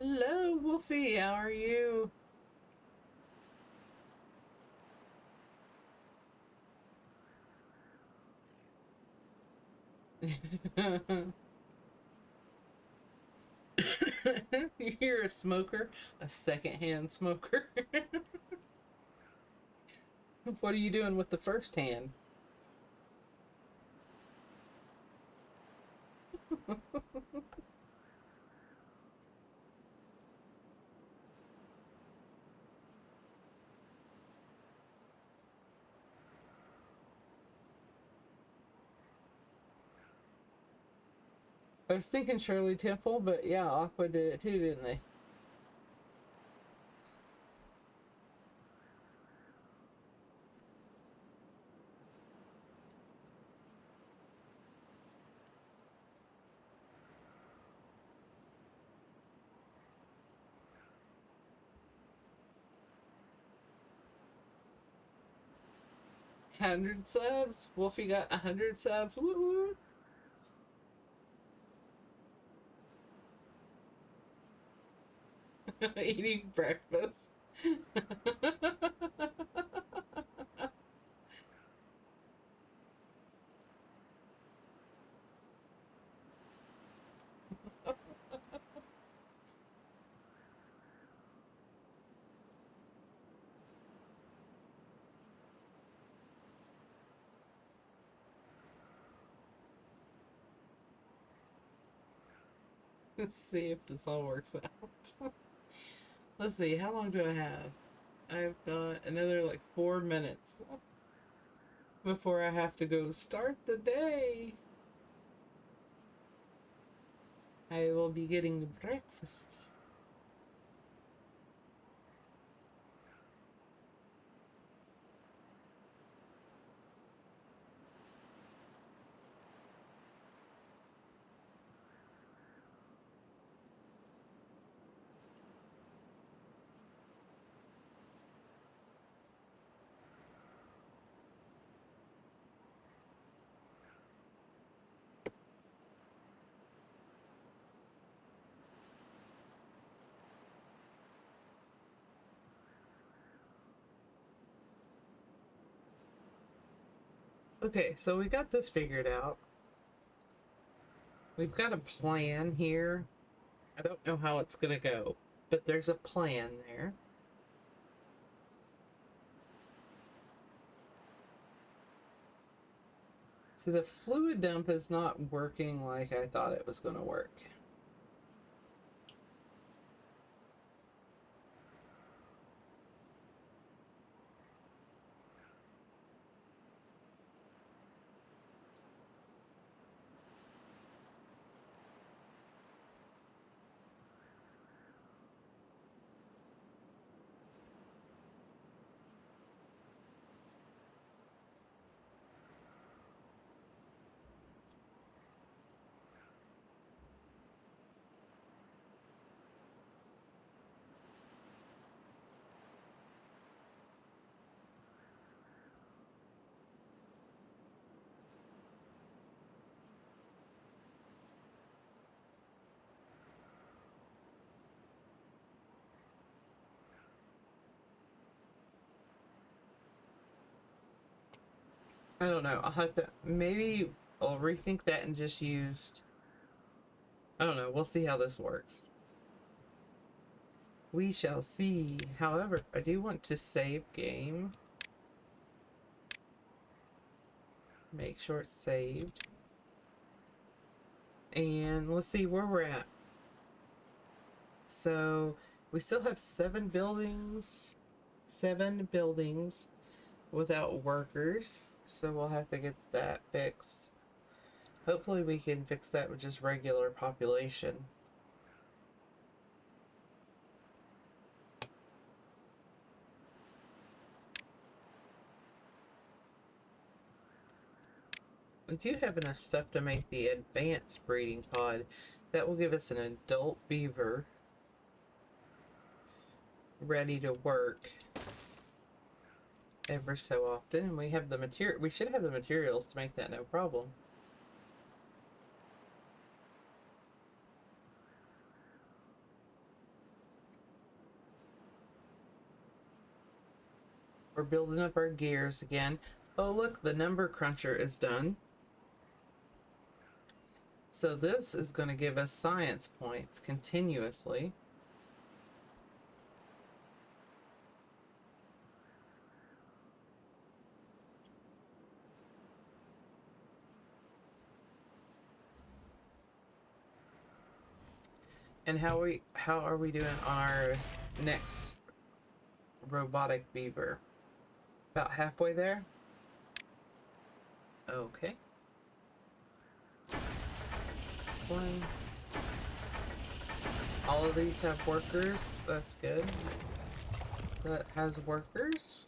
Hello, Wolfie. How are you? You're a smoker, a secondhand smoker. What are you doing with the first hand? I was thinking Shirley Temple, but yeah, Aqua did it too, didn't they? $100 subs. Wolfie got 100 subs. Woo! Eating breakfast. Let's see if this all works out. Let's see, how long do I have? I've got another like 4 minutes before I have to go start the day. I will be getting breakfast. Okay, so we got this figured out. We've got a plan here. I don't know how it's gonna go, but there's a plan there. So the fluid dump is not working like I thought it was gonna work. I don't know. I'll have to maybe I'll rethink that and just used. I don't know. We'll see how this works. We shall see. However, I do want to save game. Make sure it's saved. And let's see where we're at. So we still have 7 buildings. 7 buildings without workers. So we'll have to get that fixed. Hopefully we can fix that with just regular population. We do have enough stuff to make the advanced breeding pod. That will give us an adult beaver ready to work ever so often. And we have the material. We should have the materials to make that no problem. We're building up our gears again. Oh look, the number cruncher is done. So this is going to give us science points continuously. And how are we doing on our next robotic beaver? About halfway there? Okay. This one. All of these have workers. That's good. That has workers.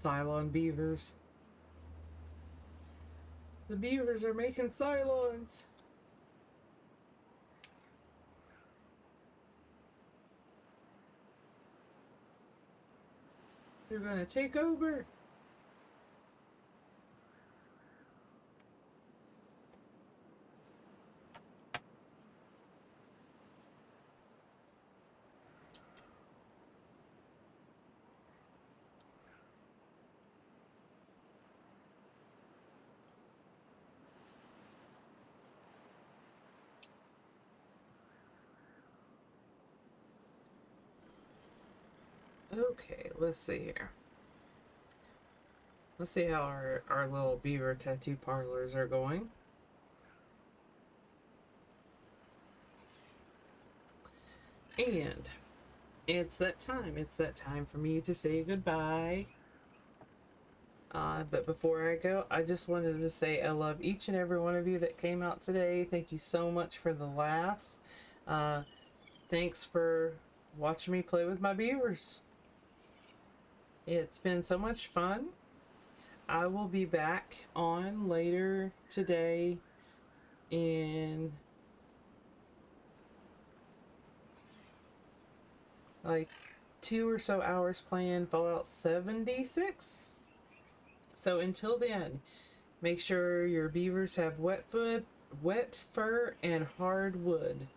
Cylon beavers. The beavers are making Cylons. They're gonna take over. Okay, let's see here. Let's see how our little beaver tattoo parlors are going. And it's that time. It's that time for me to say goodbye. But before I go, I just wanted to say I love each and every one of you that came out today. Thank you so much for the laughs. Thanks for watching me play with my beavers. It's been so much fun. I will be back on later today in like 2 or so hours playing Fallout 76. So until then, make sure your beavers have wet fur, and hard wood.